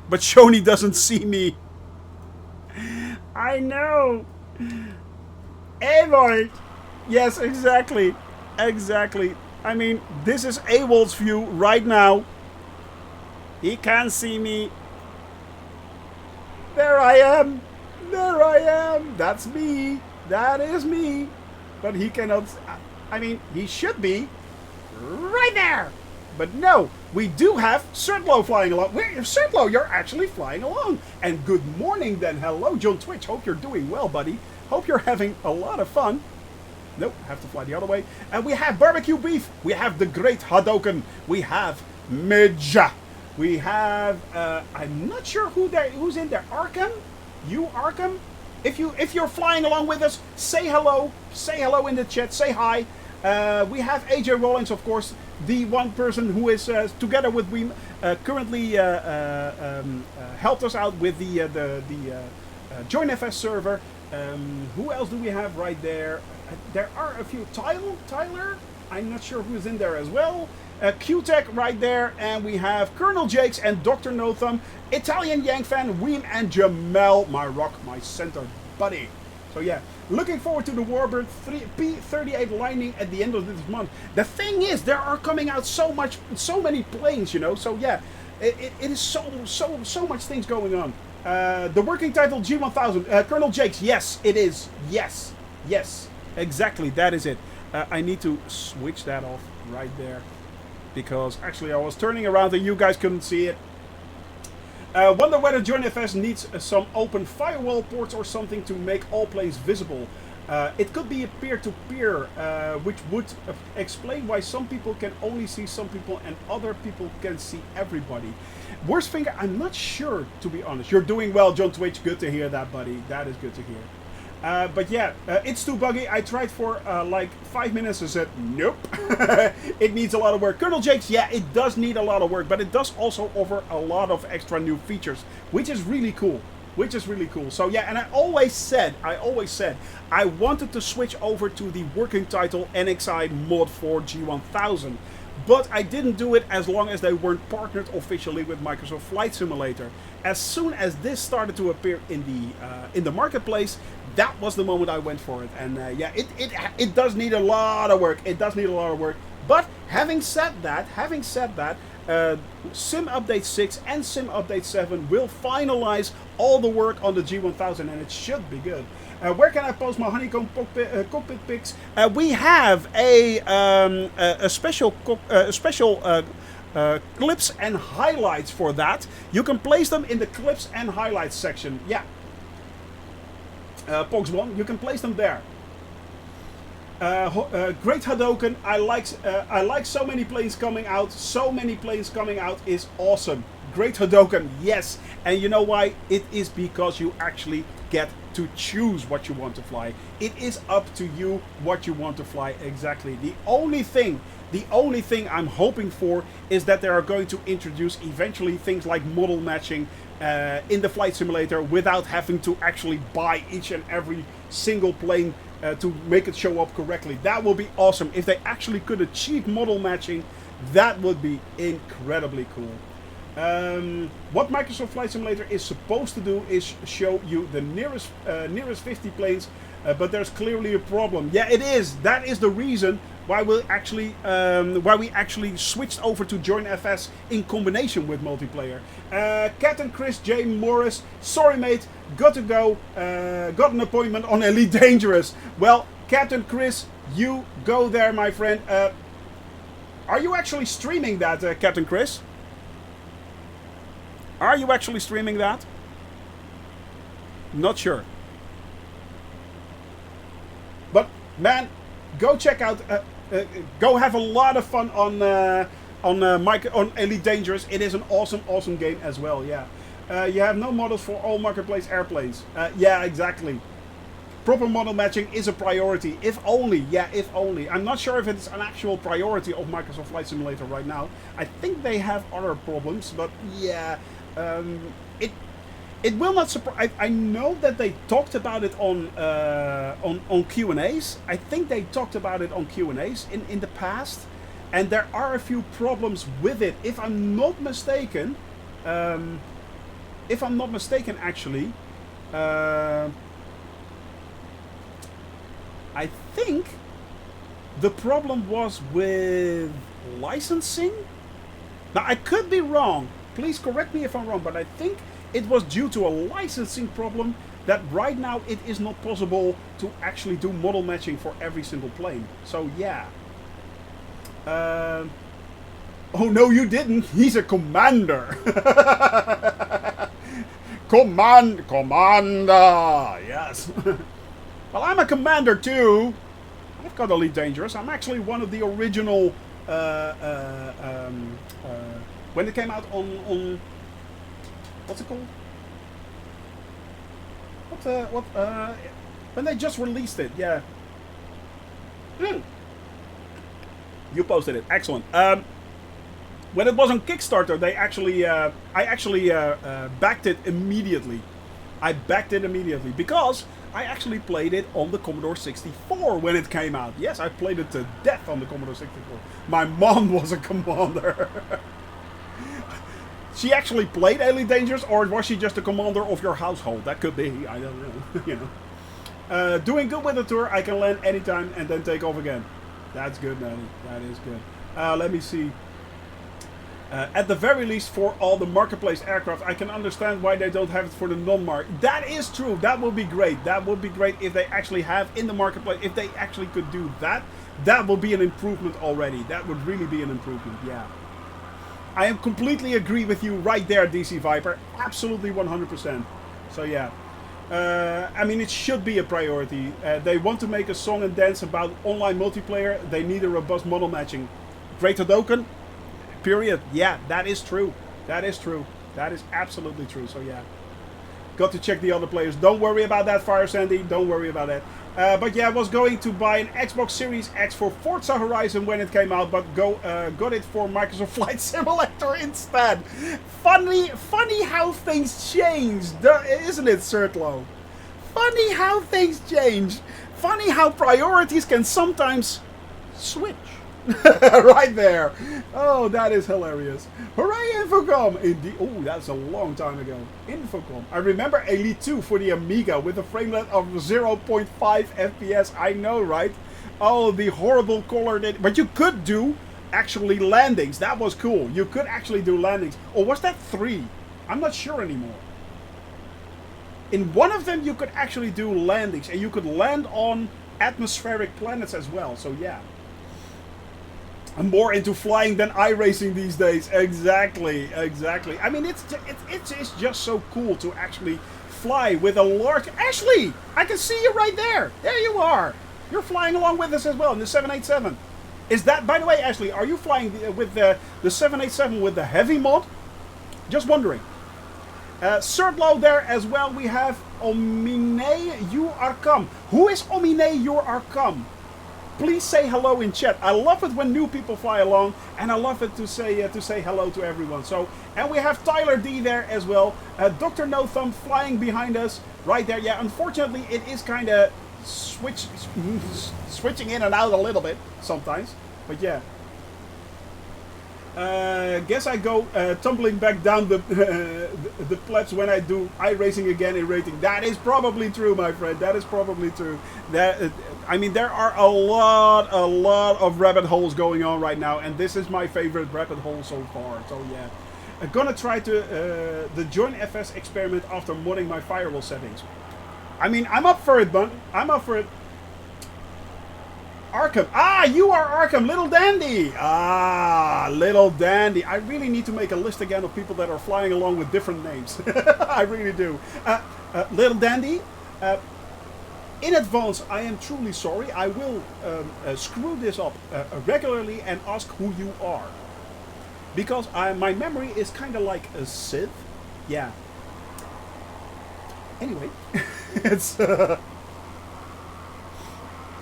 But Shoni doesn't see me. I know. Avoid. Yes, exactly. Exactly. I mean, this is AWOL's view right now. He can't see me. There I am. There I am. That's me. That is me. But he cannot... I mean, he should be right there. But no, we do have Certlo flying along. Certlo, you're actually flying along. And good morning then. Hello, John Twitch. Hope you're doing well, buddy. Hope you're having a lot of fun. Nope, have to fly the other way. And we have barbecue beef. We have the Great Hadoken. We have Midja. We have, I'm not sure who's in there. Arkham? You, Arkham? If you're flying along with us, say hello. Say hello in the chat. Say hi. We have AJ Rollins, of course, the one person who is together with we currently helped us out with the JoinFS server. Who else do we have right there? There are a few. Tyler? I'm not sure who's in there as well. Q-Tech right there. And we have Colonel Jakes and Dr. No Thumb. Italian Yank fan, Weem and Jamel. My rock, my center buddy. So yeah, looking forward to the Warbird P-38 landing at the end of this month. The thing is, there are coming out so many planes, you know. So yeah, it is so much things going on. The working title G1000. Colonel Jakes, yes, it is. Yes, exactly, that is it. I need to switch that off right there. Because actually I was turning around and you guys couldn't see it. Wonder whether JoinFS needs some open firewall ports or something to make all planes visible. It could be a peer-to-peer, which would explain why some people can only see some people and other people can see everybody. Worst finger, I'm not sure, to be honest. You're doing well, John Twitch. Good to hear that, buddy. That is good to hear. But yeah, it's too buggy. I tried for like 5 minutes and said, nope. It needs a lot of work. Colonel Jakes, yeah, it does need a lot of work, but it does also offer a lot of extra new features, which is really cool. So yeah, and I always said, I wanted to switch over to the working title NXI mod for G1000. But I didn't do it as long as they weren't partnered officially with Microsoft Flight Simulator. As soon as this started to appear in the marketplace, that was the moment I went for it. And yeah, it does need a lot of work. But having said that, Sim Update 6 and Sim Update 7 will finalize all the work on the G1000, and it should be good. Where can I post my honeycomb cockpit pics? We have a special clips and highlights for that. You can place them in the clips and highlights section. Yeah. Pox1, you can place them there. Great Hadoken. I like so many planes coming out. So many planes coming out is awesome. Great Hadoken, yes. And you know why? It is because you actually get to choose what you want to fly. It is up to you what you want to fly exactly. The only thing I'm hoping for is that they are going to introduce eventually things like model matching in the flight simulator without having to actually buy each and every single plane to make it show up correctly. That would be awesome. If they actually could achieve model matching, that would be incredibly cool. What Microsoft Flight Simulator is supposed to do is show you the nearest 50 planes, but there's clearly a problem. Yeah, it is. That is the reason why we actually switched over to Join FS in combination with multiplayer. Captain Chris J. Morris, sorry mate, got to go. Got an appointment on Elite Dangerous. Well, Captain Chris, you go there, my friend. Are you actually streaming that, Captain Chris? Are you actually streaming that? Not sure. But man, go check out. Go have a lot of fun on Elite Dangerous. It is an awesome game as well. Yeah. You have no models for all marketplace airplanes. Yeah, exactly. Proper model matching is a priority. If only, yeah, if only. I'm not sure if it's an actual priority of Microsoft Flight Simulator right now. I think they have other problems, but yeah, it will not surprise. I know that they talked about it on Q&As. I think they talked about it on Q&As in the past, and there are a few problems with it. If I'm not mistaken, actually. I think the problem was with licensing. Now, I could be wrong. Please correct me if I'm wrong, but I think it was due to a licensing problem that right now it is not possible to actually do model matching for every single plane. So, yeah. Oh, no, you didn't. He's a commander. Commander. Yes. Well, I'm a commander too. I've got Elite Dangerous. I'm actually one of the original. When it came out on what's it called? When they just released it, yeah. You posted it. Excellent. When it was on Kickstarter, they actually, I actually backed it immediately. I backed it immediately because I actually played it on the Commodore 64 when it came out. Yes, I played it to death on the Commodore 64. My mom was a commander. She actually played Elite Dangerous, or was she just a commander of your household? That could be. I don't know. You know. Doing good with the tour. I can land anytime and then take off again. That's good, Nanny. That is good. Let me see. At the very least, for all the marketplace aircraft, I can understand why they don't have it for the non-mark. That is true. That would be great. That would be great if they actually have in the marketplace. If they actually could do that, that would be an improvement already. That would really be an improvement. Yeah. I am completely agree with you right there, DC Viper. Absolutely 100%. So yeah. I mean, it should be a priority. They want to make a song and dance about online multiplayer. They need a robust model matching. Great Hadoken. Period. Yeah, that is true. That is true. That is absolutely true. So yeah, got to check the other players. Don't worry about that, Fire Sandy. Don't worry about that. But yeah, I was going to buy an Xbox Series X for Forza Horizon when it came out, but got it for Microsoft Flight Simulator instead. Funny how things change, isn't it, Sertlo? Funny how things change. Funny how priorities can sometimes switch. Right there. Oh, that is hilarious. Hooray, Infocom! Indeed. Oh, that's a long time ago. Infocom. I remember Elite 2 for the Amiga with a framerate of 0.5 FPS. I know, right? Oh, the horrible color. But you could do actually landings. That was cool. You could actually do landings. Or was that 3? I'm not sure anymore. In one of them, you could actually do landings. And you could land on atmospheric planets as well. So, yeah. I'm more into flying than iRacing these days. Exactly, exactly. I mean, it's just so cool to actually fly with a large... Ashley! I can see you right there. There you are. You're flying along with us as well in the 787. Is that... By the way, Ashley, are you flying with the 787 with the heavy mod? Just wondering. Third low there as well, we have Omine You Are Come. Who is Omine You Are Come? Please say hello in chat. I love it when new people fly along, and I love it to say hello to everyone. So, and we have Tyler D there as well. Dr. No Thumb flying behind us right there. Yeah, unfortunately, it is kind of switching in and out a little bit sometimes. But yeah. Guess I go tumbling back down the plebs when I do iRacing again in rating. That is probably true, my friend. That is probably true. That I mean, there are a lot of rabbit holes going on right now, and this is my favorite rabbit hole so far. So yeah, I'm gonna try to the join FS experiment after modding my firewall settings. I mean, I'm up for it, but I'm up for it. Arkham. Ah, you are Arkham, Little Dandy. Ah, Little Dandy. I really need to make a list again of people that are flying along with different names. I really do. Little Dandy, in advance, I am truly sorry. I will screw this up regularly and ask who you are. Because my memory is kind of like a sieve. Yeah. Anyway, it's...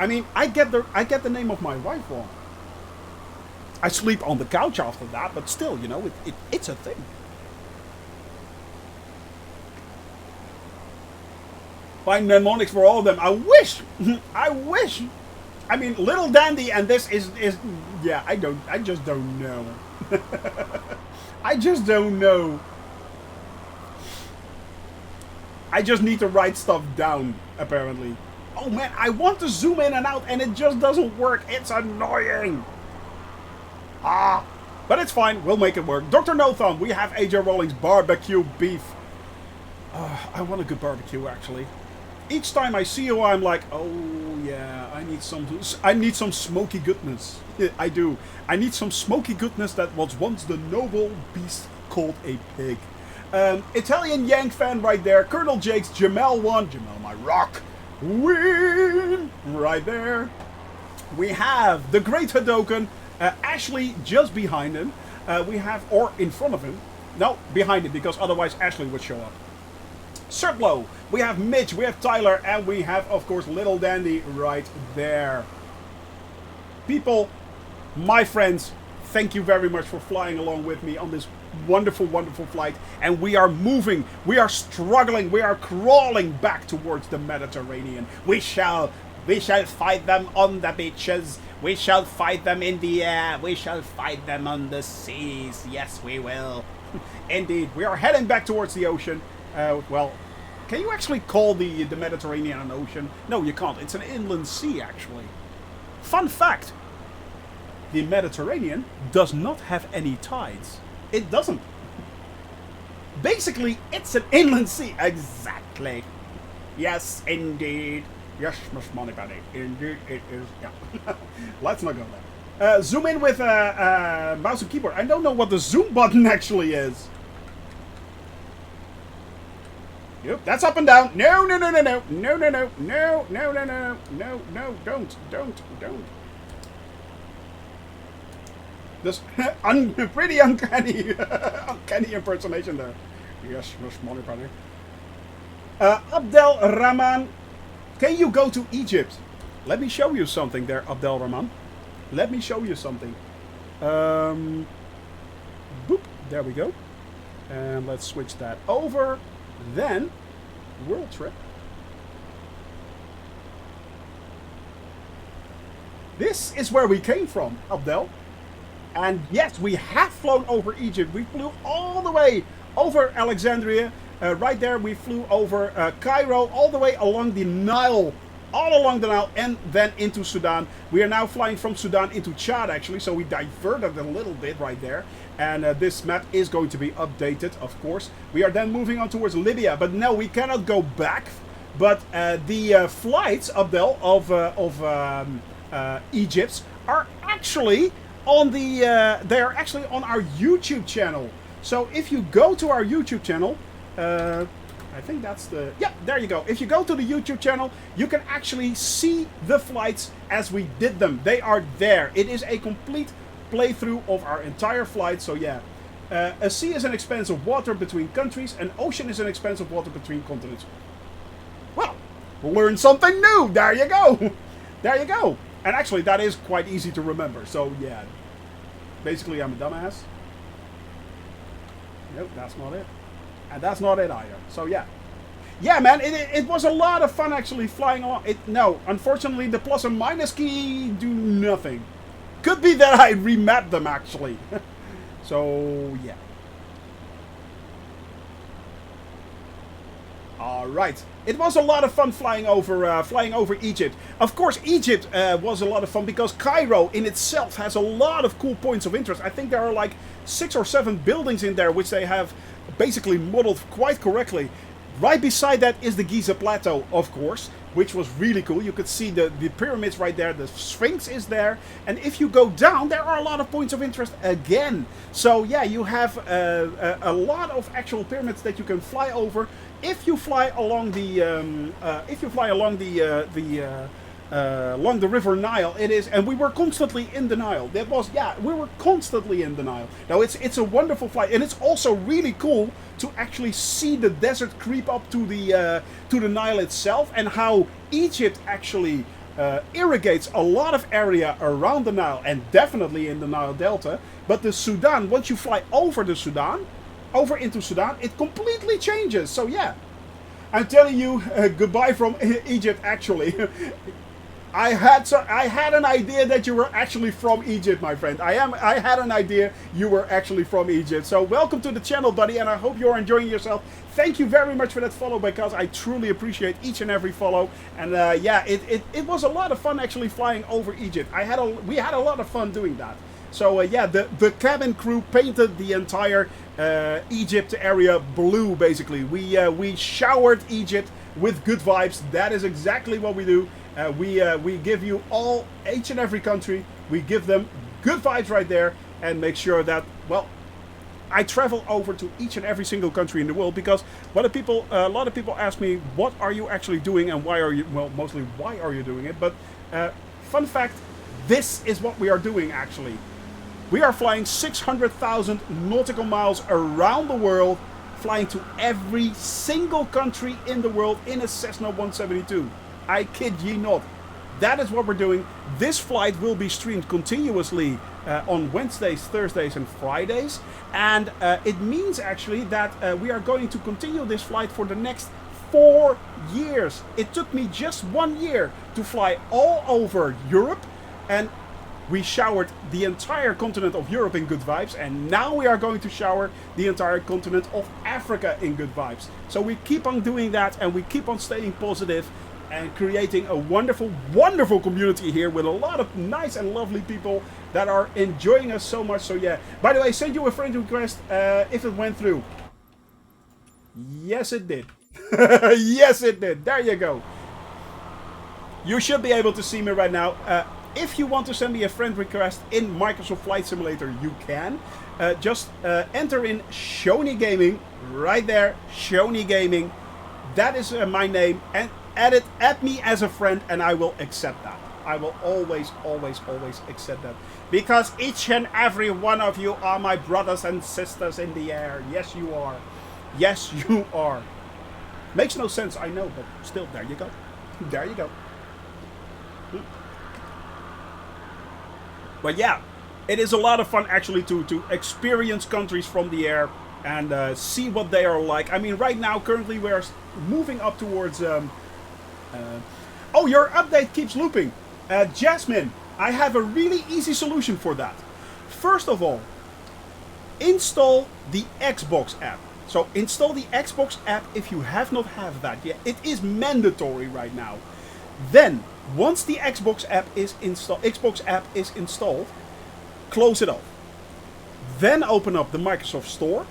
I mean, I get the name of my wife wrong. I sleep on the couch after that, but still, you know, it's a thing. Find mnemonics for all of them. I wish. I wish. I mean, Little Dandy and this is yeah. I just don't know. I just don't know. I just need to write stuff down, apparently. Oh man, I want to zoom in and out and it just doesn't work. It's annoying. Ah, but it's fine. We'll make it work. Dr. No Thumb, we have AJ Rawlings barbecue beef. I want a good barbecue, actually. Each time I see you, I'm like, oh yeah, I need some smoky goodness. I do. I need some smoky goodness that was once the noble beast called a pig. Italian Yank fan right there. Colonel Jakes, Jamel1, Jamel my rock. Win! Right there. We have the Great Hadoken, Ashley just behind him. We have, or in front of him. No, behind him, because otherwise Ashley would show up. Surtlow, we have Mitch, we have Tyler, and we have, of course, Little Dandy right there. People, my friends, thank you very much for flying along with me on this wonderful, wonderful flight. And we are moving, we are struggling, we are crawling back towards the Mediterranean. We shall fight them on the beaches. We shall fight them in the air. We shall fight them on the seas. Yes, we will. Indeed, we are heading back towards the ocean. Well, can you actually call the Mediterranean an ocean? No, you can't. It's an inland sea, actually. Fun fact. The Mediterranean does not have any tides. It doesn't. Basically, it's an inland sea. Exactly. Yes, indeed. Yes, Miss Moneypenny. Indeed, it is. Yeah. Let's not go there. Zoom in with mouse and keyboard. I don't know what the zoom button actually is. Yep, that's up and down. No, no, no, no, no. No, no, no. No, no, no, no. No, no, don't. This pretty uncanny, uncanny impersonation there. Yes, Miss Moneypenny. Abdel Rahman, can you go to Egypt? Let me show you something there, Abdel Rahman. Let me show you something. Boop, there we go. And let's switch that over. Then, world trip. This is where we came from, Abdel. And yes, we have flown over Egypt. We flew all the way over Alexandria. Right there, we flew over Cairo, all the way along the Nile. All along the Nile, and then into Sudan. We are now flying from Sudan into Chad, actually. So we diverted a little bit right there. And this map is going to be updated, of course. We are then moving on towards Libya. But no, we cannot go back. But the flights, Abdel, of Egypt are actually on the they are actually on our YouTube channel. So if you go to our YouTube channel, I think that's the, yeah, there you go. If you go to the YouTube channel, you can actually see the flights as we did them. They are there. It is a complete playthrough of our entire flight. So yeah, A sea is an expanse of water between countries. An ocean is an expanse of water between continents. Well, learn something new. There you go. There you go. And actually, that is quite easy to remember. So, yeah. Basically, I'm a dumbass. Nope, that's not it. And that's not it either. So, yeah. Yeah, man, it was a lot of fun actually flying along. No, unfortunately, the plus and minus key do nothing. Could be that I remapped them, actually. So, yeah. Alright. It was a lot of fun flying over Egypt. Of course, Egypt was a lot of fun because Cairo in itself has a lot of cool points of interest. I think there are like 6 or 7 buildings in there which they have basically modeled quite correctly. Right beside that is the Giza Plateau, of course, which was really cool. You could see the pyramids right there. The Sphinx is there. And if you go down, there are a lot of points of interest again. So, yeah, you have a lot of actual pyramids that you can fly over. If you fly along along the River Nile, it is, and we were constantly in the Nile. That was, yeah, we were constantly in the Nile. Now it's a wonderful flight, and it's also really cool to actually see the desert creep up to the Nile itself, and how Egypt actually irrigates a lot of area around the Nile, and definitely in the Nile Delta. But the Sudan, once you fly over the Sudan, over into Sudan, it completely changes. So yeah, I'm telling you, goodbye from Egypt. Actually, I had an idea that you were actually from Egypt, my friend. I had an idea you were actually from Egypt. So welcome to the channel, buddy, and I hope you're enjoying yourself. Thank you very much for that follow, because I truly appreciate each and every follow. And yeah, it was a lot of fun actually flying over Egypt. We had a lot of fun doing that. So yeah, the cabin crew painted the entire Egypt area blue, basically. We showered Egypt with good vibes. That is exactly what we do. We give you each and every country, we give them good vibes right there, and make sure that, well, I travel over to each and every single country in the world, because a lot of people ask me, what are you actually doing, and why are you, well, mostly why are you doing it? But fun fact, this is what we are doing actually. We are flying 600,000 nautical miles around the world, flying to every single country in the world in a Cessna 172. I kid ye not. That is what we're doing. This flight will be streamed continuously on Wednesdays, Thursdays and Fridays. And it means actually that we are going to continue this flight for the next 4 years. It took me just 1 year to fly all over Europe, and we showered the entire continent of Europe in good vibes, and now we are going to shower the entire continent of Africa in good vibes. So we keep on doing that, and we keep on staying positive and creating a wonderful, wonderful community here with a lot of nice and lovely people that are enjoying us so much. So yeah, by the way, send you a friend request if it went through. Yes, it did. Yes, it did. There you go. You should be able to see me right now. If you want to send me a friend request in Microsoft Flight Simulator, you can. Just enter in Shoni Gaming, right there, Shoni Gaming. That is my name, and add me as a friend, and I will accept that. I will always, always, always accept that. Because each and every one of you are my brothers and sisters in the air. Yes, you are. Yes, you are. Makes no sense, I know, but still, there you go. There you go. But yeah, it is a lot of fun actually to experience countries from the air and see what they are like. I mean, right now, currently, we're moving up towards... oh, your update keeps looping. Jasmine, I have a really easy solution for that. First of all, install the Xbox app. So install the Xbox app if you have not have that yet. It is mandatory right now. Then, once the Xbox app is installed, close it off. Then open up the Microsoft Store,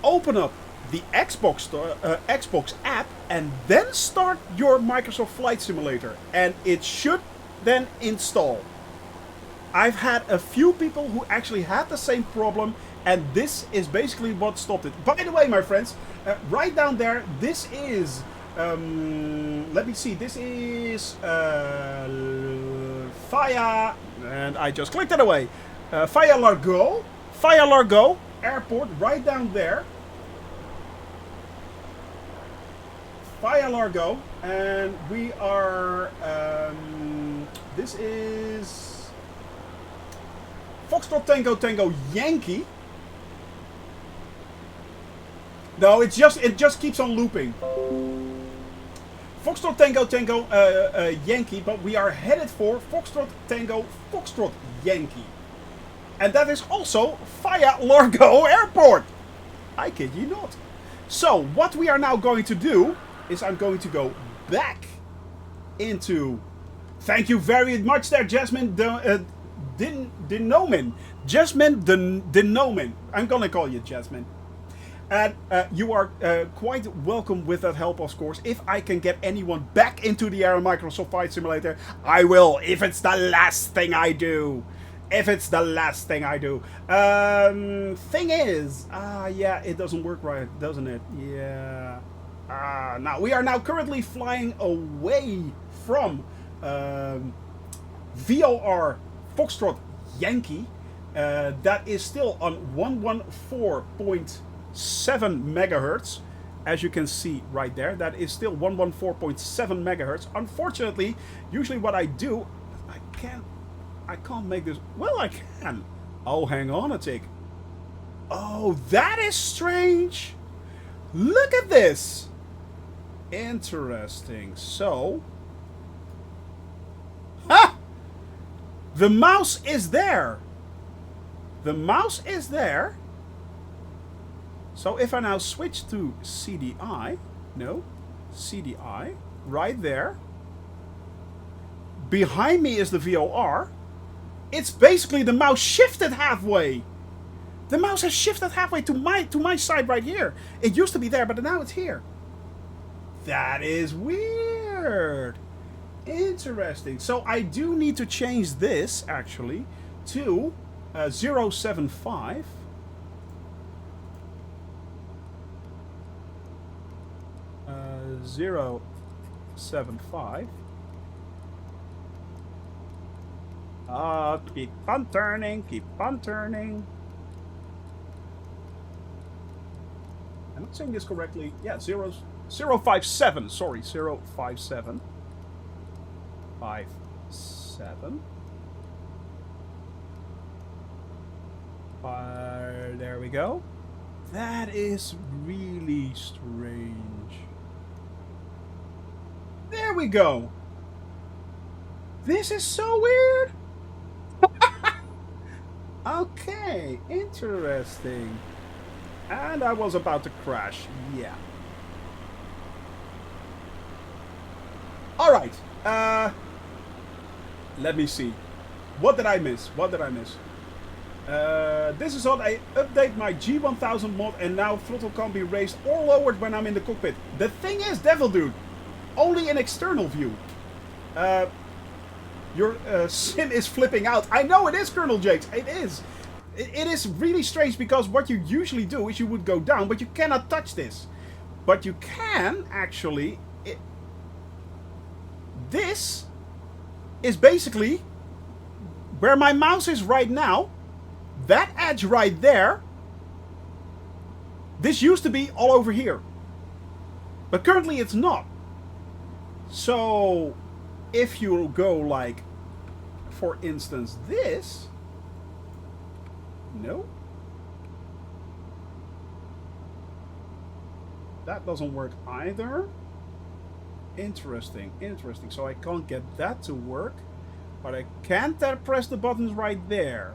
open up the Xbox app, and then start your Microsoft Flight Simulator, and it should then install. I've had a few people who actually had the same problem, and this is basically what stopped it. By the way, my friends, right down there, this is... let me see, this is Faya, and I just clicked it away. Faya-Legreau, airport right down there. Faya-Legreau, and we are, this is Foxtrot Tango Tango Yankee. No, it just keeps on looping. Foxtrot Tango Tango Yankee, but we are headed for Foxtrot Tango Foxtrot Yankee. And that is also Faya-Legreau Airport. I kid you not. So, what we are now going to do is I'm going to go back into... Thank you very much there, Jasmine Denomin. Jasmine Denomin. I'm gonna call you Jasmine. And you are quite welcome with that help, of course. If I can get anyone back into the Air Microsoft Flight Simulator, I will. If it's the last thing I do. If it's the last thing I do. Thing is... yeah, it doesn't work right, doesn't it? Yeah... now we are now currently flying away from VOR Foxtrot Yankee. That is still on 114.7 megahertz, as you can see right there. That is still 114.7 megahertz. Unfortunately, usually what I do, I can't make this. Well, I can. Oh, hang on a tick. Oh, that is strange. Look at this. Interesting. So, ha! The mouse is there. The mouse is there. So if I now switch to CDI, no, CDI, right there. Behind me is the VOR. It's basically the mouse shifted halfway. The mouse has shifted halfway to my side right here. It used to be there, but now it's here. That is weird. Interesting. So I do need to change this, actually, to 075. Uh, 075. Keep on turning, keep on turning. I'm not saying this correctly. Yeah, 057. Sorry, 057. 57. There we go. That is really strange. There we go. This is so weird. Okay, interesting. And I was about to crash. Yeah. Alright. Let me see. What did I miss? What did I miss? This is on I update my G1000 mod, and now throttle can't be raised or lowered when I'm in the cockpit. The thing is, Devil Dude, only in external view. Your sim is flipping out. I know it is, Colonel Jakes. It is. It is really strange, because what you usually do is you would go down, but you cannot touch this. But you can actually... This is basically where my mouse is right now. That edge right there. This used to be all over here. But currently it's not. So if you go like, for instance, this. No. That doesn't work either. Interesting, interesting. So I can't get that to work. But I can press the buttons right there.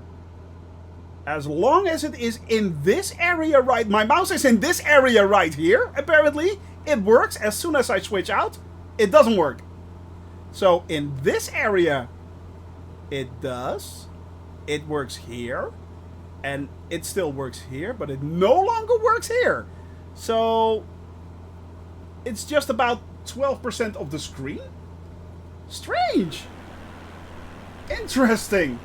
As long as it is in this area right... My mouse is in this area right here, apparently. It works. As soon as I switch out, it doesn't work. So in this area, it does. It works here. And it still works here, but it no longer works here. So it's just about 12% of the screen. Strange. Interesting.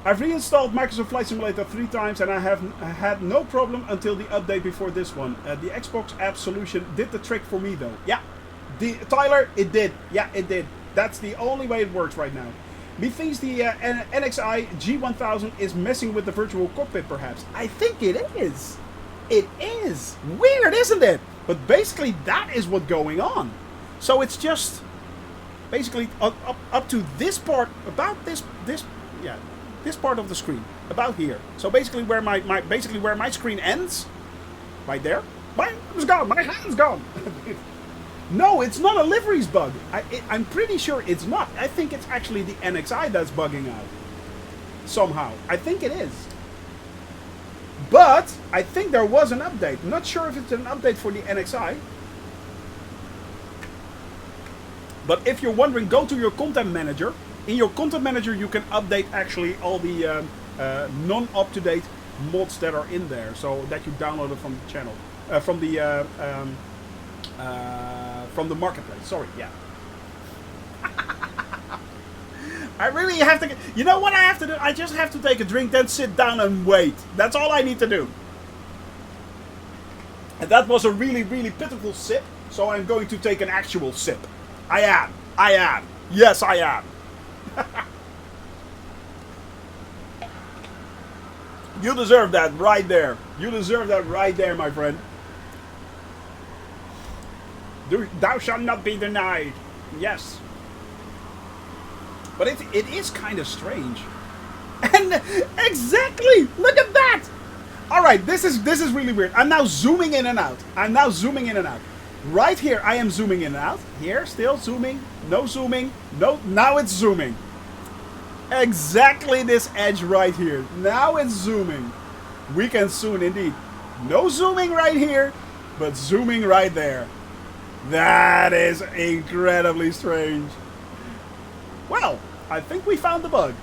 I've reinstalled Microsoft Flight Simulator 3 times, and I have had no problem until the update before this one. The Xbox app solution did the trick for me, though. Yeah, Tyler, it did. Yeah, it did. That's the only way it works right now. Methinks the NXI G1000 is messing with the virtual cockpit, perhaps. I think it is. It is. Weird, isn't it? But basically, that is what's going on. So it's just basically up to this part, about this part of the screen, about here. So basically, where my screen ends, right there. It was gone. My hand's gone. No, it's not a liveries bug. I'm pretty sure it's not. I think it's actually the NXI that's bugging out. Somehow. I think it is. But I think there was an update. Not sure if it's an update for the NXI. But if you're wondering, go to your content manager. In your content manager, you can update actually all the non-up-to-date mods that are in there. So that you downloaded from the channel. From the marketplace. Sorry, yeah. I really have to... You know what I have to do? I just have to take a drink, then sit down and wait. That's all I need to do. And that was a really, really pitiful sip. So I'm going to take an actual sip. I am. Yes, I am. You deserve that right there. You deserve that right there, my friend. Thou shalt not be denied. Yes. But it is kind of strange. And exactly! Look at that! Alright, this is really weird. I'm now zooming in and out. Right here, I am zooming in and out. Here, still zooming. No zooming. No, now it's zooming. Exactly this edge right here. Now it's zooming. We can zoom indeed. No zooming right here, but zooming right there. That is incredibly strange. Well, I think we found the bug.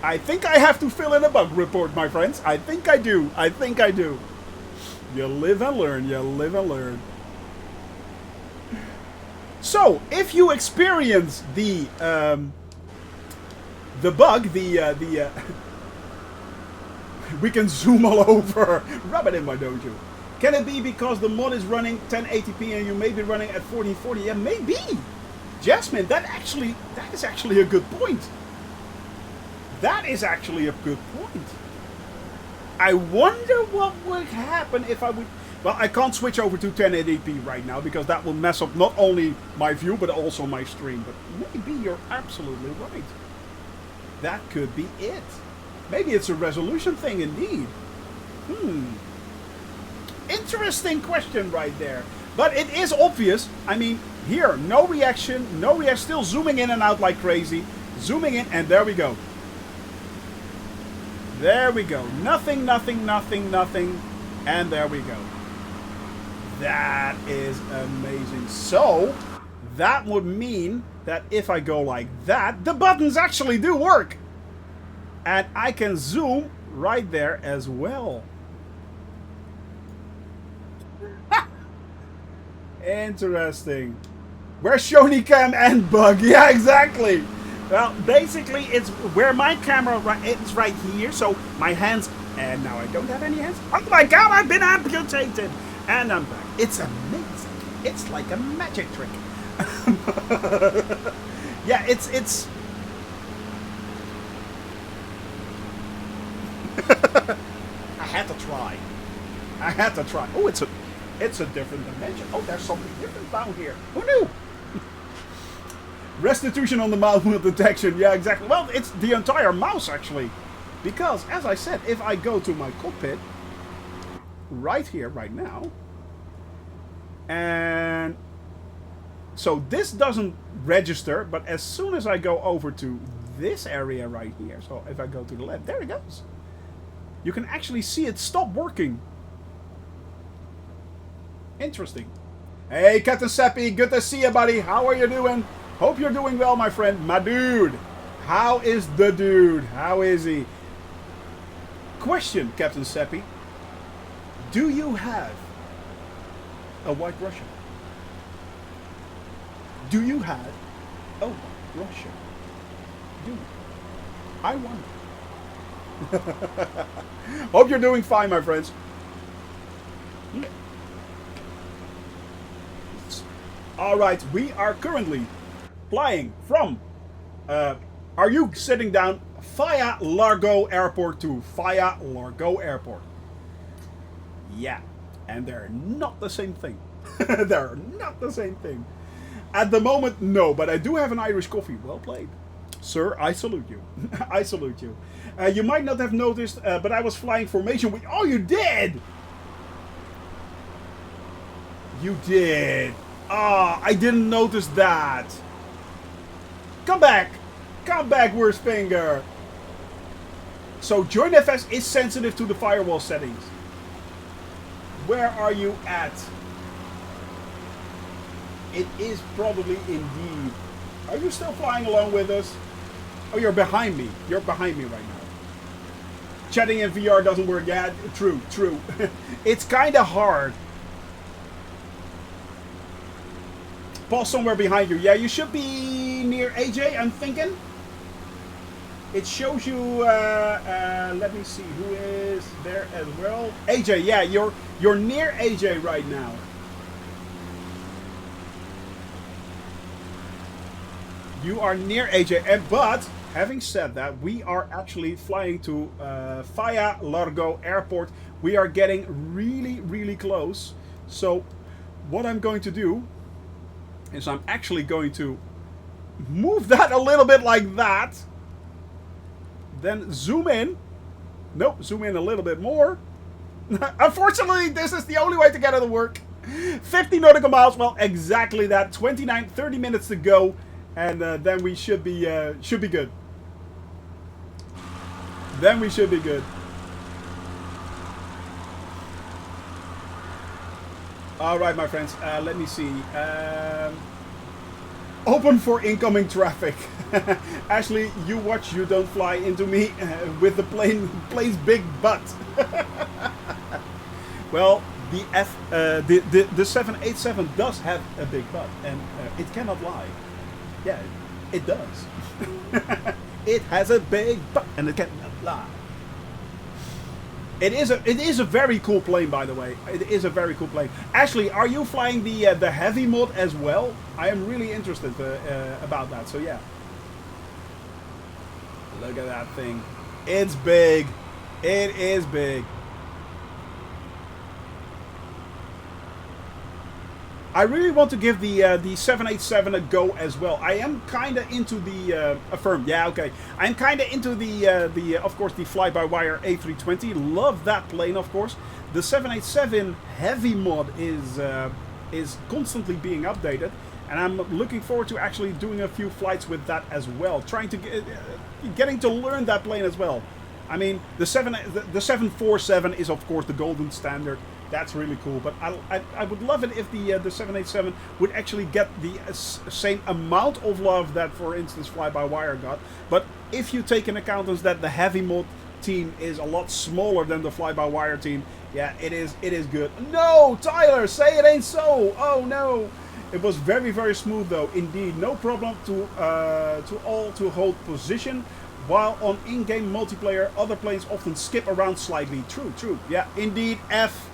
I think I have to fill in a bug report, my friends. I think I do. You live and learn. So, if you experience the bug, we can zoom all over. Rub it in my dojo. Can it be because the mod is running 1080p and you may be running at 1440? Yeah, maybe. Jasmine, that is actually a good point. I wonder what would happen if I would... Well, I can't switch over to 1080p right now because that will mess up not only my view but also my stream. But maybe you're absolutely right. That could be it. Maybe it's a resolution thing indeed. Interesting question right there. But it is obvious. I mean, here, no reaction, still zooming in and out like crazy. Zooming in, and there we go. Nothing. And there we go. That is amazing. So, that would mean that if I go like that, the buttons actually do work. And I can zoom right there as well. Interesting. Where's Shonicam and bug? Yeah, exactly. Well, basically, it's where my camera it's right here. So my hands, and now I don't have any hands. Oh my God, I've been amputated, and I'm back. It's amazing. It's like a magic trick. Yeah, it's. I had to try. Oh, it's a different dimension. Oh, there's something different down here. Who knew? Restitution on the mouse wheel detection. Yeah, exactly. Well, it's the entire mouse, actually. Because, as I said, if I go to my cockpit, right here, right now, and so this doesn't register, but as soon as I go over to this area right here, so if I go to the left, there it goes. You can actually see it stop working. Interesting. Hey, Captain Seppi, good to see you, buddy. How are you doing? Hope you're doing well, my friend. My dude. How is the dude? How is he? Question, Captain Seppi. Do you have a White Russian? Do you have a White Russian? Do you? I wonder. Hope you're doing fine, my friends. Yeah. Alright, we are currently flying from Are you sitting down? Faya-Legreau Airport to Faya-Legreau Airport. Yeah, and they're not the same thing. They're not the same thing. At the moment, no, but I do have an Irish coffee. Well played. Sir, I salute you. I salute you. You might not have noticed, but I was flying formation with... Oh, you did! You did. Ah, I didn't notice that. Come back. Come back, worst finger. So, Join FS is sensitive to the firewall settings. Where are you at? It is probably indeed. Are you still flying along with us? Oh, you're behind me. You're behind me right now. Chatting in VR doesn't work. Yeah, true, true. It's kind of hard. Paul somewhere behind you. Yeah, you should be near AJ, I'm thinking. It shows you, let me see, who is there as well. AJ, yeah, you're near AJ right now. You are near AJ, but having said that, we are actually flying to Faya-Legreau Airport. We are getting really, really close. So what I'm going to do is I'm actually going to move that a little bit like that. Then zoom in. Nope, zoom in a little bit more. Unfortunately, this is the only way to get it to work. 50 nautical miles, well, exactly that. 30 minutes to go. And then we should be good. Then we should be good. All right, my friends. Let me see. Open for incoming traffic. Ashley, you watch. You don't fly into me with the plane's big butt. Well, the 787 does have a big butt, and it cannot lie. Yeah, it does. It has a big butt, and it cannot lie. It is a very cool plane, by the way. It is a very cool plane. Ashley, are you flying the heavy mod as well? I am really interested about that. So yeah. Look at that thing. It's big. It is big. I really want to give the 787 a go as well. I am kind of into the affirm. Yeah, okay. I'm kind of into the of course the fly-by-wire A320. Love that plane, of course. The 787 heavy mod is constantly being updated, and I'm looking forward to actually doing a few flights with that as well. Trying to getting to learn that plane as well. I mean, the 747 is of course the golden standard. That's really cool, but I would love it if the 787 would actually get the same amount of love that, for instance, Fly-by-Wire got. But if you take in account that the heavy mod team is a lot smaller than the Fly-by-Wire team, yeah, it is good. No, Tyler, say it ain't so. Oh no, it was very, very smooth though. Indeed, no problem to hold position. While on in-game multiplayer, other planes often skip around slightly. True, true. Yeah, indeed. F.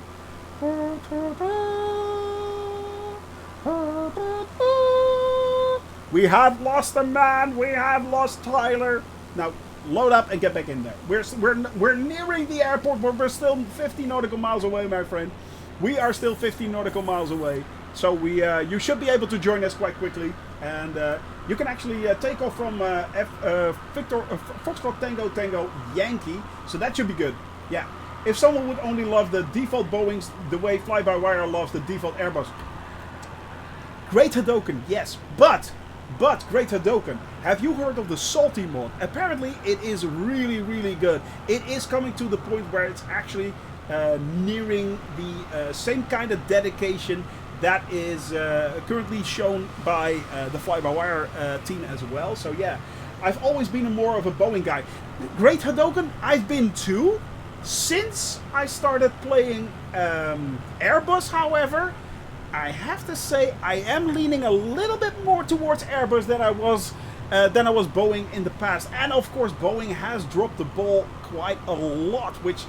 We have lost a man. We have lost Tyler. Now load up and get back in there. We're nearing the airport, but we're still 50 nautical miles away, my friend. We are still 50 nautical miles away. So you should be able to join us quite quickly, and you can actually take off from Foxtrot Tango Tango Yankee. So that should be good. Yeah. If someone would only love the default Boeings the way Fly-by-Wire loves the default Airbus. Great Hadoken, yes, but Great Hadoken, have you heard of the Salty mod? Apparently it is really, really good. It is coming to the point where it's actually nearing the same kind of dedication that is currently shown by the Fly-by-Wire team as well. So yeah, I've always been more of a Boeing guy. Great Hadoken, I've been too. Since I started playing Airbus, however, I have to say I am leaning a little bit more towards Airbus than I was Boeing in the past. And of course, Boeing has dropped the ball quite a lot, which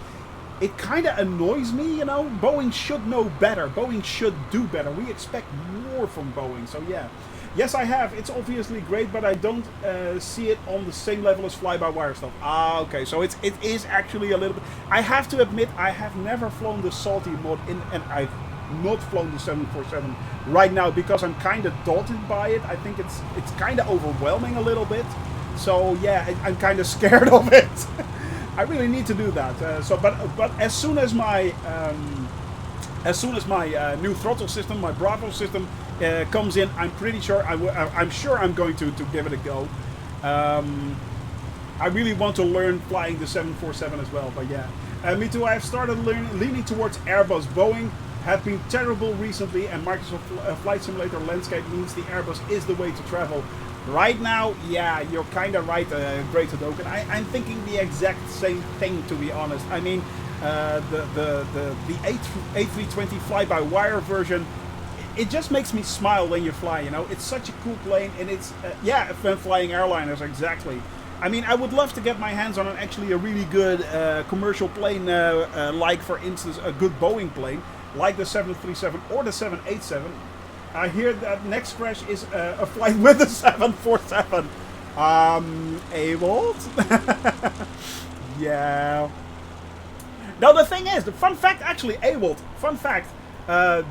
it kind of annoys me, you know. Boeing should know better. Boeing should do better. We expect before from Boeing. So yeah, yes, I have. It's obviously great, but I don't see it on the same level as fly-by-wire stuff. Ah, okay. So it is actually a little bit. I have to admit, I have never flown the Salty mod and I've not flown the 747 right now because I'm kind of daunted by it. I think it's kind of overwhelming a little bit. So yeah, I'm kind of scared of it. I really need to do that. But as soon as my new throttle system, my Bravo system, comes in, I'm pretty sure I'm sure I'm going to give it a go. I really want to learn flying the 747 as well. But yeah, me too. I've started leaning towards Airbus. Boeing have been terrible recently, and Microsoft Flight Simulator landscape means the Airbus is the way to travel. Right now, yeah, you're kind of right, Great Hadoken. I'm thinking the exact same thing, to be honest. I mean, the A320 fly-by-wire version, it just makes me smile when you fly, you know. It's such a cool plane, and it's, yeah, when flying airliners, exactly. I mean, I would love to get my hands on actually a really good commercial plane, like, for instance, a good Boeing plane, like the 737 or the 787. I hear that next crash is a flight with the 747. Able? Yeah. Now the thing is, the fun fact actually, Ewald, fun fact, all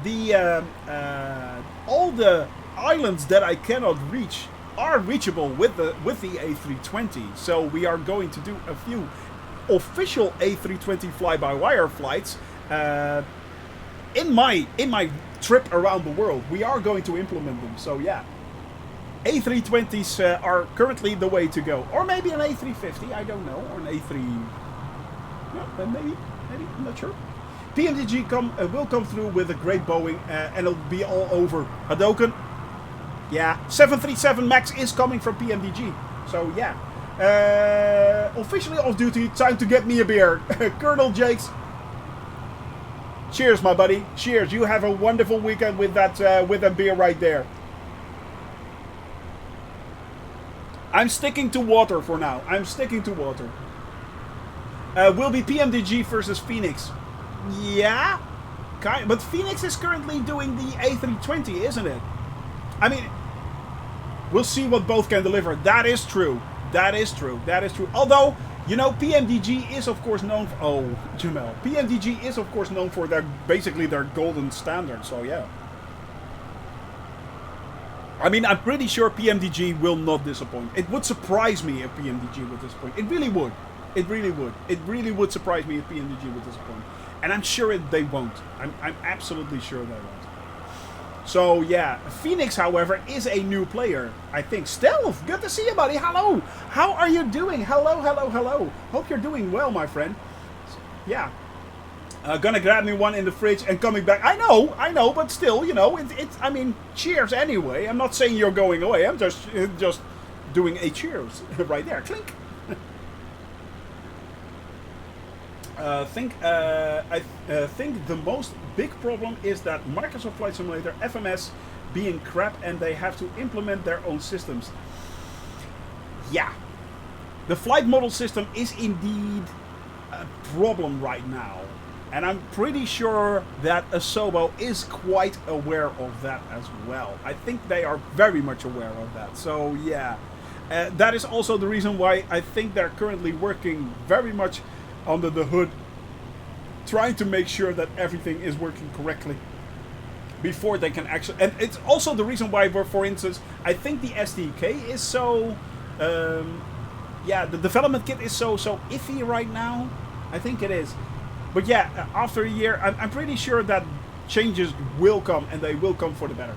the islands that I cannot reach are reachable with the A320. So we are going to do a few official A320 fly-by-wire flights in my trip around the world. We are going to implement them. So yeah, A320s are currently the way to go, or maybe an A350. I don't know, or an A3. Yeah, maybe. I'm not sure. PMDG will come through with a great Boeing, and it'll be all over. Hadoken. Yeah, 737 MAX is coming from PMDG. So yeah, officially off duty. Time to get me a beer. Colonel Jakes. Cheers, my buddy. Cheers. You have a wonderful weekend with that beer right there. I'm sticking to water for now. I'm sticking to water. Will be PMDG versus Phoenix. Yeah, but Phoenix is currently doing the A320, isn't it? I mean, we'll see what both can deliver. That is true. That is true. That is true. Although, you know, PMDG is of course known for, Jamel. PMDG is of course known for basically their golden standard. So yeah. I mean, I'm pretty sure PMDG will not disappoint. It would surprise me if PMDG would disappoint. It really would. It really would. It really would surprise me if PMDG would disappoint. And I'm sure they won't. I'm absolutely sure they won't. So yeah, Phoenix, however, is a new player, I think. Stealth, good to see you, buddy. Hello. How are you doing? Hello, hello, hello. Hope you're doing well, my friend. Yeah. Gonna grab me one in the fridge and coming back. I know, but still, you know, it's. I mean, cheers anyway. I'm not saying you're going away. I'm just doing a cheers right there. Clink. I think the most big problem is that Microsoft Flight Simulator FMS being crap and they have to implement their own systems. Yeah, the flight model system is indeed a problem right now, and I'm pretty sure that Asobo is quite aware of that as well. I think they are very much aware of that. So yeah, that is also the reason why I think they're currently working very much under the hood, trying to make sure that everything is working correctly before they can actually. And it's also the reason why, for instance, I think the SDK is so, yeah, the development kit is so iffy right now. I think it is. But yeah, after a year, I'm pretty sure that changes will come, and they will come for the better.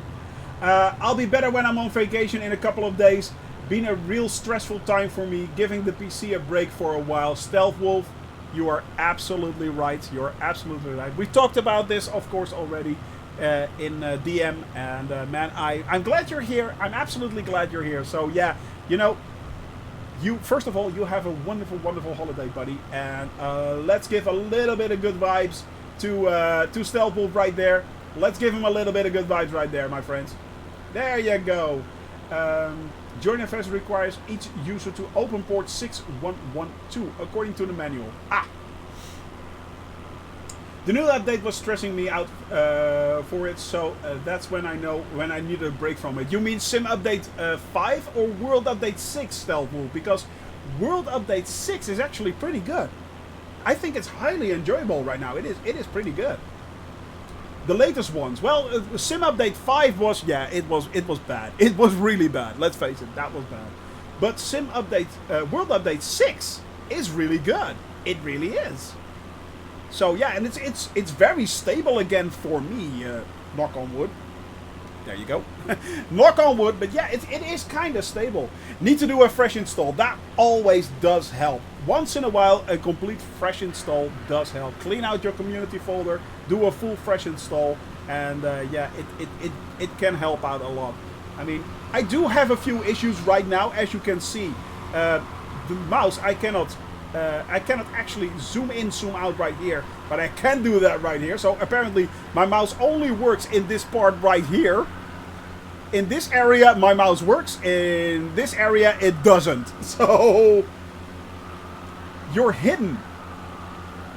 I'll be better when I'm on vacation in a couple of days. Been a real stressful time for me, giving the PC a break for a while. Stealth Wolf, you are absolutely right. You're absolutely right. We talked about this, of course, already in DM. And man, I'm glad you're here. I'm absolutely glad you're here. So yeah, you know, first of all, you have a wonderful, wonderful holiday, buddy. And let's give a little bit of good vibes to Stealth Wolf right there. Let's give him a little bit of good vibes right there, my friends. There you go. Join FS requires each user to open port 6112 according to the manual. The new update was stressing me out for it, so that's when I know when I need a break from it. You mean Sim Update 5 or World Update 6, Stealth Wolf? Because World Update 6 is actually pretty good. I think it's highly enjoyable right now. It is pretty good. The latest ones, well, Sim Update 5 was, yeah, it was bad. It was really bad. Let's face it, that was bad. But Sim Update World Update 6 is really good. It really is. So yeah, and it's very stable again for me. Knock on wood. There you go. Knock on wood. But yeah, it is kind of stable. Need to do a fresh install. That always does help. Once in a while, a complete fresh install does help. Clean out your community folder. Do a full fresh install, and yeah, it can help out a lot. I mean, I do have a few issues right now, as you can see. The mouse, I cannot actually zoom in, zoom out right here, but I can do that right here. So apparently my mouse only works in this part right here. In this area my mouse works, in this area it doesn't. So you're hidden.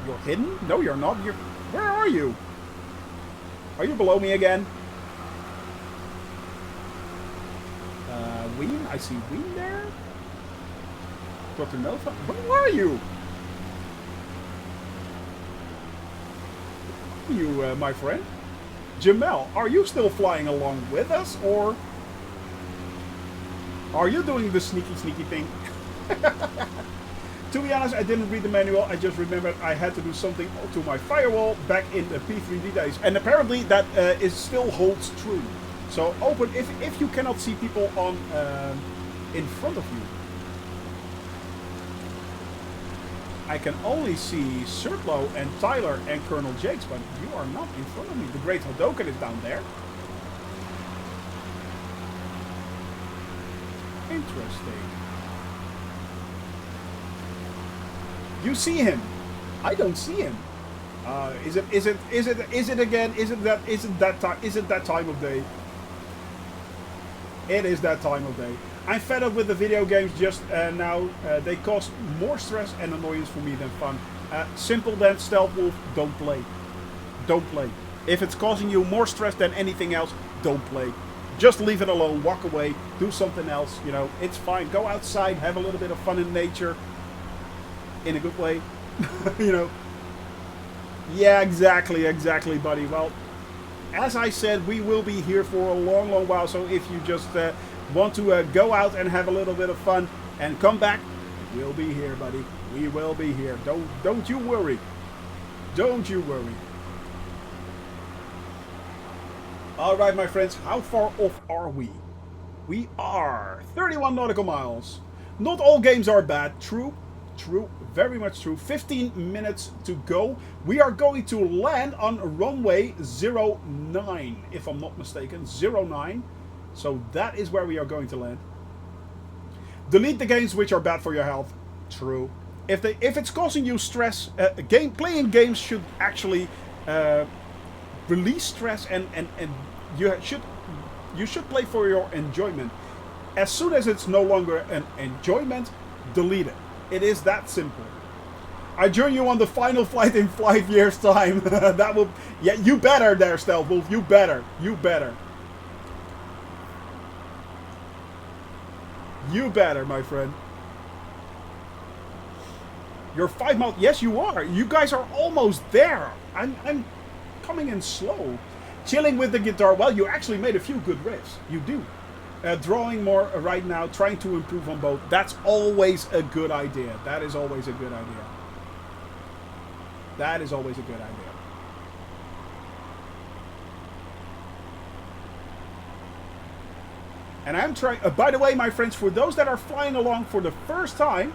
You're hidden? No, you're not. Where are you? Are you below me again? Ween? I see Ween there. Dr. Nova? Where are you? Where are you, my friend? Jamel, are you still flying along with us, or are you doing the sneaky thing? To be honest, I didn't read the manual. I just remembered I had to do something to my firewall back in the P3D days, and apparently that still holds true. So open if you cannot see people on in front of you. I can only see Sertlo and Tyler and Colonel Jakes, but you are not in front of me. The Great Hodoken is down there. Interesting. You see him. I don't see him. Is it again? Is it that time of day? It is that time of day. I'm fed up with the video games just now. They cause more stress and annoyance for me than fun. Simple then, Stealth Wolf, don't play. Don't play. If it's causing you more stress than anything else, don't play. Just leave it alone, walk away, do something else, you know, it's fine. Go outside, have a little bit of fun in nature. In a good way. You know. Yeah, exactly, buddy. Well, as I said, we will be here for a long while, so if you just want to go out and have a little bit of fun and come back, we'll be here, buddy. We will be here. Don't you worry. Don't you worry. All right, my friends, how far off are we? We are 31 nautical miles. Not all games are bad. True, very much true. 15 minutes to go. We are going to land on runway 09, if I'm not mistaken. 09. So that is where we are going to land. Delete the games which are bad for your health. True. If it's causing you stress, playing games should actually release stress, and you should play for your enjoyment. As soon as it's no longer an enjoyment, delete it. It is that simple. I join you on the final flight in 5 years' time. That will, yeah, you better there, Stealth Wolf. You better. You better. You better, my friend. You're 5 miles. Yes, you are. You guys are almost there. I'm coming in slow. Chilling with the guitar. Well, you actually made a few good riffs. You do. Drawing more right now. Trying to improve on both. That's always a good idea. That is always a good idea. That is always a good idea. And I'm trying, by the way, my friends, for those that are flying along for the first time,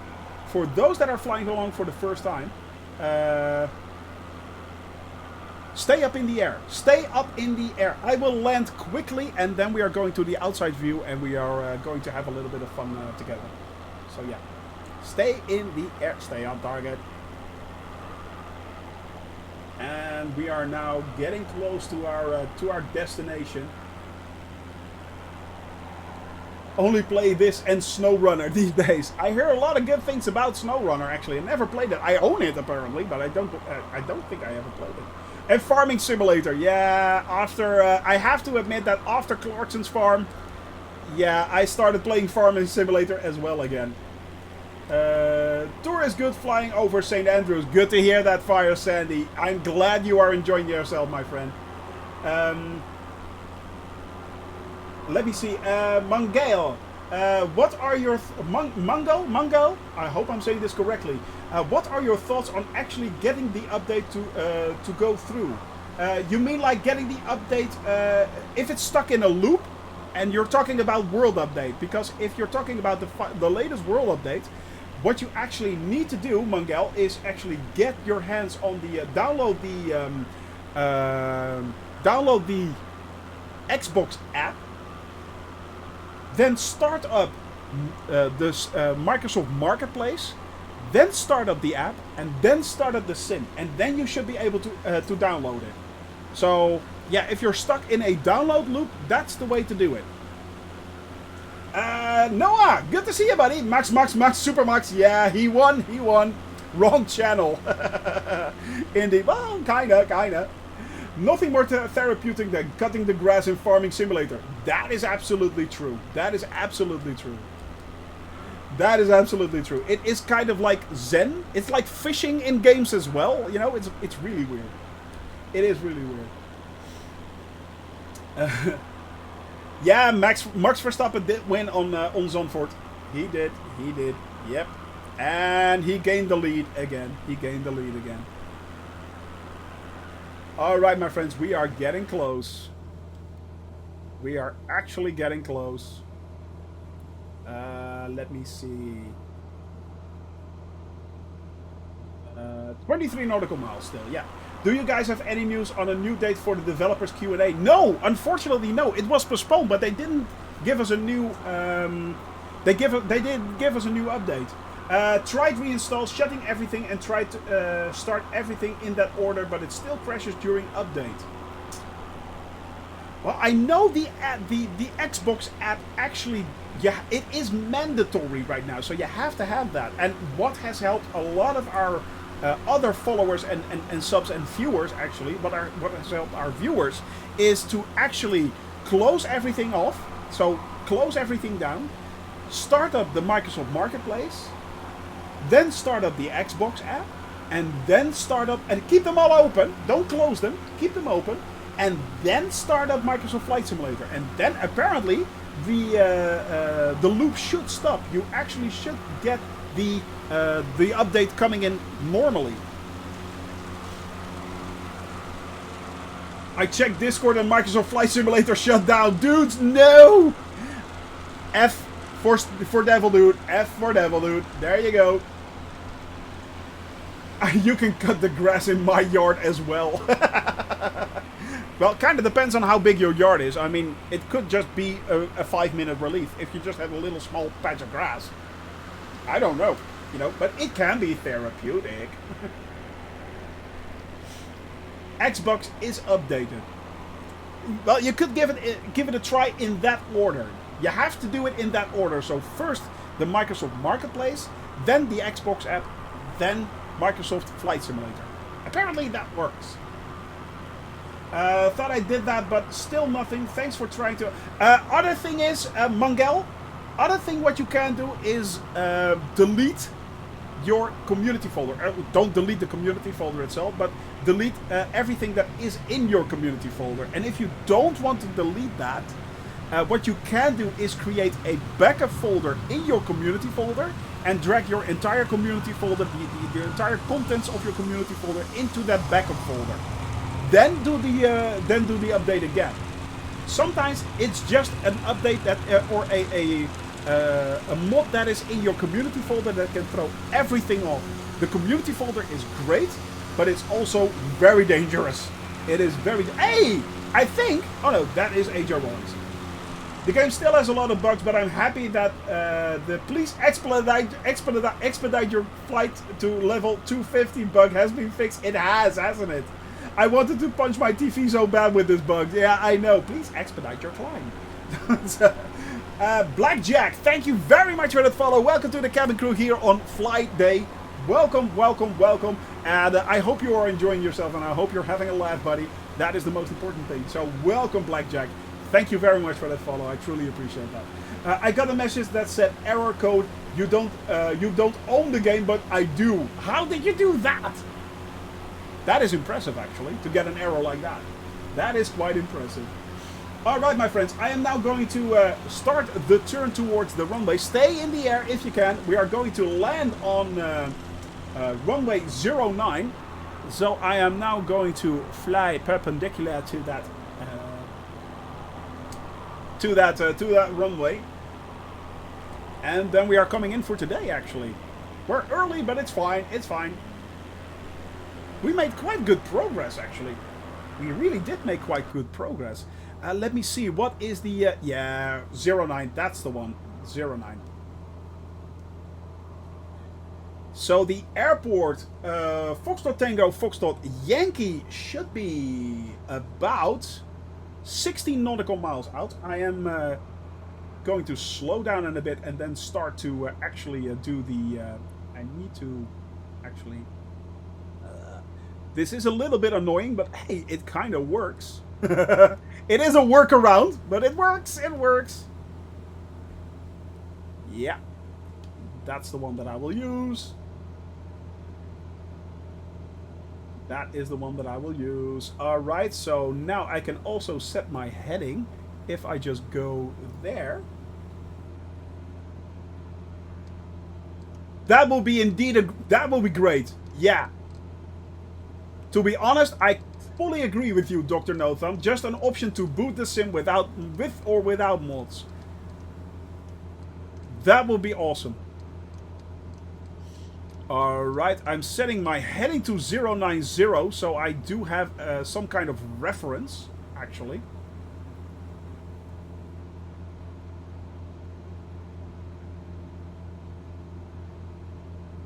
stay up in the air. Stay up in the air. I will land quickly, and then we are going to the outside view, and we are going to have a little bit of fun together. So yeah, stay in the air. Stay on target. And we are now getting close to our destination. only play this and SnowRunner these days. I hear a lot of good things about SnowRunner. Actually, I never played it. I own it apparently, but I don't think I ever played it. And Farming Simulator, yeah. After I have to admit that after Clarkson's Farm, yeah, I started playing Farming Simulator as well again. Tour is good flying over St. Andrews. Good to hear that, Fire Sandy. I'm glad you are enjoying yourself, my friend. Let me see. Mangale, what are your Mungo? I hope I'm saying this correctly. What are your thoughts on actually getting the update to go through? You mean like getting the update if it's stuck in a loop? And you're talking about world update, because if you're talking about the latest world update, what you actually need to do, Mangel, is actually get your hands on the download the Xbox app, then start up this Microsoft Marketplace, then start up the app, and then start up the sim, and then you should be able to download it. So yeah, if you're stuck in a download loop, that's the way to do it. Noah, good to see you, buddy. Max, Super Max. Yeah, he won. Wrong channel. Indeed. Well, kinda. Nothing more therapeutic than cutting the grass in Farming Simulator. That is absolutely true. That is absolutely true. It is kind of like Zen. It's like fishing in games as well. You know, it's really weird. It is really weird. Yeah, Max Verstappen did win on Zandvoort. He did. Yep. And he gained the lead again. Alright, my friends, we are getting close. We are actually getting close. Let me see. 23 nautical miles still, yeah. Do you guys have any news on a new date for the developers Q&A? No, unfortunately no. It was postponed, but they didn't give us a new. They did give us a new update. Tried reinstall, shutting everything, and tried to start everything in that order, but it still crashes during update. Well, I know the Xbox app actually, yeah, it is mandatory right now, so you have to have that. And what has helped a lot of our other followers and subs and viewers, actually, what has helped our viewers is to actually close everything off. So close everything down, start up the Microsoft Marketplace, then start up the Xbox app, and then start up and keep them all open. Don't close them, keep them open, and then start up Microsoft Flight Simulator. And then apparently the loop should stop. You actually should get the update coming in normally. I checked Discord and Microsoft Flight Simulator shut down. Dudes, no! F for devil, dude. F for devil, dude. There you go. You can cut the grass in my yard as well. Well, it kind of depends on how big your yard is. I mean, it could just be a 5-minute relief if you just have a little small patch of grass. I don't know, you know, but it can be therapeutic. Xbox is updated. Well, you could give it a try in that order. You have to do it in that order. So first the Microsoft Marketplace, then the Xbox app, then Microsoft Flight Simulator. Apparently that works. Thought I did that, but still nothing. Thanks for trying to. Other thing is, Mangel, other thing what you can do is delete your community folder. Don't delete the community folder itself, but delete everything that is in your community folder. And if you don't want to delete that, what you can do is create a backup folder in your community folder and drag your entire community folder, the entire contents of your community folder into that backup folder. Then do the update again. Sometimes it's just an update that or a mod that is in your community folder that can throw everything off. The community folder is great, but it's also very dangerous. It is very. Hey, I think. Oh no, that is A Djarass. The game still has a lot of bugs, but I'm happy that the please expedite your flight to level 250 bug has been fixed. It has, hasn't it? I wanted to punch my TV so bad with this bug. Yeah, I know. Please expedite your climb. Blackjack, thank you very much for that follow. Welcome to the cabin crew here on flight day. Welcome, welcome, welcome. And I hope you are enjoying yourself, and I hope you're having a laugh, buddy. That is the most important thing. So welcome, Blackjack. Thank you very much for that follow. I truly appreciate that. I got a message that said error code. You don't own the game, but I do. How did you do that? That is impressive, actually, to get an error like that. That is quite impressive. Alright, my friends, I am now going to start the turn towards the runway. Stay in the air if you can. We are going to land on runway 09. So I am now going to fly perpendicular to that runway. And then we are coming in for today, actually. We're early, but it's fine. It's fine. We made quite good progress, actually. We really did make quite good progress. Let me see. What is the... yeah, 09. That's the one. 09. So the airport, Foxtrot Tango, Foxtrot Yankee, should be about 16 nautical miles out. I am going to slow down in a bit and then start to actually do the... I need to actually... this is a little bit annoying, but hey, it kind of works. It is a workaround, but it works. It works. Yeah. That's the one that I will use. That is the one that I will use. Alright, so now I can also set my heading if I just go there. That will be indeed that will be great. Yeah. To be honest, I fully agree with you, Dr. No Thumb. Just an option to boot the sim with or without mods. That will be awesome. Alright, I'm setting my heading to 090, so I do have some kind of reference, actually.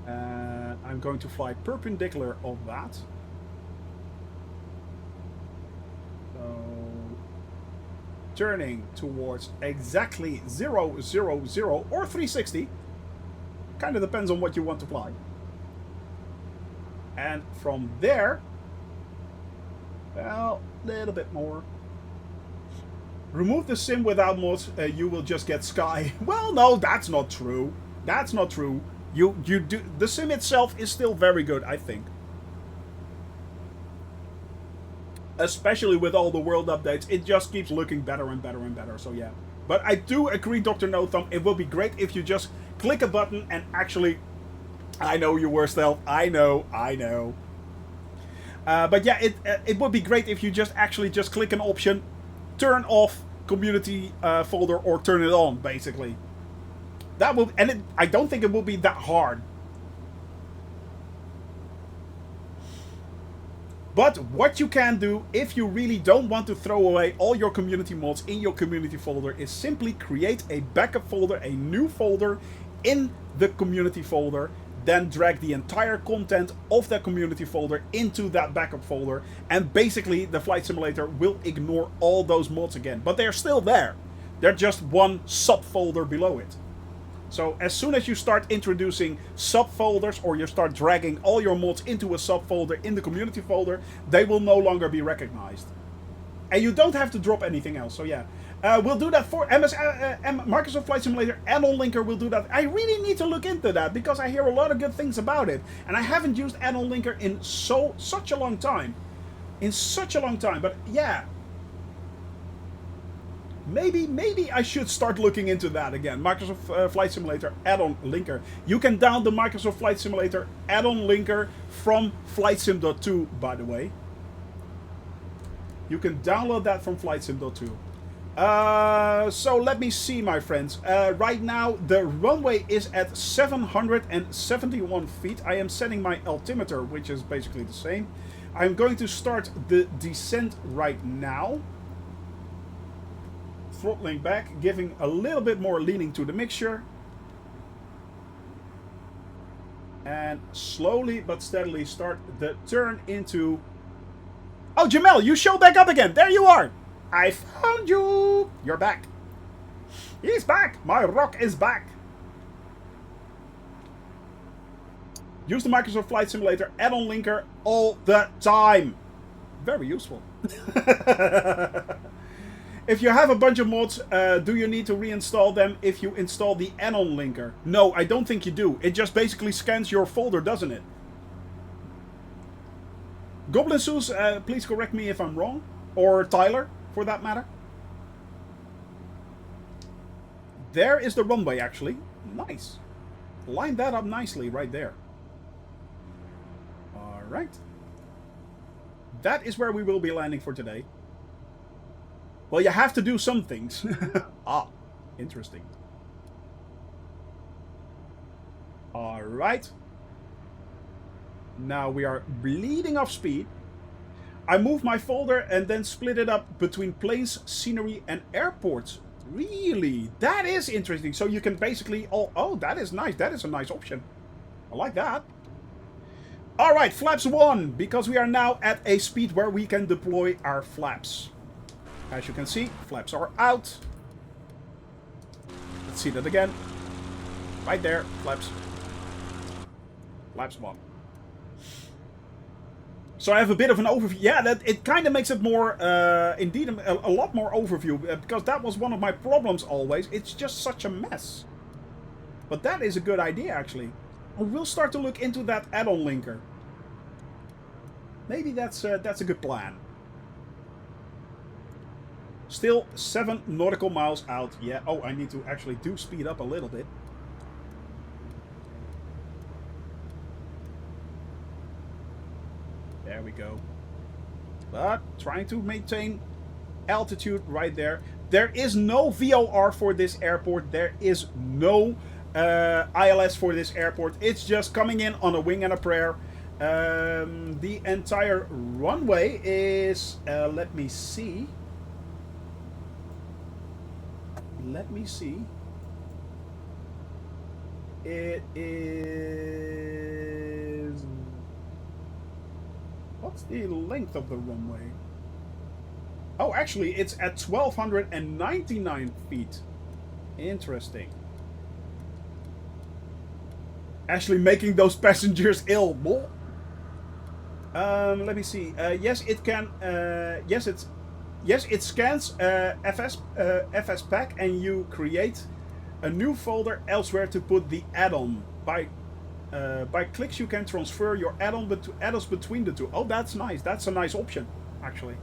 I'm going to fly perpendicular of that. Turning towards exactly 000 or 360. Kind of depends on what you want to fly. And from there, well, a little bit more. Remove the sim without mods, you will just get sky. Well, no, that's not true. That's not true. You do the sim itself is still very good, I think. Especially with all the world updates, it just keeps looking better and better and better. So yeah, but I do agree, Dr. No Thumb. It will be great if you just click a button and actually. I know you were stealth. I know. But yeah, it would be great if you just actually just click an option, turn off community folder or turn it on, basically. That will, and I don't think it will be that hard. But what you can do, if you really don't want to throw away all your community mods in your community folder, is simply create a backup folder, a new folder in the community folder, then drag the entire content of that community folder into that backup folder, and basically the flight simulator will ignore all those mods again. But they're still there. They're just one subfolder below it. So as soon as you start introducing subfolders, or you start dragging all your mods into a subfolder in the community folder, they will no longer be recognized. And you don't have to drop anything else. So yeah, we'll do that for Microsoft Flight Simulator add-on linker will do that. I really need to look into that because I hear a lot of good things about it. And I haven't used add-on linker in such a long time. But yeah. Maybe I should start looking into that again. Microsoft Flight Simulator add-on linker. You can download the Microsoft Flight Simulator add-on linker from FlightSim.2, by the way. You can download that from FlightSim.2. So let me see, my friends. Right now, the runway is at 771 feet. I am setting my altimeter, which is basically the same. I'm going to start the descent right now. Throttling back, giving a little bit more leaning to the mixture. And slowly but steadily start the turn into... Oh, Jamel, you show back up again. There you are. I found you. You're back. He's back! My rock is back! Use the Microsoft Flight Simulator add-on linker all the time. Very useful. If you have a bunch of mods, do you need to reinstall them if you install the add-on linker? No, I don't think you do. It just basically scans your folder, doesn't it? Goblin Zeus, please correct me if I'm wrong. Or Tyler, for that matter. There is the runway, actually. Nice. Line that up nicely right there. Alright. That is where we will be landing for today. Well, you have to do some things. Ah, interesting. Alright. Now we are bleeding off speed. I moved my folder and then split it up between planes, scenery, and airports. Really? That is interesting. So you can basically... Oh, that is nice. That is a nice option. I like that. Alright, flaps 1. Because we are now at a speed where we can deploy our flaps. As you can see, flaps are out. Let's see that again. Right there, flaps. Flaps 1. So I have a bit of an overview. Yeah, that it kind of makes it more, indeed, a lot more overview. Because that was one of my problems always. It's just such a mess. But that is a good idea, actually. We'll start to look into that add-on linker. Maybe that's a good plan. Still 7 nautical miles out. Yeah. Oh, I need to actually do speed up a little bit. There we go. But trying to maintain altitude right there. There is no VOR for this airport. There is no ILS for this airport. It's just coming in on a wing and a prayer. The entire runway is... let me see. Let me see. It is... What's the length of the runway? Oh, actually, it's at 1,299 feet. Interesting. Actually making those passengers ill. Let me see. Yes, it can... Yes, it scans FS pack and you create a new folder elsewhere to put the add-on. By clicks you can transfer your add-ons between the two. Oh, that's nice. That's a nice option, actually.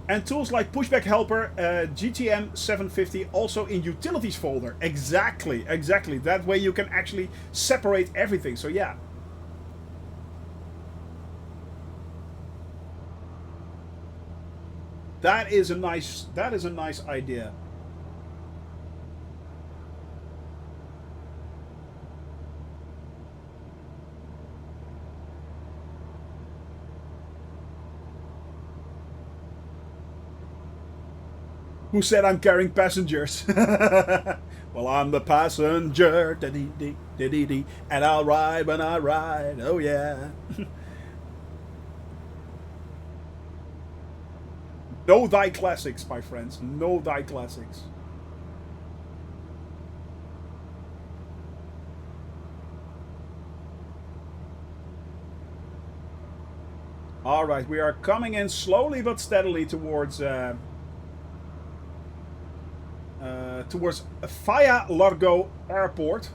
And tools like Pushback Helper, GTM 750 also in Utilities folder. Exactly, exactly. That way you can actually separate everything. So yeah. That is a nice idea. Who said I'm carrying passengers? Well, I'm the passenger, and I'll ride when I ride. Oh yeah. Know thy classics, my friends. Know thy classics. Alright, we are coming in slowly but steadily towards Faya-Legreau Airport.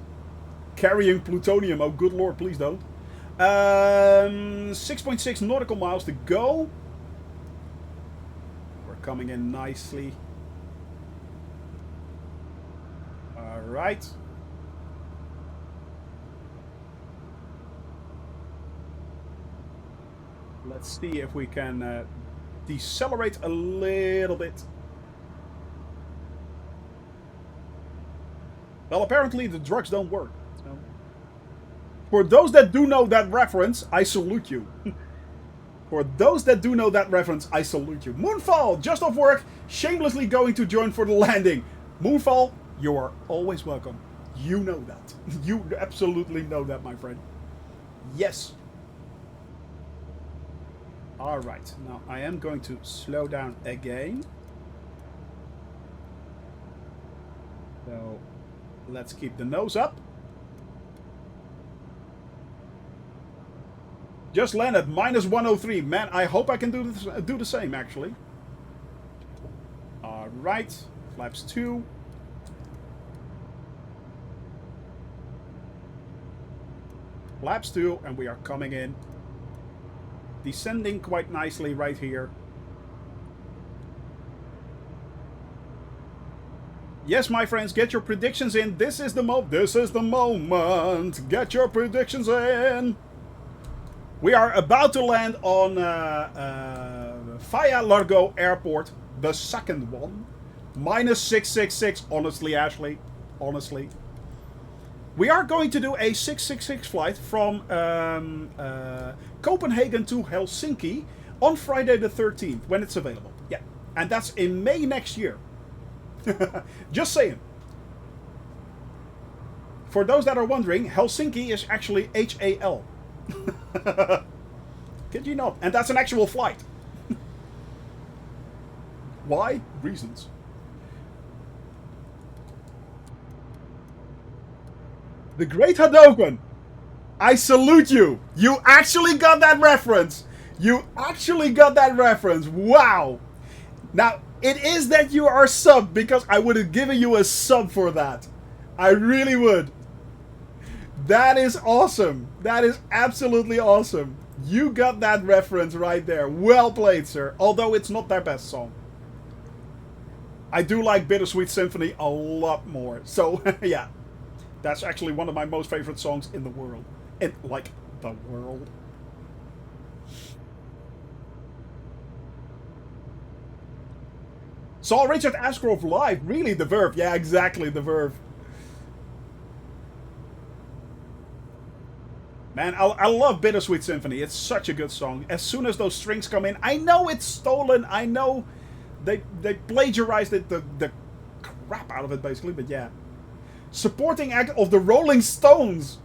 Carrying plutonium. Oh, good lord, please don't. 6.6 nautical miles to go. Coming in nicely. Alright. Let's see if we can decelerate a little bit. Well, apparently the drugs don't work. So. For those that do know that reference, I salute you. For those that do know that reference, I salute you. Moonfall, just off work, shamelessly going to join for the landing. Moonfall, you are always welcome. You know that. You absolutely know that, my friend. Yes. Alright, now I am going to slow down again. So let's keep the nose up. Just landed minus 103. Man, I hope I can do the same, actually. Alright. Flaps 2. Flaps 2, and we are coming in. Descending quite nicely right here. Yes, my friends, get your predictions in. This is the moment. Get your predictions in. We are about to land on Faya-Legreau Airport, the second one. Minus 666, honestly, Ashley. Honestly. We are going to do a 666 flight from Copenhagen to Helsinki on Friday the 13th, when it's available. Yeah, and that's in May next year. Just saying. For those that are wondering, Helsinki is actually HAL. Kid you not. And that's an actual flight. Why? Reasons. The Great Hadoken. I salute you. You actually got that reference. You actually got that reference. Wow. Now, it is that you are sub, because I would have given you a sub for that. I really would. That is awesome. That is absolutely awesome. You got that reference right there. Well played, sir. Although it's not their best song. I do like Bittersweet Symphony a lot more. So, yeah. That's actually one of my most favorite songs in the world. In, like, the world. Saw Richard Ashcroft live. Really, The Verve. Yeah, exactly, The Verve. Man, I love Bittersweet Symphony. It's such a good song. As soon as those strings come in, I know it's stolen. I know they plagiarized it, the crap out of it, basically. But yeah. Supporting act of the Rolling Stones.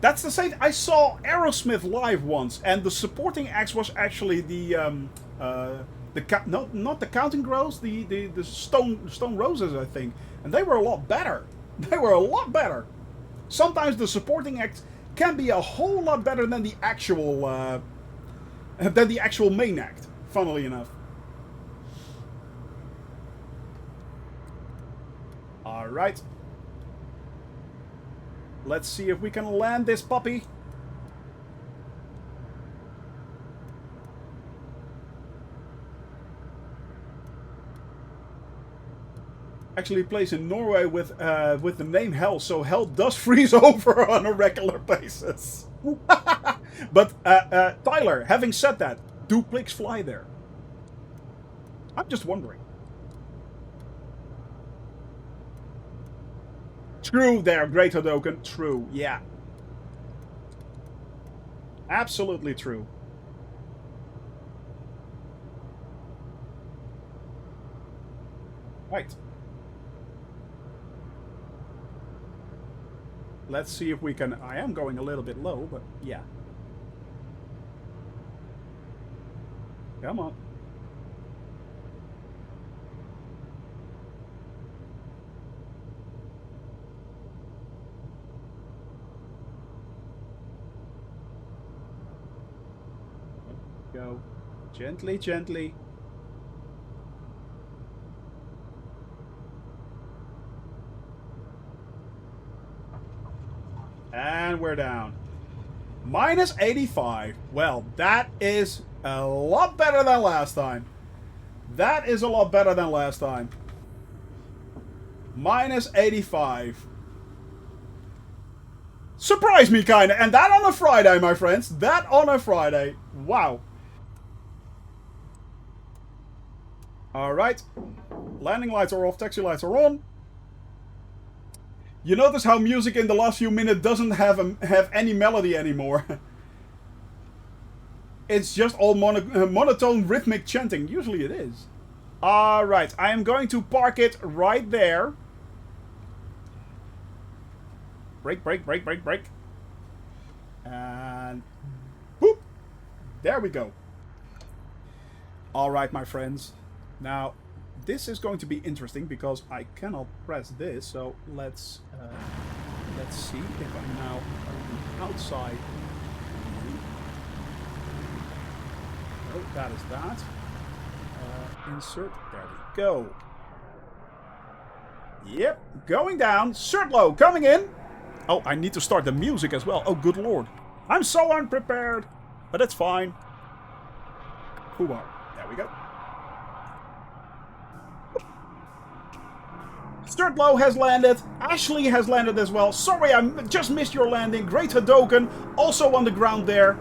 That's the same. I saw Aerosmith live once, and the supporting act was actually not the Counting Crows, the Stone Roses, I think, and they were a lot better. They were a lot better. Sometimes the supporting act can be a whole lot better than the actual main act. Funnily enough. All right. Let's see if we can land this puppy. Actually plays in Norway with the name Hell, so Hell does freeze over on a regular basis. But Tyler, having said that, do pigs fly there? I'm just wondering. True there, Great Hadoken. True, yeah. Absolutely true. Right. Let's see if we can... I am going a little bit low, but yeah. Come on. Go. Gently, gently. And we're down. Minus 85. Well, that is a lot better than last time. That is a lot better than last time. Minus 85. Surprise me, kinda. And that on a Friday, my friends. That on a Friday. Wow. Alright. Landing lights are off. Taxi lights are on. You notice how music in the last few minutes doesn't have any melody anymore. It's just all monotone rhythmic chanting. Usually it is. Alright, I am going to park it right there. Brake, brake, brake, brake, brake. And... boop! There we go. Alright, my friends. Now, this is going to be interesting because I cannot press this. So let's see if I'm now outside. Oh, that is that. Insert. There we go. Yep, going down. Surtlow coming in. Oh, I need to start the music as well. Oh, good lord. I'm so unprepared. But that's fine. Hoo-ah. There we go. Surtlow has landed. Ashley has landed as well. Sorry, I just missed your landing. Great Hadoken also on the ground there.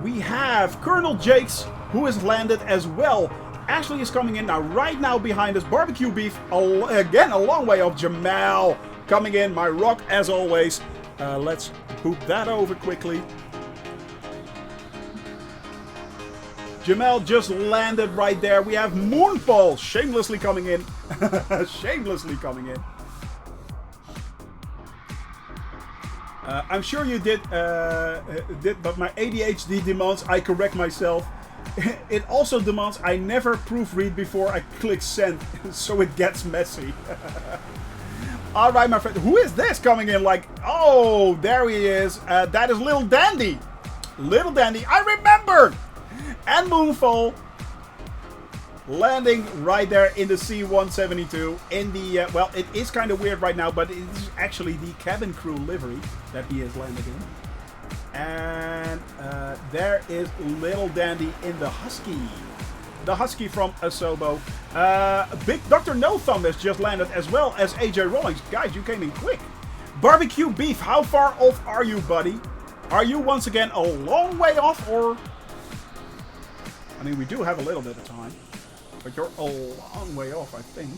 We have Colonel Jakes, who has landed as well. Ashley is coming in now, right now behind us. Barbecue Beef, again, a long way off. Jamal coming in. My rock, as always. Let's poop that over quickly. Jamal just landed right there. We have Moonfall shamelessly coming in. Shamelessly coming in. I'm sure you did, but my ADHD demands I correct myself. It also demands I never proofread before I click send, so it gets messy. Alright, my friend. Who is this coming in? Like, oh, there he is. That is Little Dandy. Little Dandy. I remembered! And Moonfall landing right there in the C-172 in the, well, it is kind of weird right now, but it is actually the cabin crew livery that he has landed in. And there is Little Dandy in the Husky. The Husky from Asobo. Big Dr. No Thumb has just landed, as well as AJ Rawlings. Guys, you came in quick. Barbecue Beef, how far off are you, buddy? Are you once again a long way off, or... I mean, we do have a little bit of time, but you're a long way off, I think.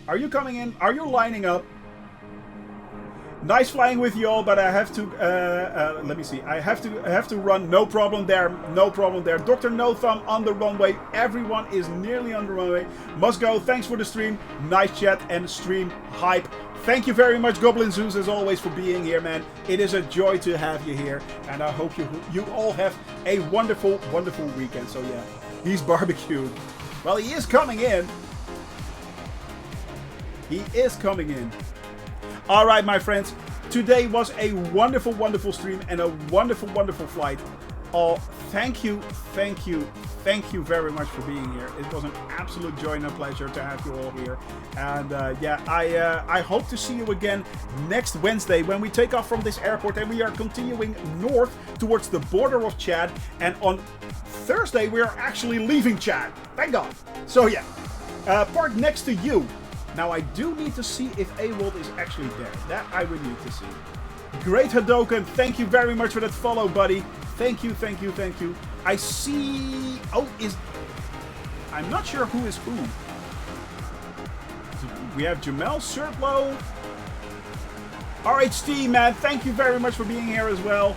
Are you coming in? Are you lining up? Nice flying with you all, but I have to, let me see. I have to run. No problem there. No problem there. Dr. No Thumb on the runway. Everyone is nearly on the runway. Must go. Thanks for the stream. Nice chat and stream hype. Thank you very much, Goblin Zeus, as always, for being here, man. It is a joy to have you here, and I hope you all have a wonderful, wonderful weekend. So yeah, he's barbecued. Well, he is coming in. He is coming in. All right, my friends. Today was a wonderful, wonderful stream and a wonderful, wonderful flight. Oh, thank you very much for being here. It was an absolute joy and a pleasure to have you all here. And yeah, I hope to see you again next Wednesday when we take off from this airport and we are continuing north towards the border of Chad. And on Thursday, we are actually leaving Chad. Thank God. So yeah, park next to you. Now I do need to see if AWOLD is actually there. That I would need to see. Great Hadoken, thank you very much for that follow, buddy. Thank you, thank you, thank you. I see... Oh, I'm not sure who is who. We have Jamal Surtlow. RHT, man, thank you very much for being here as well.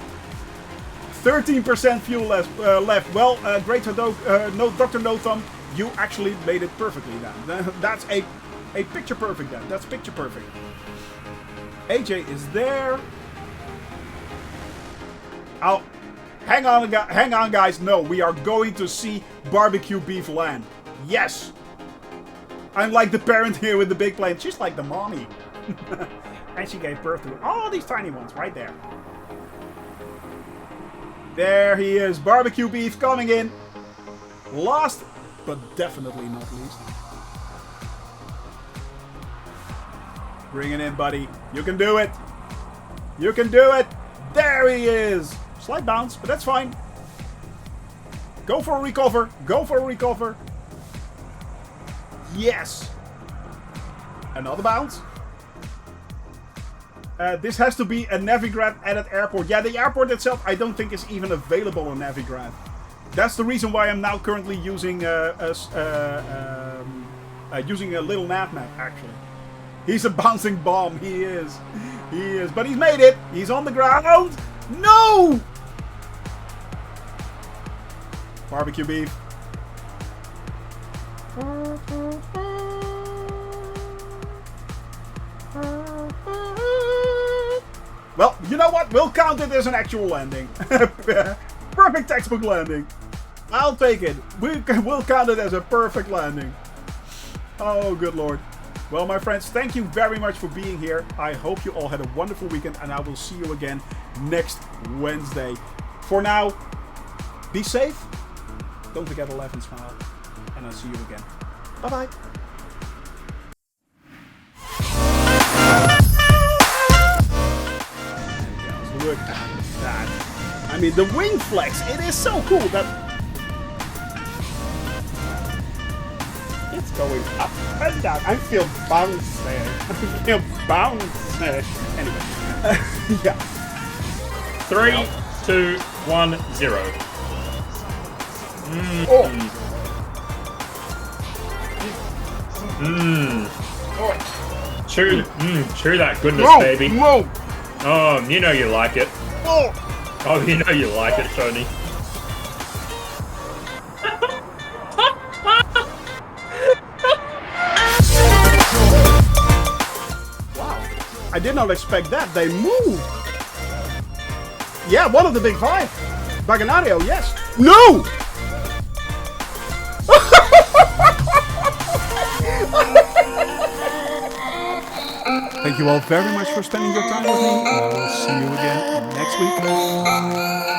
13% fuel left. Well, Great Hadoken, Dr. No Thumb, you actually made it perfectly then. That's a picture perfect then. That's picture perfect. AJ is there. Oh, hang on, guys. No, we are going to see Barbecue Beef land. Yes. I'm like the parent here with the big plane. She's like the mommy. And she gave birth to all these tiny ones right there. There he is. Barbecue Beef coming in. Last, but definitely not least. Bring it in, buddy. You can do it. You can do it. There he is. Slight bounce, but that's fine. Go for a recover. Go for a recover. Yes. Another bounce. This has to be a Navigraph at an airport. Yeah, the airport itself I don't think is even available on Navigraph. That's the reason why I'm now currently using using a little nav map, actually. He's a bouncing bomb. He is. He is. But he's made it. He's on the ground. No! Barbecue Beef. Well, you know what? We'll count it as an actual landing. Perfect textbook landing. I'll take it. We'll count it as a perfect landing. Oh, good lord. Well, my friends, thank you very much for being here. I hope you all had a wonderful weekend, and I will see you again next Wednesday. For now, be safe. Don't forget to laugh and smile. And I'll see you again. Bye-bye. Look at that. I mean, the wing flex, it is so cool that it's going up and down. I feel bouncy. I feel bouncy. Anyway. Yeah. 3, 2, 1, 0. Oh. Chew that goodness, Whoa, baby. whoa. Oh, you know you like it. Oh, you know you like it, Tony. Wow. I did not expect that. They moved. Yeah, one of the big five. Baganario, yes. No! Thank you all very much for spending your time with me. I will see you again next week.